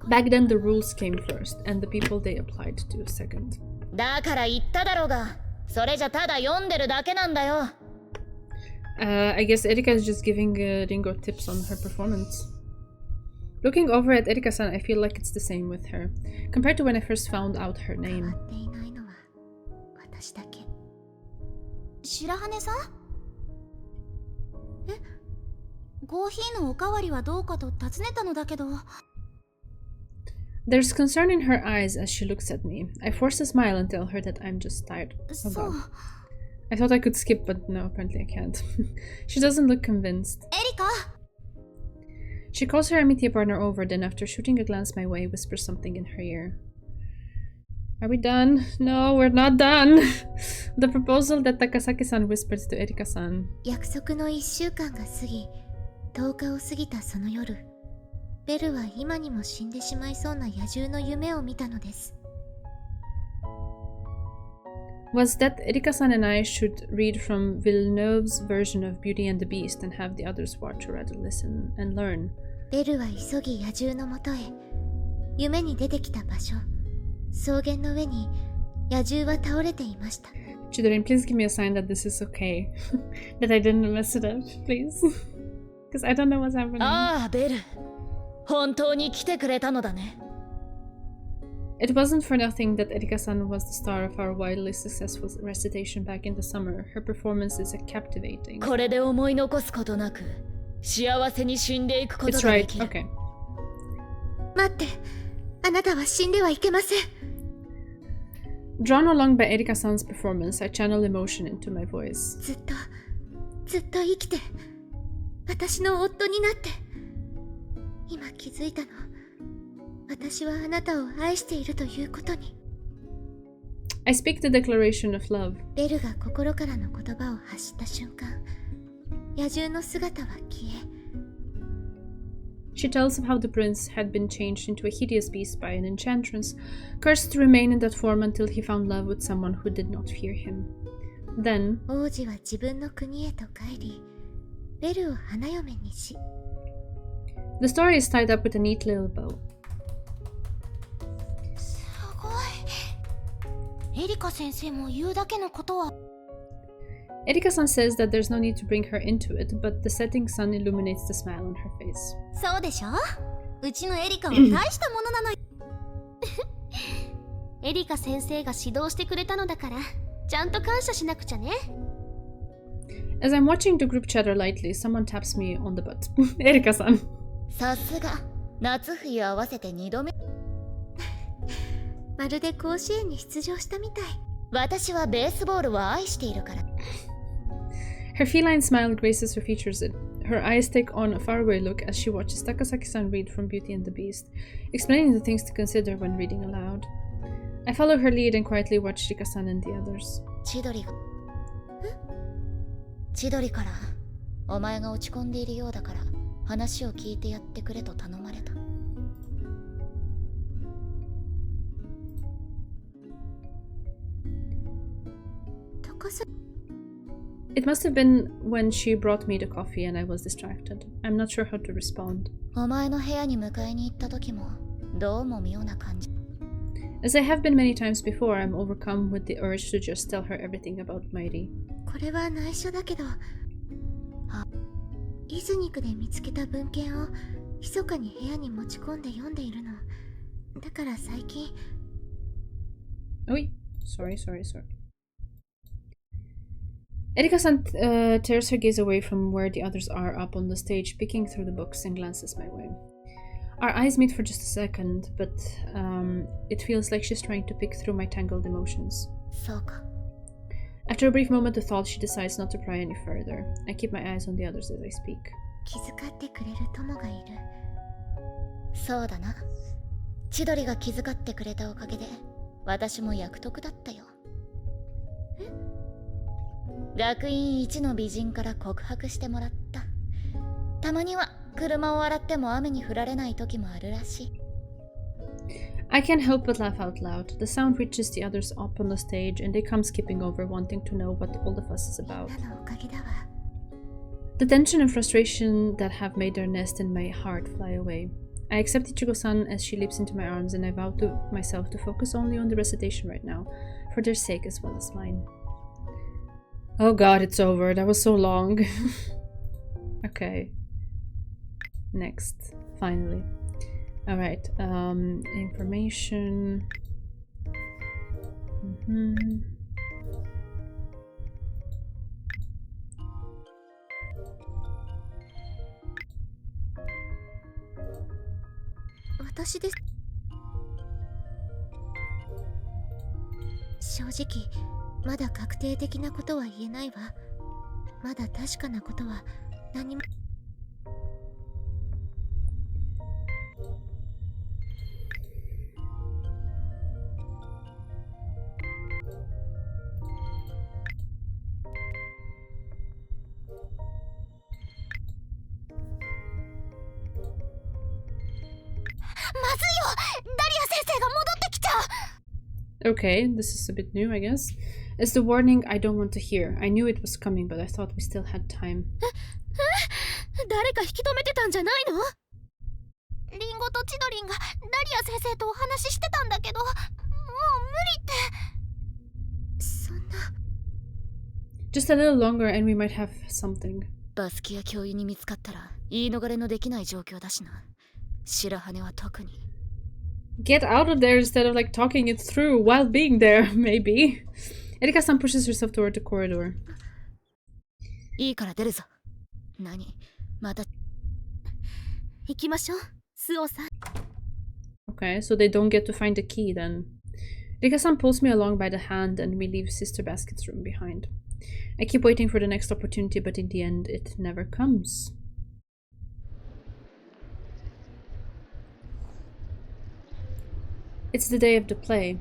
Back then, the rules came first, and the people they applied to second. だから言っただろうが、それじゃただ読んでるだけなんだよ。I guess Erika is just giving Ringo tips on her performance. Looking over at Erika-san, I feel like it's the same with her, compared to when I first found out her 変 name. わっていないのは私だけ。白羽さん？コーヒーのおかわりはどうかと尋ねたのだけど。 There's concern in her eyes as she looks at me. I force a smile and tell her that I'm just tired. Oh そう。 god. I thought I could skip, but no, apparently I can't. She doesn't look convinced. エリカ。 She calls her Amitia partner over, then after shooting a glance my way, whispers something in her ear. Are we done? No, we're not done. The proposal that Takasaki-san whispers to Erika-san. 約束の1週間が過ぎ、10日を過ぎたその夜、ベルは今にも死んでしまいそうな野獣の夢を見たのです。Was that Erika-san and I should read from Villeneuve's version of Beauty and the Beast and have the others watch or rather listen and learn? ベルは急ぎ野獣のもとへ。夢に出てきた場所、草原の上に野獣は倒れていました。Chidori, please give me a sign that this is okay. That I didn't mess it up, please. Because I don't know what's happening. ああ、ベル。本当に来てくれたのだね。It wasn't for nothing that Erika-san was the star of our wildly successful recitation back in the summer. Her performance is captivating. これで思い残すことなく、幸せに死んでいくこと It's がで right. きる。Okay. 待って、あなたは死んではいけません。Drawn along by Erika-san's performance, I channel emotion into my voice. ずっと生きて、私の夫になって。今気づいたの。私はあなたを愛しているということに。I speak the declaration of love. ベルが心からの言葉を発した瞬間、野獣の姿は消え、She tells of how the prince had been changed into a hideous beast by an enchantress, cursed to remain in that form until he found love with someone who did not fear him. Then, 王子は自分の国へと帰り、ベルを花嫁にし。the story is tied up with a neat little bow. すごい。エリカ先生も言うだけのことは。Erika-san says that there's no need to bring her into it, but the setting sun illuminates the smile on her face. そうでしょ。うちのエリカは大したものなのよ。エリカ先生が指導してくれたのだから、ちゃんと感謝しなくちゃね。As I'm watching the group chatter lightly, someone taps me on the butt. Erika-san. さすが、夏冬合わせて2度目。まるで甲子園に出場したみたい。私はベースボールを愛しているから。Her feline smile graces her features. Her eyes take on a faraway look as she watches Takasaki-san read from Beauty and the Beast, explaining the things to consider when reading aloud. I follow her lead and quietly watch Rika-san and the others. 千鳥からお前が落ち込んでいるようだから話を聞いてやってくれと頼まれた。高さ。It must have been when she brought me the coffee and I was distracted. I'm not sure how to respond. お前の部屋に迎えに行った時もどうも妙な感じ。As I have been many times before, I'm overcome with the urge to just tell her everything about Mighty. これは内緒だけど、イズニクで見つけた文献を密かに部屋に持ち込んで読んでいるの。だから最近。Oi, sorry. Erika-san tears her gaze away from where the others are up on the stage, picking through the books and glances my way. Our eyes meet for just a second, but it feels like she's trying to pick through my tangled emotions. そうか。After a brief moment of thought, she decides not to pry any further. I keep my eyes on the others as I speak. 気遣ってくれる友がいる。そうだな。千鳥が気遣ってくれたおかげで私も役得だったよ。学院一の美人から告白してもらった。たまには車を洗っても雨に降られない時もあるらしい。I can't help but laugh out loud. The sound reaches the others up on the stage and they come skipping over, wanting to know what all the fuss is about. みんなのおかげだわ。 The tension and frustration that have made their nest in my heart fly away. I accept Ichigo-san as she leaps into my arms and I vow to myself to focus only on the recitation right now, for their sake as well as mine. Oh god, it's over. That was so long. Okay. Next. Finally. Alright. Information.私です。正直、まだ確定的なことは言えないわ。まだ確かなことは何も。Okay, this is a bit new, I guess. It's the warning I don't want to hear. I knew it was coming, but I thought we still had time. 誰か引き止めてたんじゃないの？リンゴとチドリンがダリア先生とお話ししてたんだけど、もう無理って。そんな。Just a little longer and we might have something. バスキア教諭に見つかったら言い逃れのできない状況だしな。白羽は特に。Get out of there instead of like talking it through while being there, maybe. Erika-san pushes herself toward the corridor. いいから出るぞ。何？また。行きましょう、スオさん。Okay, so they don't get to find the key then. Erika-san pulls me along by the hand and we leave Sister Basket's room behind. I keep waiting for the next opportunity, but in the end, it never comes. It's the day of the play,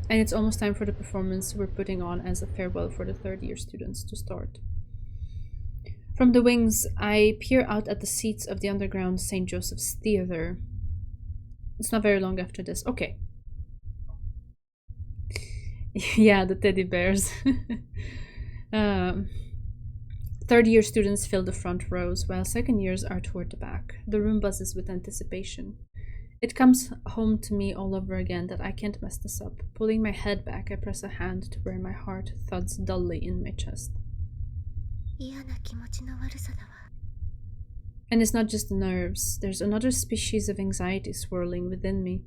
and it's almost time for the performance we're putting on as a farewell for the third-year students to start. From the wings, I peer out at the seats of the underground St. Joseph's Theatre. It's not very long after this. Okay. Yeah, the teddy bears. Third-year students fill the front rows, while second years are toward the back. The room buzzes with anticipation. It comes home to me all over again that I can't mess this up. Pulling my head back, I press a hand to where my heart thuds dully in my chest. And it's not just the nerves. There's another species of anxiety swirling within me.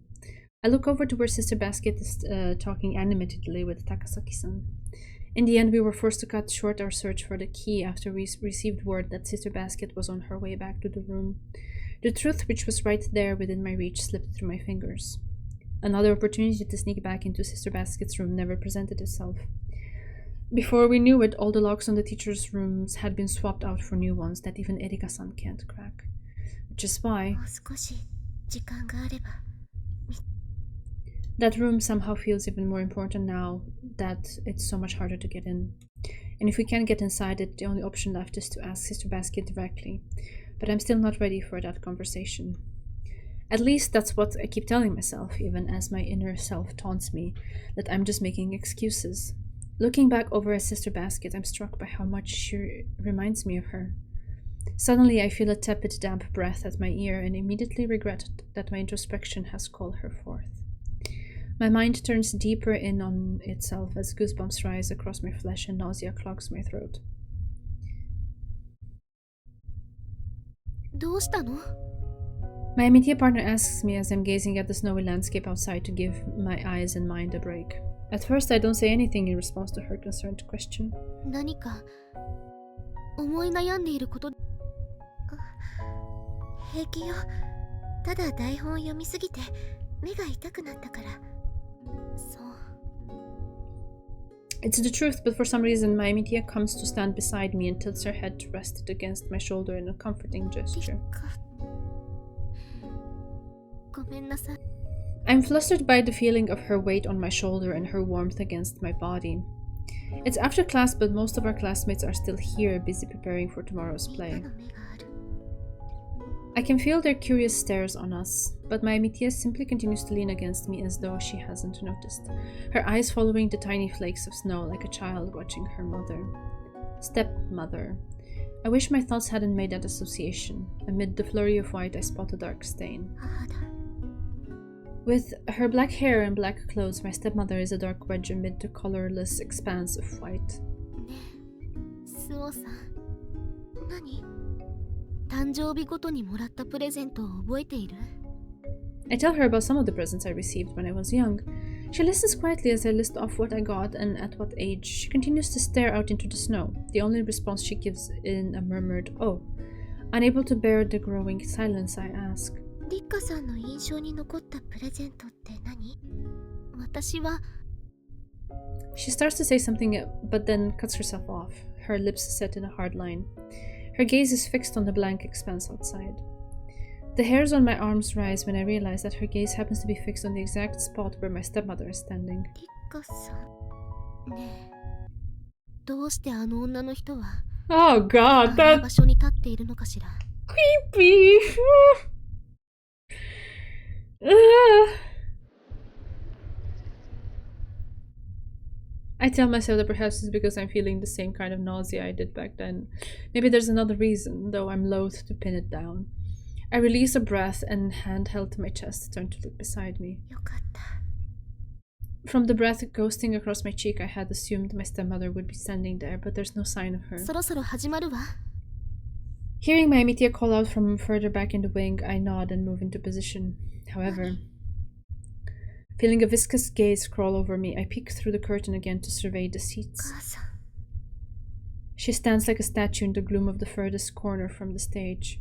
I look over to where Sister Basket is talking animatedly with Takasaki-san. In the end, we were forced to cut short our search for the key after we received word that Sister Basket was on her way back to the room. The truth, which was right there within my reach, slipped through my fingers. Another opportunity to sneak back into Sister Basket's room never presented itself. Before we knew it, all the locks on the teachers' rooms had been swapped out for new ones that even Erika-san can't crack. Which is why that room somehow feels even more important now that it's so much harder to get in. And if we can't get inside it, the only option left is to ask Sister Basket directly. But I'm still not ready for that conversation. At least that's what I keep telling myself, even as my inner self taunts me that I'm just making excuses. Looking back over at Sister Basket, I'm struck by how much she reminds me of her. Suddenly, I feel a tepid, damp breath at my ear and immediately regret that my introspection has called her forth. My mind turns deeper in on itself as goosebumps rise across my flesh and nausea clogs my throat. どうしたの? My immediate partner asks me as I'm gazing at the snowy landscape outside to give my eyes and mind a break. At first, I don't say anything in response to her concerned question. 何か思い悩んでいること？平気よ。ただ台本を読みすぎて目が痛くなったから。そう。It's the truth, but for some reason, my Amitia comes to stand beside me and tilts her head to rest it against my shoulder in a comforting gesture. ごめんなさい。I'm flustered by the feeling of her weight on my shoulder and her warmth against my body. It's after class, but most of our classmates are still here, busy preparing for tomorrow's play. I can feel their curious stares on us, but my Amitia simply continues to lean against me as though she hasn't noticed, her eyes following the tiny flakes of snow like a child watching her mother. Stepmother. I wish my thoughts hadn't made that association. Amid the flurry of white, I spot a dark stain. With her black hair and black clothes, my stepmother is a dark wedge amid the colorless expanse of white. スオさん、何？誕生日ごとにもらったプレゼントを覚えている？ I tell her about some of the presents I received when I was young. She listens quietly as I list off what I got and at what age. She continues to stare out into the snow. The only response she gives in a murmured, "Oh." Unable to bear the growing silence, I ask. リッカさんの印象に残ったプレゼントって何？私は。 She starts to say something but then cuts herself off, her lips set in a hard line. Her gaze is fixed on the blank expanse outside. The hairs on my arms rise when I realize that her gaze happens to be fixed on the exact spot where my stepmother is standing. リッカさん。ねえ。どうしてあの女の人は Oh god, あんな that 場所に立っているのかしら。 creepy! I tell myself that perhaps it's because I'm feeling the same kind of nausea I did back then. Maybe there's another reason, though I'm loath to pin it down. I release a breath and hand held to my chest turned to look beside me. よかった。 From the breath ghosting across my cheek, I had assumed my stepmother would be standing there, but there's no sign of her. そろそろ始まるわ。 Hearing my Amitia call out from further back in the wing, I nod and move into position. However, feeling a viscous gaze crawl over me, I peek through the curtain again to survey the seats. 母さん。 She stands like a statue in the gloom of the furthest corner from the stage.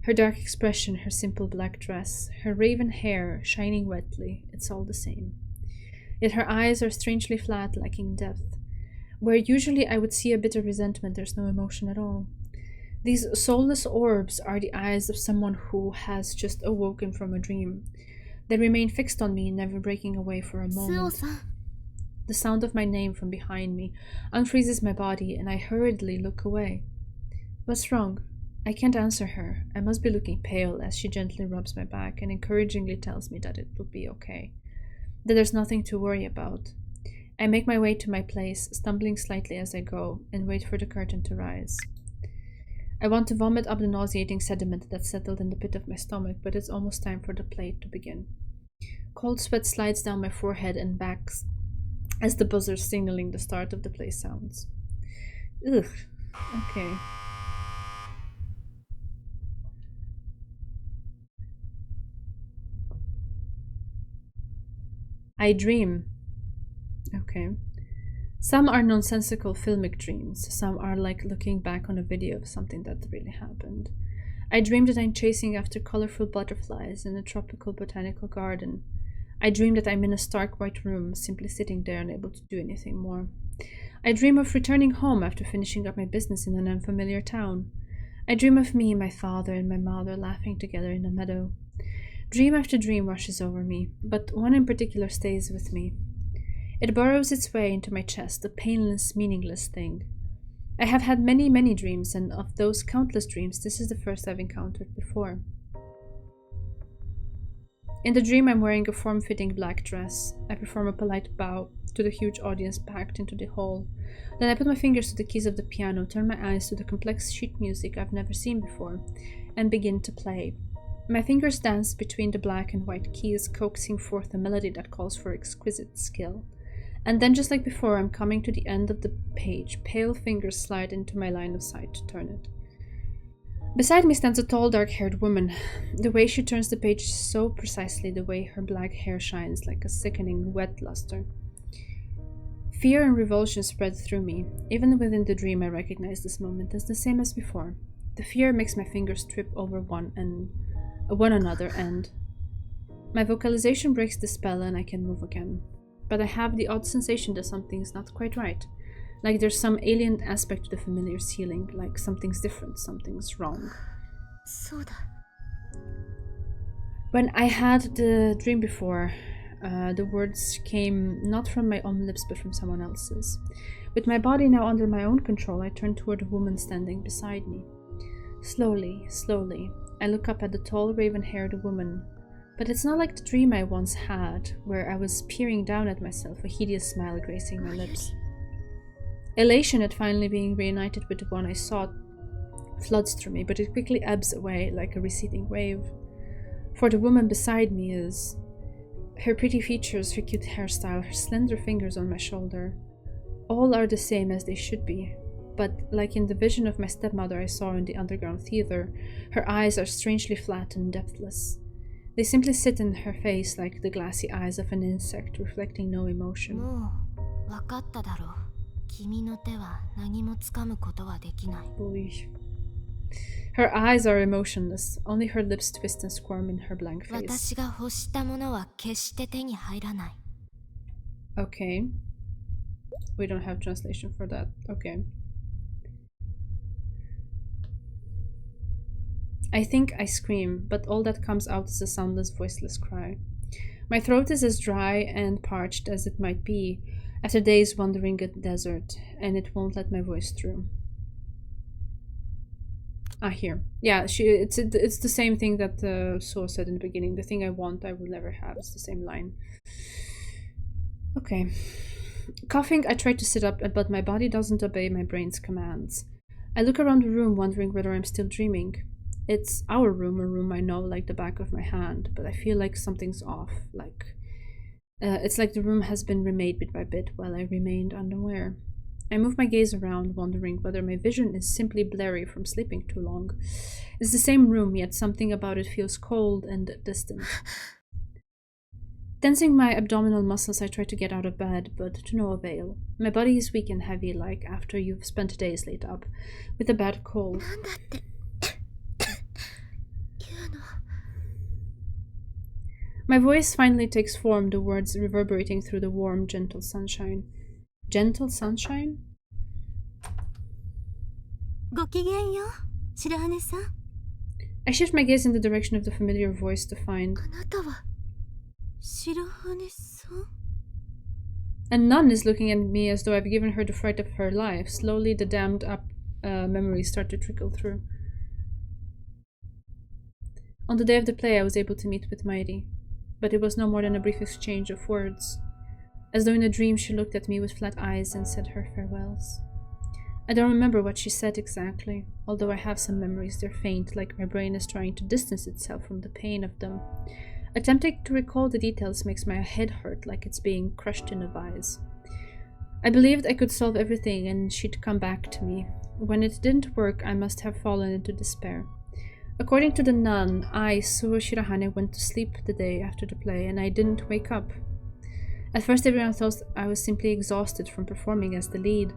Her dark expression, her simple black dress, her raven hair shining wetly, it's all the same. Yet her eyes are strangely flat, lacking depth. Where usually I would see a bitter resentment, there's no emotion at all. These soulless orbs are the eyes of someone who has just awoken from a dream. They remain fixed on me, never breaking away for a スオ moment. さん。 The sound of my name from behind me unfreezes my body, and I hurriedly look away. What's wrong? I can't answer her. I must be looking pale as she gently rubs my back and encouragingly tells me that it will be okay, that there's nothing to worry about. I make my way to my place, stumbling slightly as I go, and wait for the curtain to rise. I want to vomit up the nauseating sediment that's settled in the pit of my stomach, but it's almost time for the play to begin. Cold sweat slides down my forehead and back as the buzzer signaling the start of the play sounds. Ugh. Okay. I dream. Okay. Some are nonsensical filmic dreams. Some are like looking back on a video of something that really happened. I dream that I'm chasing after colorful butterflies in a tropical botanical garden. I dream that I'm in a stark white room, simply sitting there unable to do anything more. I dream of returning home after finishing up my business in an unfamiliar town. I dream of me, my father, and my mother laughing together in a meadow. Dream after dream rushes over me, but one in particular stays with me. It burrows its way into my chest, a painless, meaningless thing. I have had many, many dreams, and of those countless dreams, this is the first I've encountered before. In the dream, I'm wearing a form-fitting black dress. I perform a polite bow to the huge audience packed into the hall. Then I put my fingers to the keys of the piano, turn my eyes to the complex sheet music I've never seen before, and begin to play. My fingers dance between the black and white keys, coaxing forth a melody that calls for exquisite skill. And then, just like before, I'm coming to the end of the page. Pale fingers slide into my line of sight to turn it. Beside me stands a tall, dark-haired woman. The way she turns the page so precisely, the way her black hair shines like a sickening wet luster. Fear and revulsion spread through me. Even within the dream, I recognize this moment as the same as before. The fear makes my fingers trip over one another, and my vocalization breaks the spell and I can move again. But I have the odd sensation that something's not quite right. Like there's some alien aspect to the familiar ceiling, like something's different, something's wrong. そうだ。 When I had the dream before, the words came not from my own lips but from someone else's. With my body now under my own control, I turn toward a woman standing beside me. Slowly, slowly, I look up at the tall, raven-haired woman. But it's not like the dream I once had, where I was peering down at myself, a hideous smile gracing my lips. Elation at finally being reunited with the one I sought floods through me, but it quickly ebbs away like a receding wave. For the woman beside me is... her pretty features, her cute hairstyle, her slender fingers on my shoulder. All are the same as they should be. But, like in the vision of my stepmother I saw in the underground theater, her eyes are strangely flat and depthless. They simply sit in her face like the glassy eyes of an insect, reflecting no emotion. もう分かっただろう。君の手は何もつかむことはできない。 Boy. Her eyes are emotionless, only her lips twist and squirm in her blank face. 私が欲したものは決して手に入らない。 Okay. We don't have translation for that. Okay. I think I scream, but all that comes out is a soundless, voiceless cry. My throat is as dry and parched as it might be after days wandering a desert, and it won't let my voice through. Ah, here. Yeah, it's the same thing that So said in the beginning. The thing I want, I will never have. It's the same line. Okay. Coughing, I try to sit up, but my body doesn't obey my brain's commands. I look around the room, wondering whether I'm still dreaming. It's our room, a room I know like the back of my hand, but I feel like something's off. It's like the room has been remade bit by bit while I remained unaware. I move my gaze around, wondering whether my vision is simply blurry from sleeping too long. It's the same room, yet something about it feels cold and distant. Tensing my abdominal muscles, I try to get out of bed, but to no avail. My body is weak and heavy, like after you've spent days laid up, with a bad cold. なんだって言うの My voice finally takes form, the words reverberating through the warm, gentle sunshine. Gentle sunshine? ごきげんよう、白羽さん。 I shift my gaze in the direction of the familiar voice to find あなたは 白羽さん a nun is looking at me as though I've given her the fright of her life. Slowly, the dammed up memories start to trickle through. On the day of the play, I was able to meet with Mairi, but it was no more than a brief exchange of words. As though in a dream, she looked at me with flat eyes and said her farewells. I don't remember what she said exactly, although I have some memories. They're faint, like my brain is trying to distance itself from the pain of them. Attempting to recall the details makes my head hurt, like it's being crushed in a vise. I believed I could solve everything and she'd come back to me. When it didn't work, I must have fallen into despair. According to the nun, I, Suo Shirahane, went to sleep the day after the play, and I didn't wake up. At first, everyone thought I was simply exhausted from performing as the lead.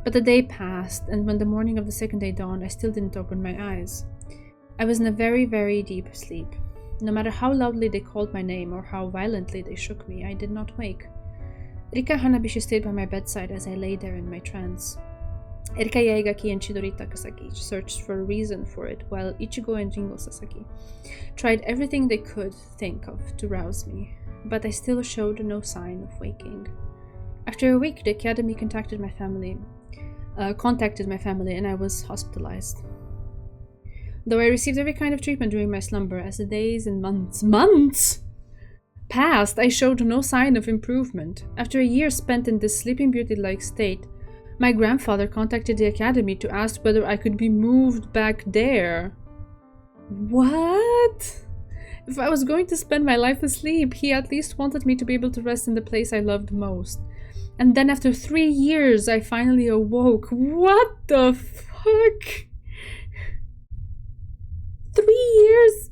But the day passed, and when the morning of the second day dawned, I still didn't open my eyes. I was in a very, very deep sleep. No matter how loudly they called my name or how violently they shook me, I did not wake. Rika Hanabishi stayed by my bedside as I lay there in my trance. Erika Yaegaki and Chidori Takasaki searched for a reason for it, while Ichigo and Ringo Sasaki tried everything they could think of to rouse me, but I still showed no sign of waking. After a week, the academy contacted my family, and I was hospitalized. Though I received every kind of treatment during my slumber, as the days and months passed, I showed no sign of improvement. After a year spent in this Sleeping Beauty-like state, my grandfather contacted the academy to ask whether I could be moved back there. What? If I was going to spend my life asleep, he at least wanted me to be able to rest in the place I loved most. And then after 3 years, I finally awoke. What the fuck? 3 years?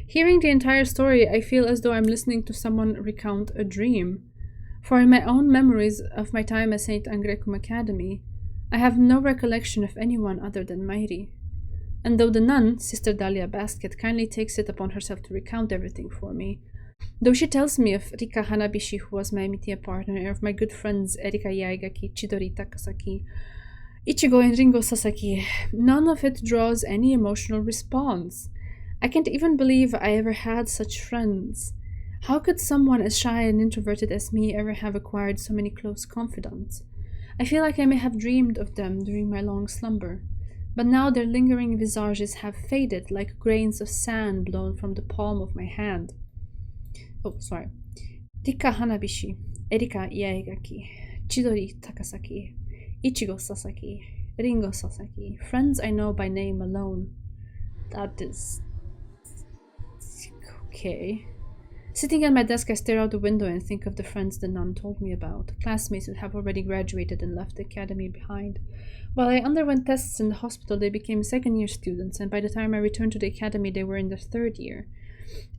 Hearing the entire story, I feel as though I'm listening to someone recount a dream. For in my own memories of my time at St. Angrecum Academy, I have no recollection of anyone other than Mairi. And though the nun, Sister Dahlia Basket, kindly takes it upon herself to recount everything for me, though she tells me of Rika Hanabishi, who was my Mitia partner, and of my good friends Erika Yaegaki, Chidori Takasaki, Ichigo and Ringo Sasaki, none of it draws any emotional response. I can't even believe I ever had such friends. How could someone as shy and introverted as me ever have acquired so many close confidants? I feel like I may have dreamed of them during my long slumber, but now their lingering visages have faded like grains of sand blown from the palm of my hand. Rika Hanabishi, Erika Yaegaki, Chidori Takasaki, Ichigo Sasaki, Ringo Sasaki, friends I know by name alone. That is... okay. Sitting at my desk, I stare out the window and think of the friends the nun told me about, classmates who have already graduated and left the academy behind. While I underwent tests in the hospital, they became second-year students, and by the time I returned to the academy, they were in their third year.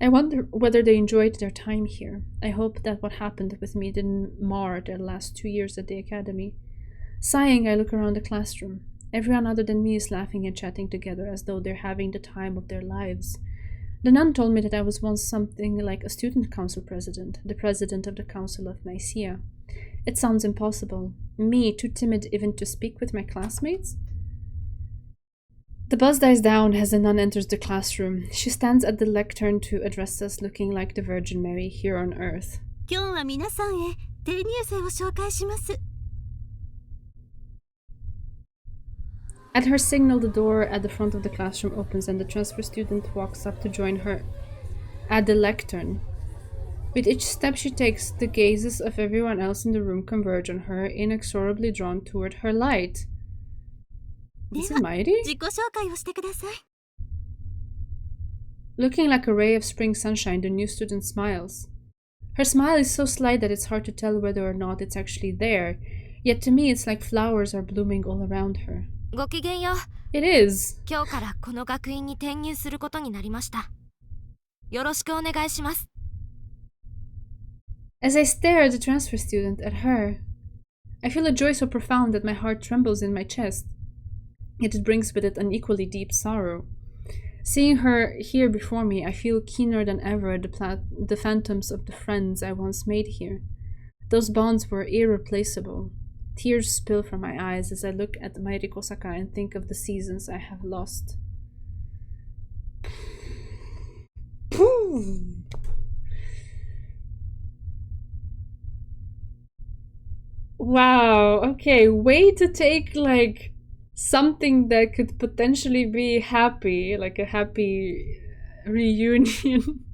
I wonder whether they enjoyed their time here. I hope that what happened with me didn't mar their last 2 years at the academy. Sighing, I look around the classroom. Everyone other than me is laughing and chatting together as though they're having the time of their lives. The nun told me that I was once something like a student council president, the president of the Council of Nicaea. It sounds impossible. Me, too timid even to speak with my classmates? The buzz dies down as the nun enters the classroom. She stands at the lectern to address us, looking like the Virgin Mary here on earth. 今日は皆さんへ転入生を紹介します。 At her signal, the door at the front of the classroom opens and the transfer student walks up to join her at the lectern. With each step she takes, the gazes of everyone else in the room converge on her, inexorably drawn toward her light. Is it Mighty? 自己紹介をしてください。 Looking like a ray of spring sunshine, the new student smiles. Her smile is so slight that it's hard to tell whether or not it's actually there, yet to me it's like flowers are blooming all around her. ごきげんよう。 It is. 今日からこの学院に転入することになりました。よろしくお願いします。 As I stare at the transfer student, at her, I feel a joy so profound that my heart trembles in my chest. Yet it brings with it an equally deep sorrow. Seeing her here before me, I feel keener than ever the phantoms of the friends I once made here. Those bonds were irreplaceable. Tears spill from my eyes as I look at Mairi Kosaka and think of the seasons I have lost. Wow, okay, way to take like something that could potentially be happy, like a happy reunion,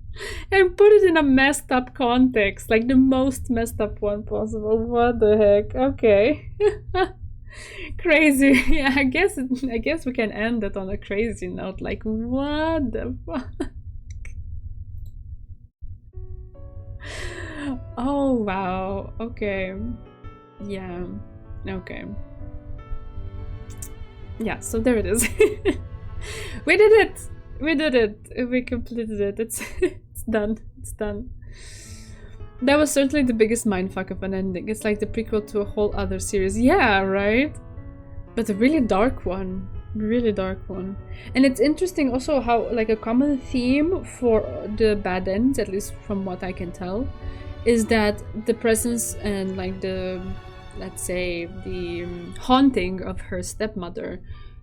and put it in a messed up context, like the most messed up one possible. What the heck? Okay. Crazy. Yeah, I guess we can end it on a crazy note. Like, what the fuck? Oh wow. Okay. Yeah. Okay. Yeah, so there it is. We did it! We did it! We completed it. It's done. It's done. That was certainly the biggest mindfuck of an ending. It's like the prequel to a whole other series. Yeah, right? But a really dark one. Really dark one. And it's interesting also how, like, a common theme for the bad ends, at least from what I can tell, is that the presence and, like, the, let's say, the haunting of her stepmother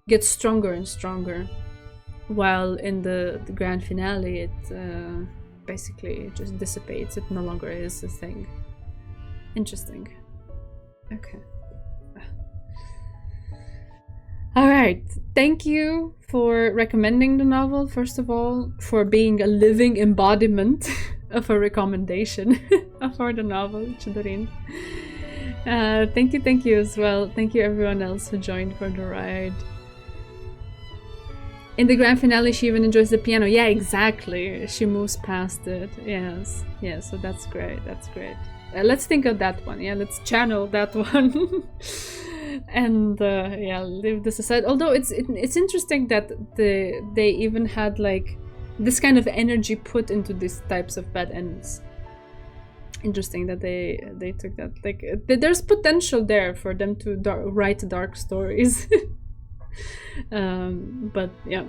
gets stronger and stronger, while in the grand finale it basically just dissipates. It no longer is a thing. Interesting. Okay. Alright, thank you for recommending the novel, first of all, for being a living embodiment of a recommendation for the novel, Chidorin. Thank you as well. Thank you everyone else who joined for the ride. In the grand finale, she even enjoys the piano. Yeah, exactly. She moves past it. Yes. Yeah, so that's great. That's great. Let's think of that one. Yeah, let's channel that one. And yeah, leave this aside. Although it's interesting that they even had like this kind of energy put into these types of bad ends. Interesting that they took that. Like there's potential there for them to write dark stories. But yeah,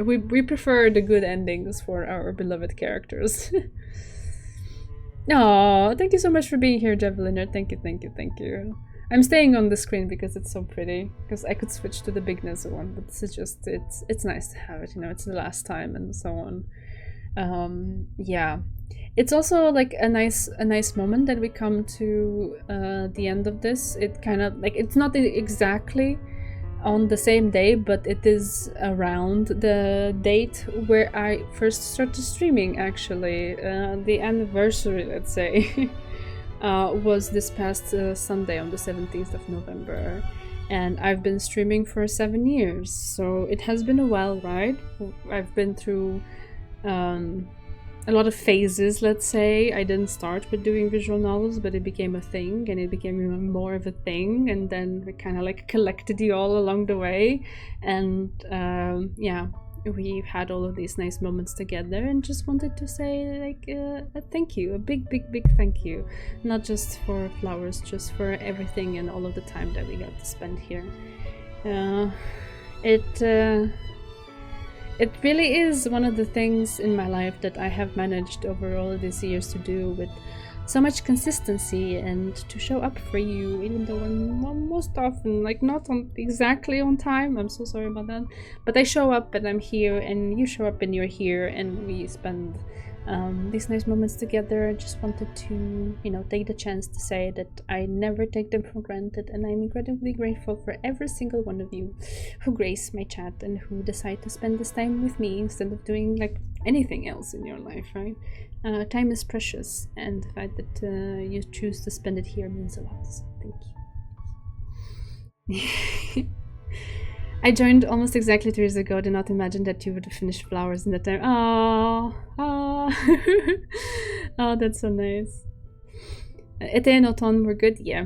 we prefer the good endings for our beloved characters. Oh, thank you so much for being here, Javeliner. Thank you. I'm staying on the screen because it's so pretty, because I could switch to the bigness one, but this is just it's nice to have it, you know, it's the last time and so on. Yeah, it's also like a nice moment that we come to the end of this. It kind of like, it's not exactly on the same day, but it is around the date where I first started streaming, actually. The anniversary, let's say, was this past Sunday on the 17th of November. And I've been streaming for 7 years, so it has been a while, right? I've been through a lot of phases, let's say. I didn't start with doing visual novels, but it became a thing, and it became even more of a thing, and then we kind of like collected you all along the way. And yeah, we've had all of these nice moments together, and just wanted to say like a thank you, a big thank you, not just for flowers, just for everything and all of the time that we got to spend here. It really is one of the things in my life that I have managed over all of these years to do with so much consistency, and to show up for you, even though I'm most often like not exactly on time. I'm so sorry about that, but I show up and I'm here, and you show up and you're here, and we spend these nice moments together. I just wanted to, you know, take the chance to say that I never take them for granted, and I'm incredibly grateful for every single one of you who grace my chat and who decide to spend this time with me instead of doing like anything else in your life, right? Time is precious, and the fact that you choose to spend it here means a lot. So thank you. I joined almost exactly 2 years ago. Did not imagine that you would have finished flowers in that time. Oh, oh, that's so nice. Été and Automne were good, yeah.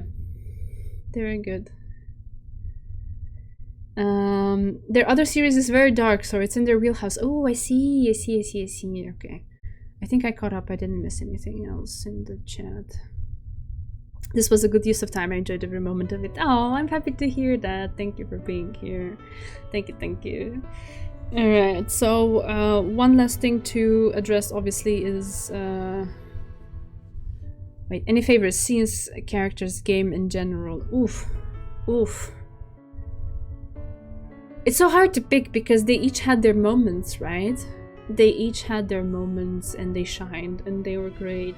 They were good. Their other series is very dark, so it's in their wheelhouse. Oh, I see. Okay. I think I caught up. I didn't miss anything else in the chat. This was a good use of time. I enjoyed every moment of it. Oh, I'm happy to hear that. Thank you for being here. Thank you. Alright, so one last thing to address obviously is... Wait, any favorites? Scenes, characters, game in general. Oof. It's so hard to pick because they each had their moments, right? They each had their moments and they shined and they were great.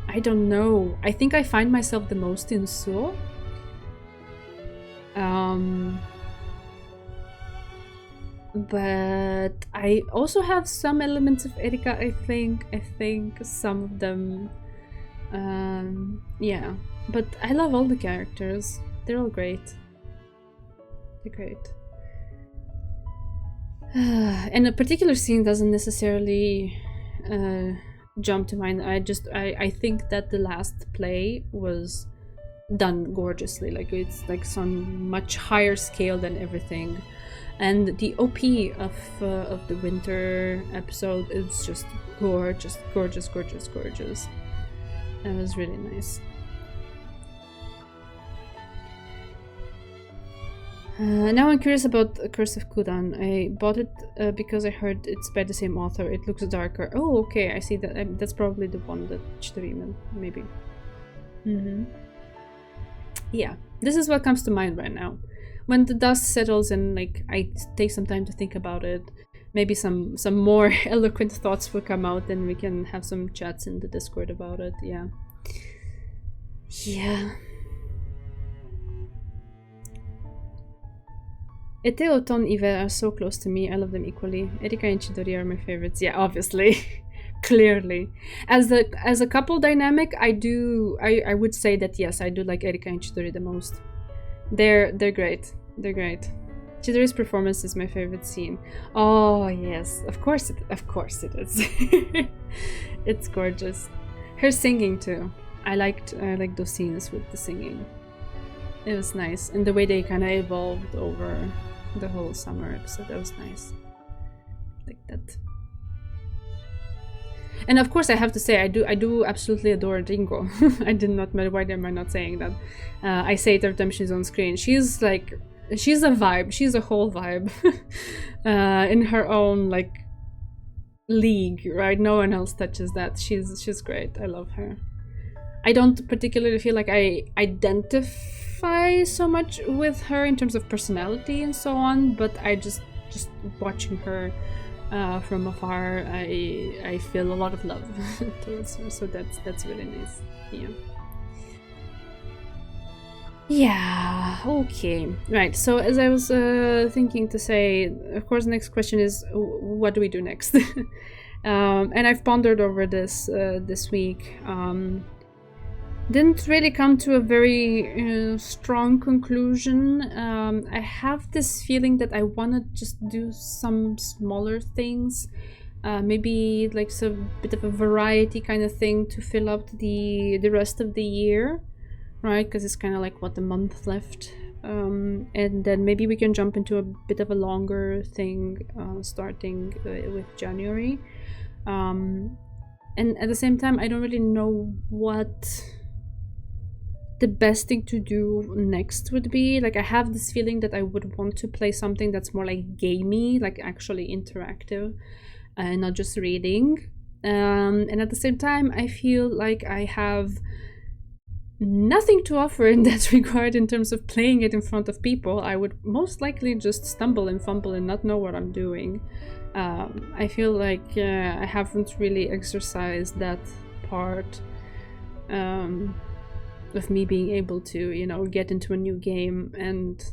I don't know. I think I find myself the most in sur. But I also have some elements of Erika, I think some of them, yeah. But I love all the characters. They're all great. They're great. And a particular scene doesn't necessarily jump to mind. I think that the last play was done gorgeously. Like it's like some much higher scale than everything. And the OP of the winter episode is just gorgeous. It was really nice. Now I'm curious about Curse of Kudan. I bought it because I heard it's by the same author. It looks darker. Oh, okay, I see that. That's probably the one that Chidori meant, maybe. Yeah, this is what comes to mind right now. When the dust settles and like I take some time to think about it, maybe some more eloquent thoughts will come out, and we can have some chats in the Discord about it. Yeah. Été, Automne, Hiver are so close to me. I love them equally. Erika and Chidori are my favorites. Yeah, obviously. Clearly. As a couple dynamic, I would say that yes, I do like Erika and Chidori the most. They're great. They're great. Chidori's performance is my favorite scene. Oh yes, of course it is. It's gorgeous. Her singing too. I like those scenes with the singing. It was nice, and the way they kind of evolved over the whole summer episode, that was nice. Like that. And of course, I have to say, I do absolutely adore Ringo. I did not. Why am I not saying that? I say it every time she's on screen. She's a vibe. She's a whole vibe, in her own like league, right? No one else touches that. She's great. I love her. I don't particularly feel like I identify so much with her in terms of personality and so on, but I just watching her from afar, I feel a lot of love towards her, so that's really nice. Yeah, okay, right. So as I was thinking to say, of course, the next question is, what do we do next? And I've pondered over this this week. Didn't really come to a very strong conclusion. I have this feeling that I want to just do some smaller things, maybe like some bit of a variety kind of thing to fill up the rest of the year, right? Because it's kind of like a month left, and then maybe we can jump into a bit of a longer thing, starting with January. And at the same time, I don't really know what the best thing to do next would be. Like, I have this feeling that I would want to play something that's more like gamey, like actually interactive, and not just reading. And at the same time, I feel like I have nothing to offer in that regard in terms of playing it in front of people. I would most likely just stumble and fumble and not know what I'm doing. I feel like I haven't really exercised that part of me being able to, you know, get into a new game and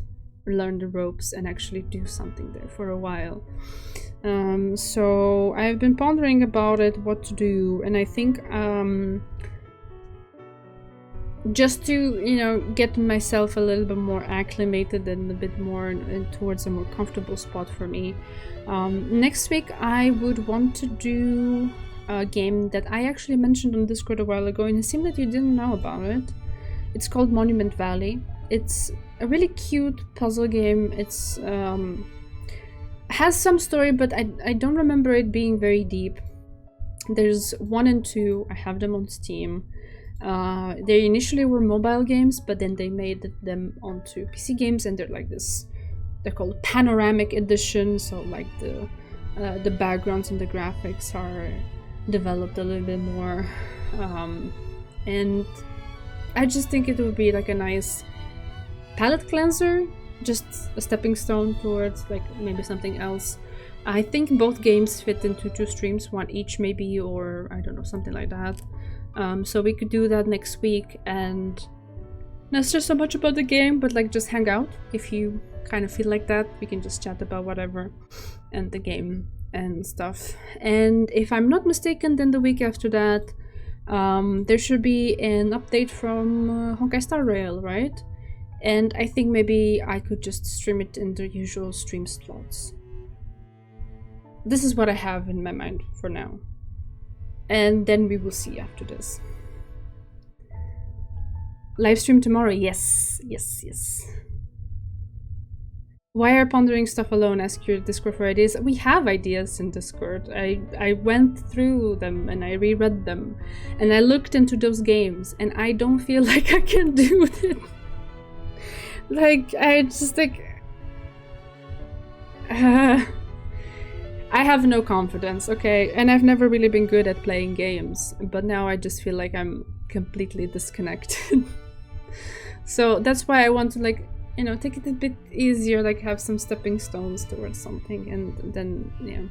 learn the ropes and actually do something there for a while. So I've been pondering about it, what to do, and I think just to, you know, get myself a little bit more acclimated and a bit more towards a more comfortable spot for me. Next week I would want to do a game that I actually mentioned on Discord a while ago, and it seemed that you didn't know about it. It's called Monument Valley. It's a really cute puzzle game. It's has some story, but I don't remember it being very deep. There's 1 and 2. I have them on Steam. They initially were mobile games, but then they made them onto PC games, and they're like this. They're called panoramic edition, so like the backgrounds and the graphics are developed a little bit more, and I just think it would be like a nice palette cleanser, just a stepping stone towards like maybe something else. I think both games fit into 2 streams, 1 each maybe, or I don't know, something like that. So we could do that next week, and not just so much about the game, but like just hang out. If you kind of feel like that, we can just chat about whatever and the game and stuff. And if I'm not mistaken, then the week after that, there should be an update from Honkai Star Rail, right? And I think maybe I could just stream it in the usual stream slots. This is what I have in my mind for now. And then we will see after this. Live stream tomorrow, yes. Why are pondering stuff alone? Ask your Discord for ideas. We have ideas in Discord. I went through them and I reread them. And I looked into those games and I don't feel like I can do it. Like, I just like... I have no confidence, okay? And I've never really been good at playing games. But now I just feel like I'm completely disconnected. So that's why I want to, like, you know, take it a bit easier, like have some stepping stones towards something, and then, yeah.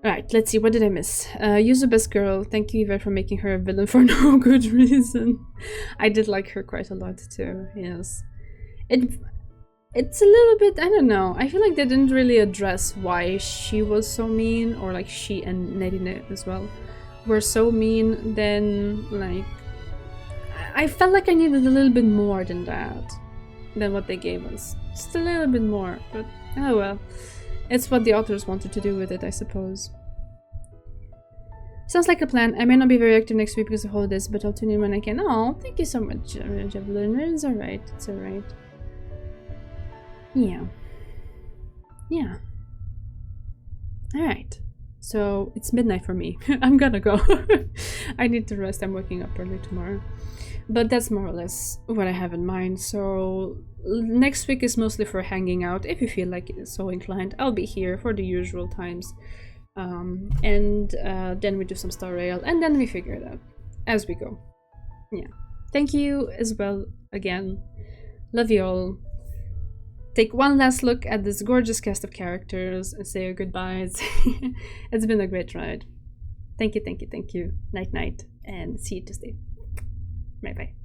Alright, let's see, what did I miss? Use best girl. Thank you, Hiver, for making her a villain for no good reason. I did like her quite a lot too, yes. It's a little bit, I don't know, I feel like they didn't really address why she was so mean, or like she and Nerine as well were so mean. Then, like, I felt like I needed a little bit more than that, than what they gave us. Just a little bit more, but oh well. It's what the authors wanted to do with it, I suppose. Sounds like a plan. I may not be very active next week because of holidays, but I'll tune in when I can. Oh, thank you so much, Javelin. It's alright, it's alright. Yeah. Yeah. Alright. So, it's midnight for me. I'm gonna go. I need to rest. I'm waking up early tomorrow. But that's more or less what I have in mind. So next week is mostly for hanging out. If you feel like it, so inclined, I'll be here for the usual times. And then we do some Star Rail, and then we figure it out as we go. Yeah. Thank you as well again. Love you all. Take one last look at this gorgeous cast of characters and say your goodbyes. It's been a great ride. Thank you, thank you, thank you. Night, night, and see you Tuesday. Bye bye.